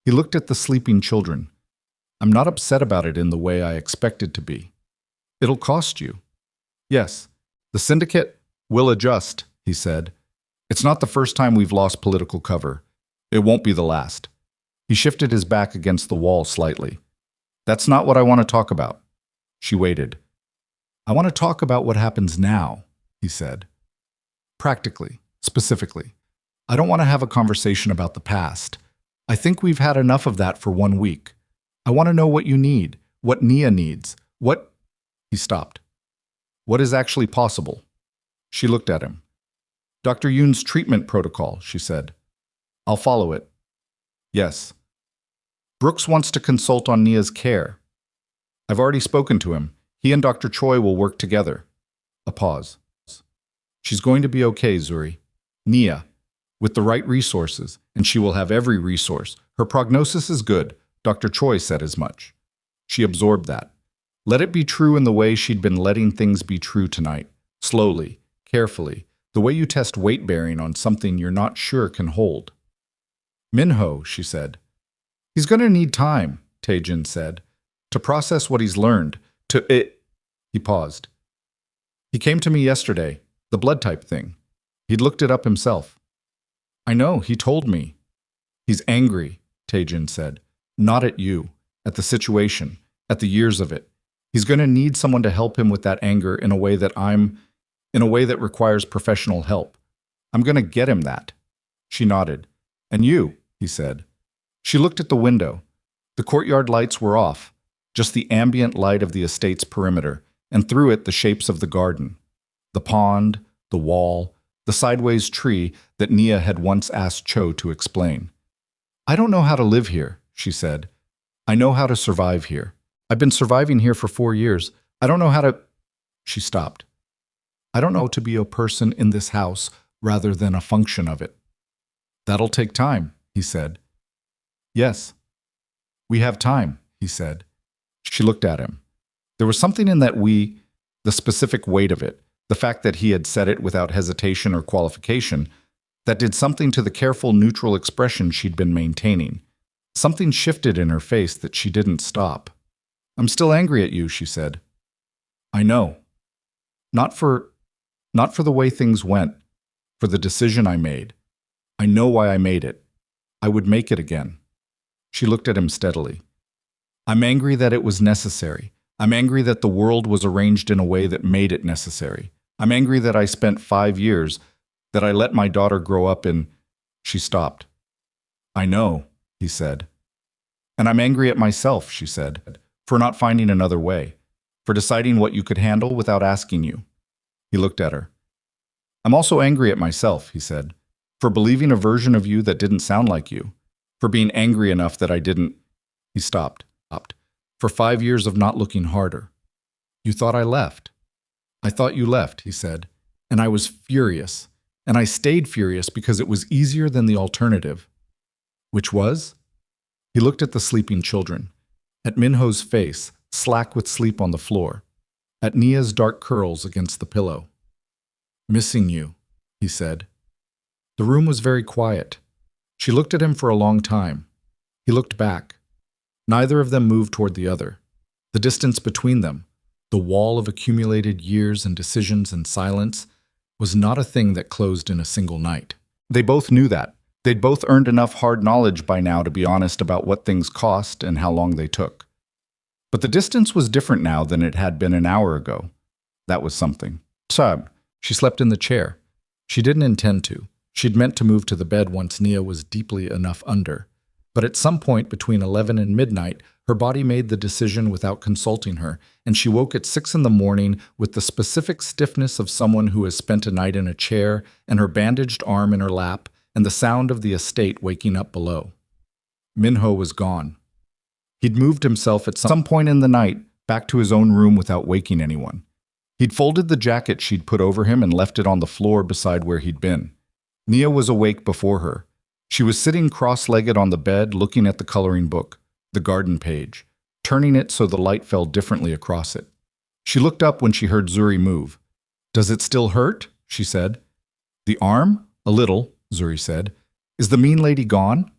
He looked at the sleeping children. I'm not upset about it in the way I expected to be. It'll cost you. Yes, the syndicate will adjust, he said. It's not the first time we've lost political cover. It won't be the last. He shifted his back against the wall slightly. That's not what I want to talk about. She waited. I want to talk about what happens now, he said. Practically, specifically. I don't want to have a conversation about the past. I think we've had enough of that for 1 week. I want to know what you need, what Nia needs, what... He stopped. What is actually possible? She looked at him. Dr. Yoon's treatment protocol, she said. I'll follow it. Yes. Brooks wants to consult on Nia's care. I've already spoken to him. He and Dr. Choi will work together. A pause. She's going to be okay, Zuri. Nia, with the right resources, and she will have every resource. Her prognosis is good. Dr. Choi said as much. She absorbed that. Let it be true in the way she'd been letting things be true tonight. Slowly, carefully, the way you test weight-bearing on something you're not sure can hold. Minho, she said. He's going to need time, Taejin said, to process what he's learned, He paused. He came to me yesterday, the blood type thing. He'd looked it up himself. I know, he told me. He's angry, Taejin said. Not at you, at the situation, at the years of it. He's going to need someone to help him with that anger in a way that requires professional help. I'm going to get him that. She nodded. And you, he said. She looked at the window. The courtyard lights were off, just the ambient light of the estate's perimeter, and through it the shapes of the garden. The pond, the wall, the sideways tree that Nia had once asked Cho to explain. I don't know how to live here, she said. I know how to survive here. I've been surviving here for 4 years. I don't know how to... She stopped. I don't know how to be a person in this house rather than a function of it. That'll take time, he said. Yes. We have time, he said. She looked at him. There was something in that the specific weight of it, the fact that he had said it without hesitation or qualification, that did something to the careful, neutral expression she'd been maintaining. Something shifted in her face that she didn't stop. I'm still angry at you, she said. I know. Not for the way things went, for the decision I made. I know why I made it. I would make it again. She looked at him steadily. I'm angry that it was necessary. I'm angry that the world was arranged in a way that made it necessary. I'm angry that I spent 5 years, that I let my daughter grow up in... She stopped. I know, he said. And I'm angry at myself, she said, for not finding another way, for deciding what you could handle without asking you. He looked at her. I'm also angry at myself, he said, for believing a version of you that didn't sound like you, for being angry enough that I didn't... He stopped. For 5 years of not looking harder. You thought I left. I thought you left, he said, and I was furious. And I stayed furious because it was easier than the alternative. Which was? He looked at the sleeping children, at Minho's face, slack with sleep on the floor, at Nia's dark curls against the pillow. Missing you, he said. The room was very quiet. She looked at him for a long time. He looked back. Neither of them moved toward the other. The distance between them, the wall of accumulated years and decisions and silence, was not a thing that closed in a single night. They both knew that. They'd both earned enough hard knowledge by now to be honest about what things cost and how long they took. But the distance was different now than it had been an hour ago. That was something. Sob. She slept in the chair. She didn't intend to. She'd meant to move to the bed once Nia was deeply enough under. But at some point between 11 and midnight, her body made the decision without consulting her, and she woke at 6 in the morning with the specific stiffness of someone who has spent a night in a chair and her bandaged arm in her lap and the sound of the estate waking up below. Minho was gone. He'd moved himself at some point in the night back to his own room without waking anyone. He'd folded the jacket she'd put over him and left it on the floor beside where he'd been. Nia was awake before her. She was sitting cross-legged on the bed looking at the coloring book, the garden page, turning it so the light fell differently across it. She looked up when she heard Zuri move. "Does it still hurt?" she said. "The arm? A little," Zuri said. "Is the mean lady gone?"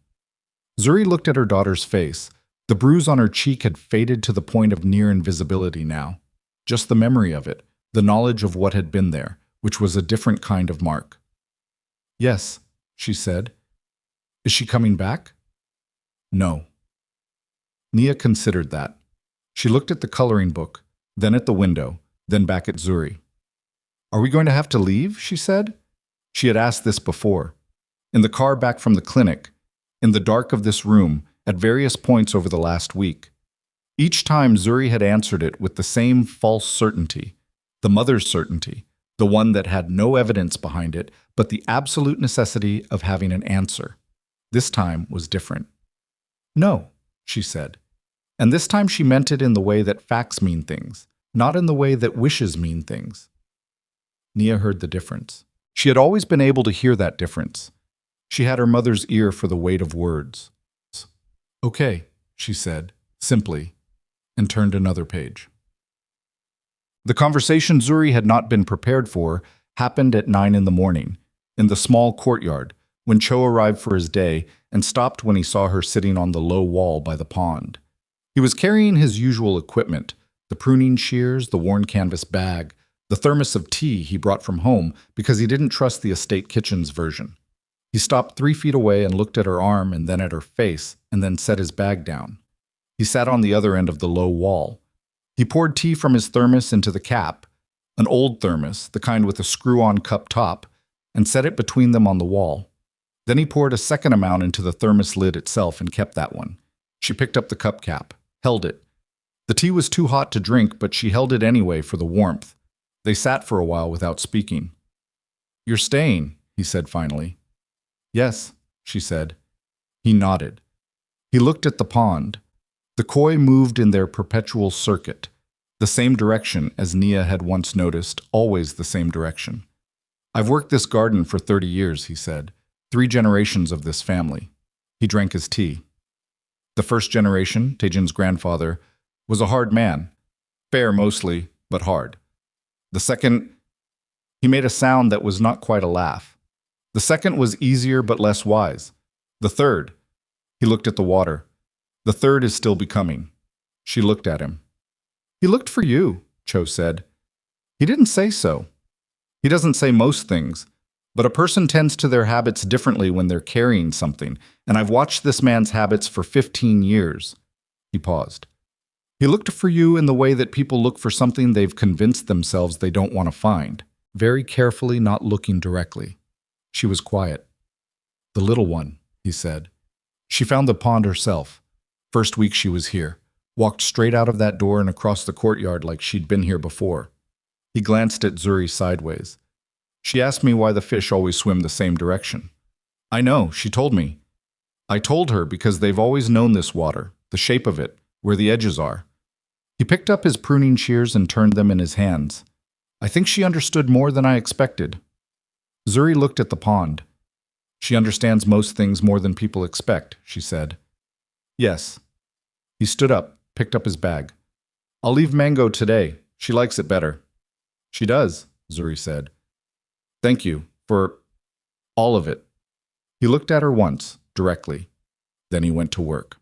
Zuri looked at her daughter's face. The bruise on her cheek had faded to the point of near invisibility now. Just the memory of it, the knowledge of what had been there, which was a different kind of mark. "Yes," she said. "Is she coming back?" "No." Nia considered that. She looked at the coloring book, then at the window, then back at Zuri. "Are we going to have to leave?" she said. She had asked this before. In the car back from the clinic, in the dark of this room, at various points over the last week. Each time Zuri had answered it with the same false certainty, the mother's certainty, the one that had no evidence behind it, but the absolute necessity of having an answer. This time was different. "No," she said. And this time she meant it in the way that facts mean things, not in the way that wishes mean things. Nia heard the difference. She had always been able to hear that difference. She had her mother's ear for the weight of words. "Okay," she said, simply, and turned another page. The conversation Zuri had not been prepared for happened at 9 in the morning, in the small courtyard, when Cho arrived for his day and stopped when he saw her sitting on the low wall by the pond. He was carrying his usual equipment, the pruning shears, the worn canvas bag, the thermos of tea he brought from home because he didn't trust the estate kitchen's version. He stopped 3 feet away and looked at her arm and then at her face and then set his bag down. He sat on the other end of the low wall. He poured tea from his thermos into the cap, an old thermos, the kind with a screw-on cup top, and set it between them on the wall. Then he poured a second amount into the thermos lid itself and kept that one. She picked up the cup cap, held it. The tea was too hot to drink, but she held it anyway for the warmth. They sat for a while without speaking. "You're staying," he said finally. "Yes," she said. He nodded. He looked at the pond. The koi moved in their perpetual circuit, the same direction as Nia had once noticed, always the same direction. "I've worked this garden for 30 years, he said. 3 generations of this family." He drank his tea. The first generation, Taejin's grandfather, was a hard man. Fair mostly, but hard. The second, he made a sound that was not quite a laugh. The second was easier but less wise. The third, he looked at the water. The third is still becoming. She looked at him. "He looked for you," Cho said. "He didn't say so. He doesn't say most things, but a person tends to their habits differently when they're carrying something, and I've watched this man's habits for 15 years. He paused. "He looked for you in the way that people look for something they've convinced themselves they don't want to find, very carefully, not looking directly." She was quiet. "The little one," he said. She found the pond herself. First week she was here. Walked straight out of that door and across the courtyard like she'd been here before. He glanced at Zuri sideways. "She asked me why the fish always swim the same direction." "I know, she told me." "I told her because they've always known this water, the shape of it, where the edges are." He picked up his pruning shears and turned them in his hands. "I think she understood more than I expected." Zuri looked at the pond. "She understands most things more than people expect," she said. "Yes." He stood up, picked up his bag. "I'll leave mango today. She likes it better." "She does," Zuri said. "Thank you for all of it." He looked at her once, directly. Then he went to work.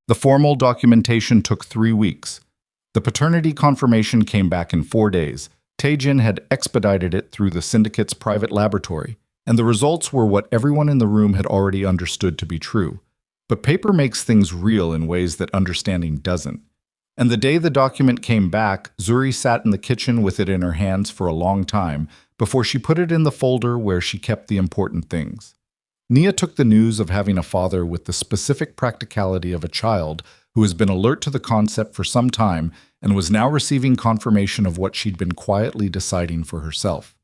The formal documentation took 3 weeks. The paternity confirmation came back in 4 days. Taejin had expedited it through the syndicate's private laboratory, and the results were what everyone in the room had already understood to be true. But paper makes things real in ways that understanding doesn't. And the day the document came back, Zuri sat in the kitchen with it in her hands for a long time before she put it in the folder where she kept the important things. Nia took the news of having a father with the specific practicality of a child who has been alert to the concept for some time and was now receiving confirmation of what she'd been quietly deciding for herself.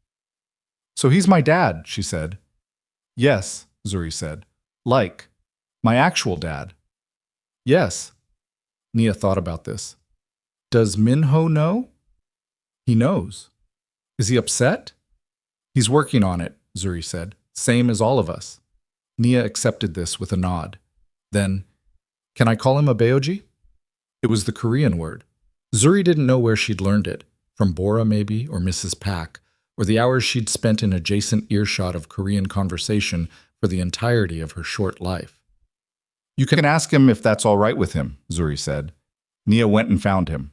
"So he's my dad," she said. "Yes," Zuri said. "Like, my actual dad." "Yes." Nia thought about this. "Does Minho know?" "He knows." "Is he upset?" "He's working on it," Zuri said. "Same as all of us." Nia accepted this with a nod. Then, "Can I call him a Beoji?" It was the Korean word. Zuri didn't know where she'd learned it, from Bora maybe, or Mrs. Pak, or the hours she'd spent in adjacent earshot of Korean conversation for the entirety of her short life. "You can ask him if that's all right with him," Zuri said. Nia went and found him.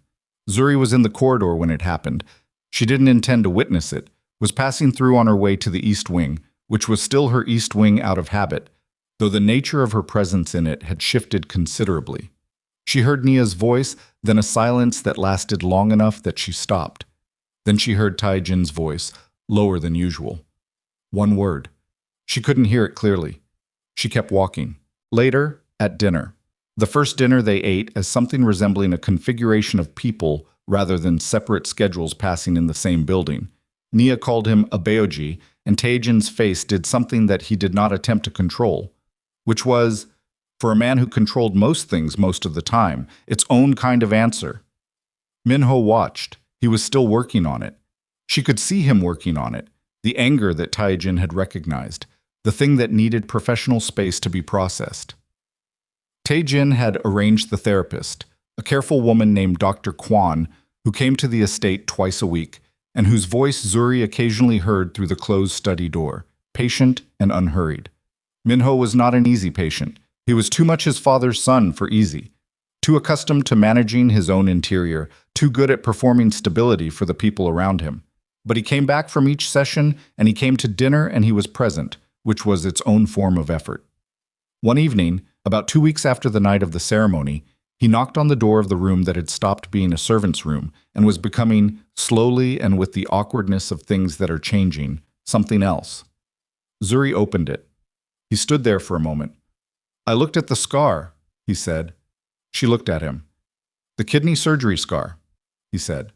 Zuri was in the corridor when it happened. She didn't intend to witness it, was passing through on her way to the East Wing, which was still her East Wing out of habit, though the nature of her presence in it had shifted considerably. She heard Nia's voice, then a silence that lasted long enough that she stopped. Then she heard Taijin's voice, lower than usual. One word. She couldn't hear it clearly. She kept walking. Later, at dinner. The first dinner they ate as something resembling a configuration of people rather than separate schedules passing in the same building. Nia called him a Beoji, and Taejin's face did something that he did not attempt to control, which was, for a man who controlled most things most of the time, its own kind of answer. Minho watched. He was still working on it. She could see him working on it, the anger that Taejin had recognized, the thing that needed professional space to be processed. Taejin had arranged the therapist, a careful woman named Dr. Kwan, who came to the estate twice a week, and whose voice Zuri occasionally heard through the closed study door, patient and unhurried. Minho was not an easy patient. He was too much his father's son for easy, too accustomed to managing his own interior, too good at performing stability for the people around him. But he came back from each session, and he came to dinner and he was present, which was its own form of effort. One evening, about 2 weeks after the night of the ceremony, he knocked on the door of the room that had stopped being a servant's room and was becoming, slowly and with the awkwardness of things that are changing, something else. Zuri opened it. He stood there for a moment. "I looked at the scar," he said. She looked at him. "The kidney surgery scar," he said.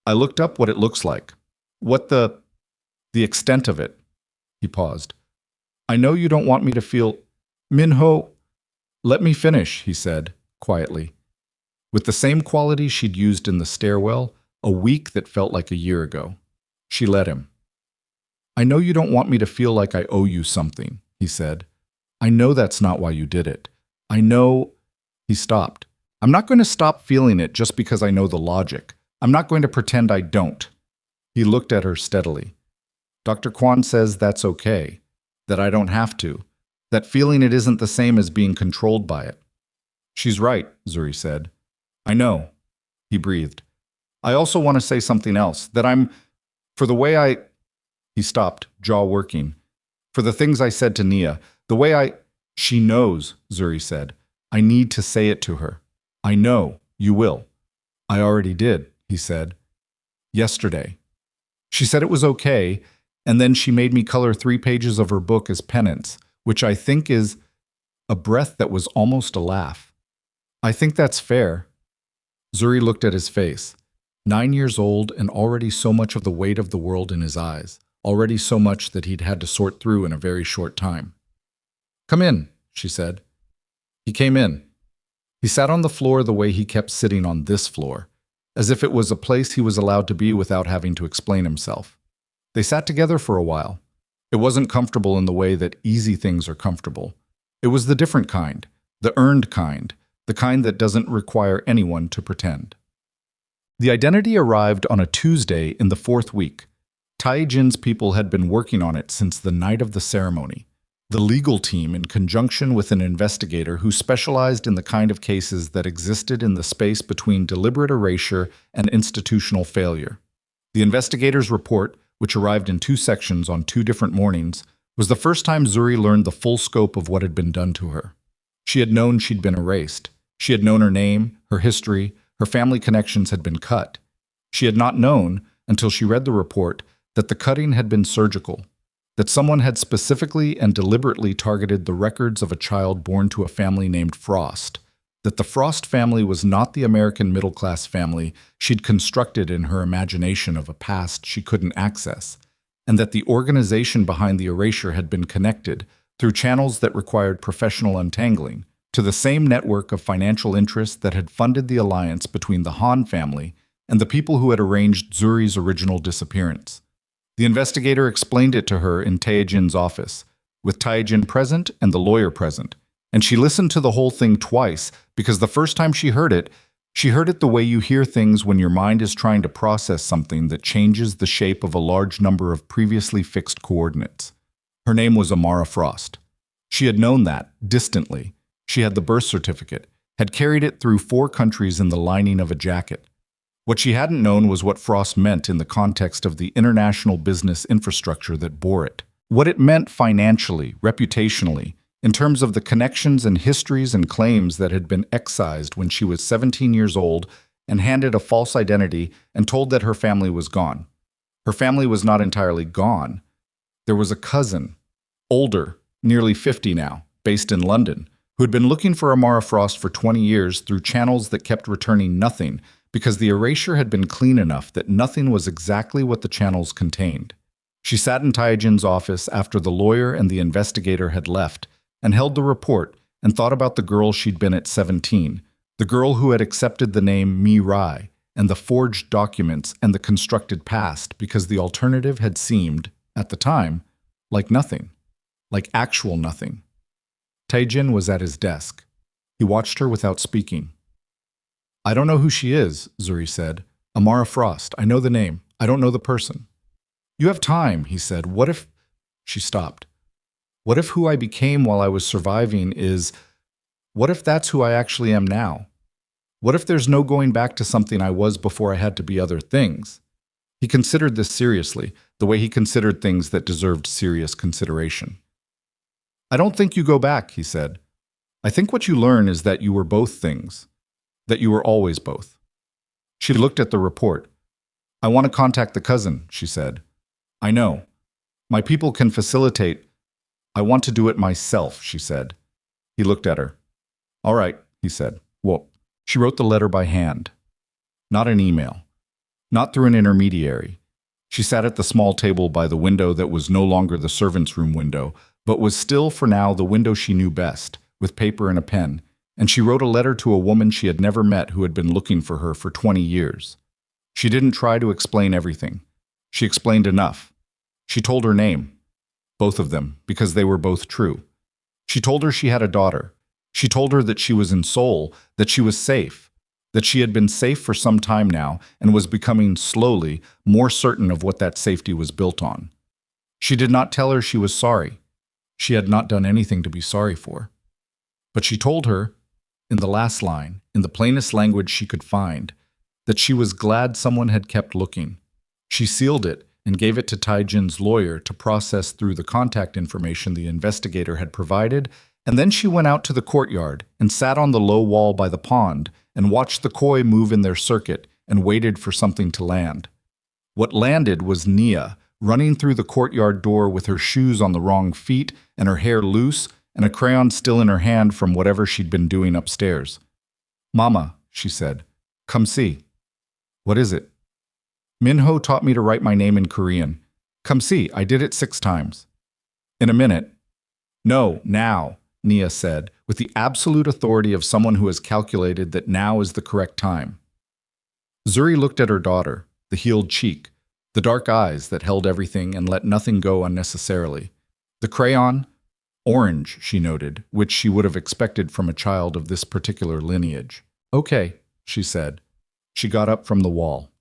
"I looked up what it looks like. What the extent of it." He paused. "I know you don't want me to feel... Minho..." "Let me finish," he said, quietly. With the same quality she'd used in the stairwell, a week that felt like a year ago. She let him. "I know you don't want me to feel like I owe you something," he said. "I know that's not why you did it. I know..." He stopped. "I'm not going to stop feeling it just because I know the logic. I'm not going to pretend I don't." He looked at her steadily. "Dr. Kwan says that's okay, that I don't have to, that feeling it isn't the same as being controlled by it." "She's right," Zuri said. "I know." He breathed. "I also want to say something else, that I'm... for the way I..." He stopped, jaw working. "For the things I said to Nia, the way I..." "She knows," Zuri said. "I need to say it to her." "I know. You will." "I already did," he said. "Yesterday." She said it was okay, and then she made me color 3 pages of her book as penance, which I think is... A breath that was almost a laugh. "I think that's fair." Zuri looked at his face. 9 years old and already so much of the weight of the world in his eyes, already so much that he'd had to sort through in a very short time. "Come in," she said. He came in. He sat on the floor the way he kept sitting on this floor, as if it was a place he was allowed to be without having to explain himself. They sat together for a while. It wasn't comfortable in the way that easy things are comfortable. It was the different kind, the earned kind, the kind that doesn't require anyone to pretend. The identity arrived on a Tuesday in the 4th week. Taijin's people had been working on it since the night of the ceremony. The legal team, in conjunction with an investigator who specialized in the kind of cases that existed in the space between deliberate erasure and institutional failure. The investigator's report, which arrived in 2 sections on 2 different mornings, was the first time Zuri learned the full scope of what had been done to her. She had known she'd been erased. She had known her name, her history, Her family connections had been cut. She had not known, until she read the report, that the cutting had been surgical, that someone had specifically and deliberately targeted the records of a child born to a family named Frost, that the Frost family was not the American middle-class family she'd constructed in her imagination of a past she couldn't access, and that the organization behind the erasure had been connected, through channels that required professional untangling, to the same network of financial interests that had funded the alliance between the Han family and the people who had arranged Zuri's original disappearance. The investigator explained it to her in Taejin's office, with Taejin present and the lawyer present, and she listened to the whole thing twice because the first time she heard it the way you hear things when your mind is trying to process something that changes the shape of a large number of previously fixed coordinates. Her name was Amara Frost. She had known that, distantly. She had the birth certificate, had carried it through 4 countries in the lining of a jacket. What she hadn't known was what Frost meant in the context of the international business infrastructure that bore it. What it meant financially, reputationally, in terms of the connections and histories and claims that had been excised when she was 17 years old and handed a false identity and told that her family was gone. Her family was not entirely gone. There was a cousin, older, nearly 50 now, based in London, who had been looking for Amara Frost for 20 years through channels that kept returning nothing because the erasure had been clean enough that nothing was exactly what the channels contained. She sat in Taejin's office after the lawyer and the investigator had left and held the report and thought about the girl she'd been at 17, the girl who had accepted the name Mi Rai and the forged documents and the constructed past because the alternative had seemed, at the time, like nothing, like actual nothing. Taejin was at his desk. He watched her without speaking. "I don't know who she is," Zuri said. "Amara Frost. I know the name. I don't know the person." "You have time," he said. "What if—" She stopped. "What if who I became while I was surviving is— what if that's who I actually am now? What if there's no going back to something I was before I had to be other things?" He considered this seriously, the way he considered things that deserved serious consideration. "I don't think you go back," he said. "I think what you learn is that you were both things, that you were always both." She looked at the report. "I want to contact the cousin," she said. "I know. My people can facilitate. I want to do it myself," she said. He looked at her. "All right," he said. "Well," she wrote the letter by hand. Not an email. Not through an intermediary. She sat at the small table by the window that was no longer the servants' room window, but was still for now the window she knew best, with paper and a pen, and she wrote a letter to a woman she had never met who had been looking for her for 20 years. She didn't try to explain everything. She explained enough. She told her name. Both of them, because they were both true. She told her she had a daughter. She told her that she was in Seoul, that she was safe, that she had been safe for some time now and was becoming slowly more certain of what that safety was built on. She did not tell her she was sorry. She had not done anything to be sorry for. But she told her, in the last line, in the plainest language she could find, that she was glad someone had kept looking. She sealed it and gave it to Taejin's lawyer to process through the contact information the investigator had provided, and then she went out to the courtyard and sat on the low wall by the pond and watched the koi move in their circuit and waited for something to land. What landed was Nia, running through the courtyard door with her shoes on the wrong feet and her hair loose and a crayon still in her hand from whatever she'd been doing upstairs. "Mama," she said, "come see." "What is it?" "Minho taught me to write my name in Korean. Come see, I did it 6 times. "In a minute." "No, now," Nia said, with the absolute authority of someone who has calculated that now is the correct time. Zuri looked at her daughter, the healed cheek, the dark eyes that held everything and let nothing go unnecessarily. The crayon, orange, she noted, which she would have expected from a child of this particular lineage. "Okay," she said. She got up from the wall.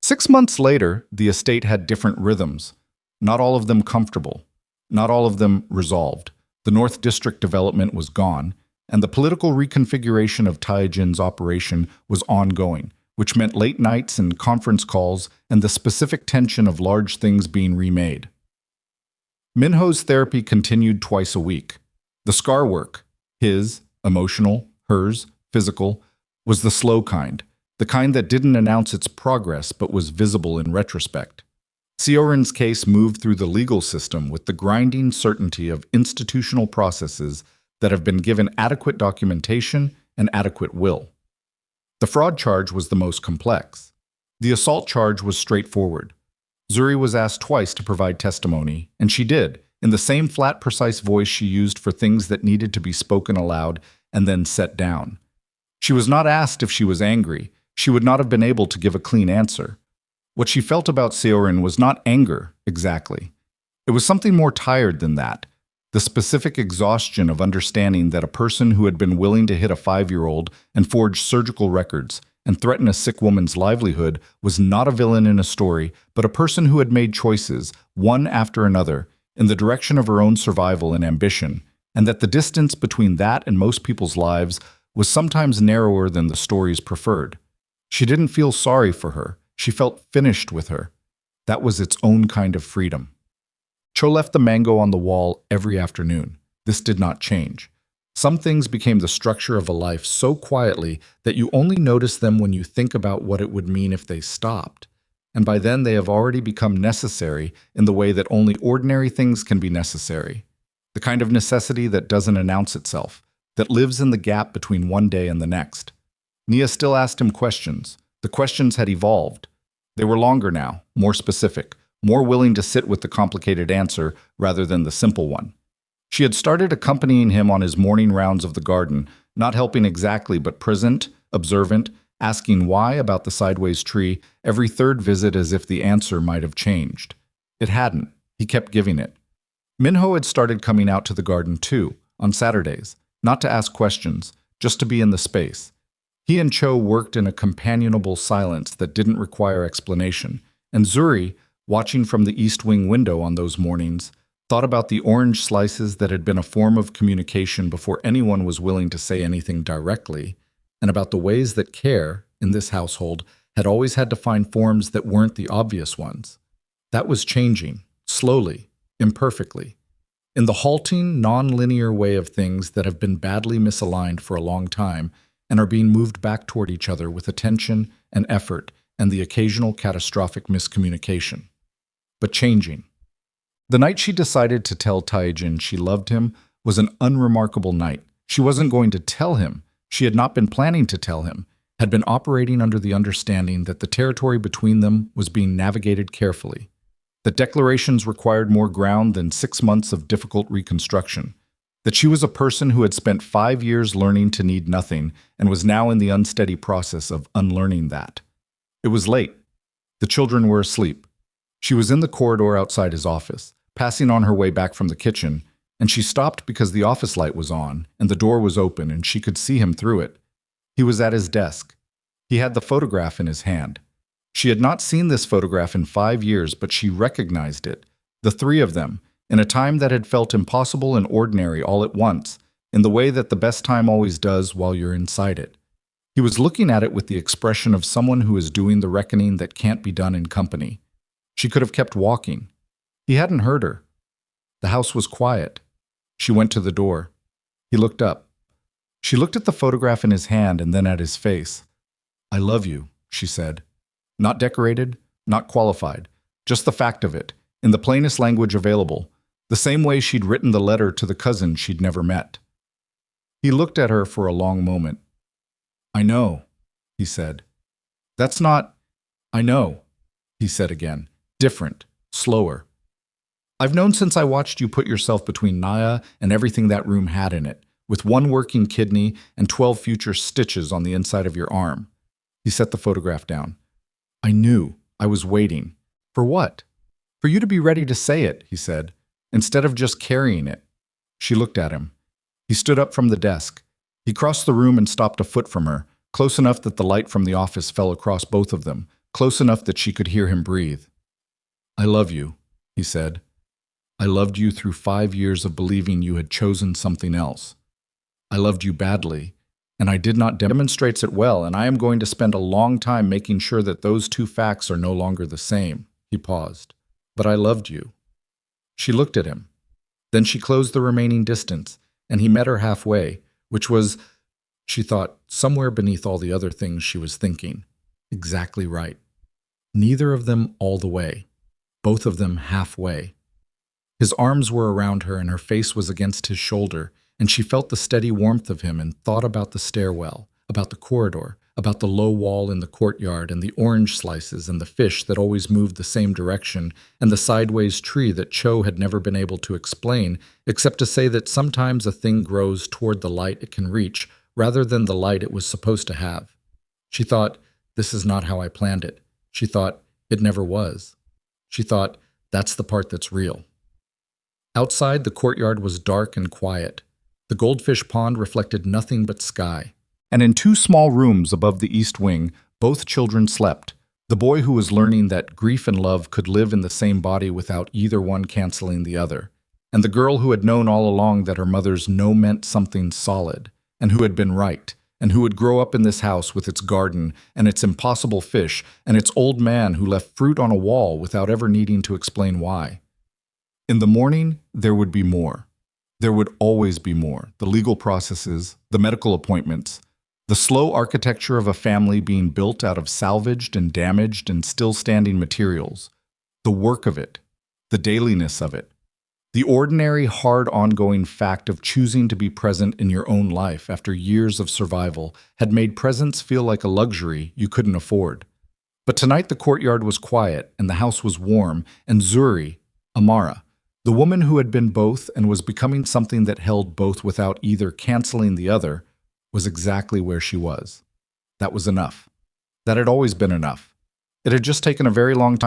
6 months later, the estate had different rhythms, not all of them comfortable, not all of them resolved. The North District development was gone, and the political reconfiguration of Taejin's operation was ongoing, which meant late nights and conference calls and the specific tension of large things being remade. Minho's therapy continued twice a week. The scar work, his, emotional, hers, physical, was the slow kind, the kind that didn't announce its progress but was visible in retrospect. Siorin's case moved through the legal system with the grinding certainty of institutional processes that have been given adequate documentation and adequate will. The fraud charge was the most complex. The assault charge was straightforward. Zuri was asked twice to provide testimony, and she did, in the same flat, precise voice she used for things that needed to be spoken aloud and then set down. She was not asked if she was angry. She would not have been able to give a clean answer. What she felt about Siorin was not anger, exactly. It was something more tired than that. The specific exhaustion of understanding that a person who had been willing to hit a 5-year-old and forge surgical records and threaten a sick woman's livelihood was not a villain in a story, but a person who had made choices, one after another, in the direction of her own survival and ambition, and that the distance between that and most people's lives was sometimes narrower than the stories preferred. She didn't feel sorry for her. She felt finished with her. That was its own kind of freedom. Cho left the mango on the wall every afternoon. This did not change. Some things became the structure of a life so quietly that you only notice them when you think about what it would mean if they stopped. And by then they have already become necessary in the way that only ordinary things can be necessary. The kind of necessity that doesn't announce itself, that lives in the gap between one day and the next. Nia still asked him questions. The questions had evolved. They were longer now, more specific, more willing to sit with the complicated answer rather than the simple one. She had started accompanying him on his morning rounds of the garden, not helping exactly but present, observant, asking why about the sideways tree every third visit as if the answer might have changed. It hadn't. He kept giving it. Minho had started coming out to the garden too, on Saturdays, not to ask questions, just to be in the space. He and Cho worked in a companionable silence that didn't require explanation, and Zuri, watching from the east wing window on those mornings, thought about the orange slices that had been a form of communication before anyone was willing to say anything directly, and about the ways that care, in this household, had always had to find forms that weren't the obvious ones. That was changing, slowly, imperfectly, in the halting, non-linear way of things that have been badly misaligned for a long time and are being moved back toward each other with attention and effort and the occasional catastrophic miscommunication. But changing. The night she decided to tell Taijin she loved him was an unremarkable night. She wasn't going to tell him. She had not been planning to tell him, had been operating under the understanding that the territory between them was being navigated carefully, that declarations required more ground than 6 months of difficult reconstruction, that she was a person who had spent 5 years learning to need nothing and was now in the unsteady process of unlearning that. It was late. The children were asleep. She was in the corridor outside his office, passing on her way back from the kitchen, and she stopped because the office light was on and the door was open and she could see him through it. He was at his desk. He had the photograph in his hand. She had not seen this photograph in 5 years, but she recognized it, the three of them, in a time that had felt impossible and ordinary all at once, in the way that the best time always does while you're inside it. He was looking at it with the expression of someone who is doing the reckoning that can't be done in company. She could have kept walking. He hadn't heard her. The house was quiet. She went to the door. He looked up. She looked at the photograph in his hand and then at his face. "I love you," she said. Not decorated, not qualified, just the fact of it, in the plainest language available, the same way she'd written the letter to the cousin she'd never met. He looked at her for a long moment. "I know," he said. "That's not—" "I know," he said again, different, slower. "I've known since I watched you put yourself between Naya and everything that room had in it, with 1 working kidney and 12 future stitches on the inside of your arm." He set the photograph down. "I knew. I was waiting." "For what?" "For you to be ready to say it," he said, "instead of just carrying it." She looked at him. He stood up from the desk. He crossed the room and stopped a foot from her, close enough that the light from the office fell across both of them, close enough that she could hear him breathe. "I love you," he said. "I loved you through 5 years of believing you had chosen something else. I loved you badly, and I did not demonstrate it well, and I am going to spend a long time making sure that those two facts are no longer the same." He paused. "But I loved you." She looked at him. Then she closed the remaining distance, and he met her halfway, which was She thought, somewhere beneath all the other things she was thinking. Exactly right. Neither of them all the way. Both of them halfway. His arms were around her and her face was against his shoulder, and she felt the steady warmth of him and thought about the stairwell, about the corridor, about the low wall in the courtyard and the orange slices and the fish that always moved the same direction and the sideways tree that Cho had never been able to explain, except to say that sometimes a thing grows toward the light it can reach rather than the light it was supposed to have. She thought, this is not how I planned it. She thought, it never was. She thought, that's the part that's real. Outside, the courtyard was dark and quiet. The goldfish pond reflected nothing but sky. And in two small rooms above the east wing, both children slept. The boy who was learning that grief and love could live in the same body without either one canceling the other. And the girl who had known all along that her mother's no meant something solid, and who had been right, and who would grow up in this house with its garden and its impossible fish and its old man who left fruit on a wall without ever needing to explain why. In the morning, there would be more. There would always be more. The legal processes, the medical appointments, the slow architecture of a family being built out of salvaged and damaged and still standing materials, the work of it, the dailiness of it, the ordinary, hard, ongoing fact of choosing to be present in your own life after years of survival had made presence feel like a luxury you couldn't afford. But tonight the courtyard was quiet and the house was warm, and Zuri, Amara, the woman who had been both and was becoming something that held both without either canceling the other, was exactly where she was. That was enough. That had always been enough. It had just taken a very long time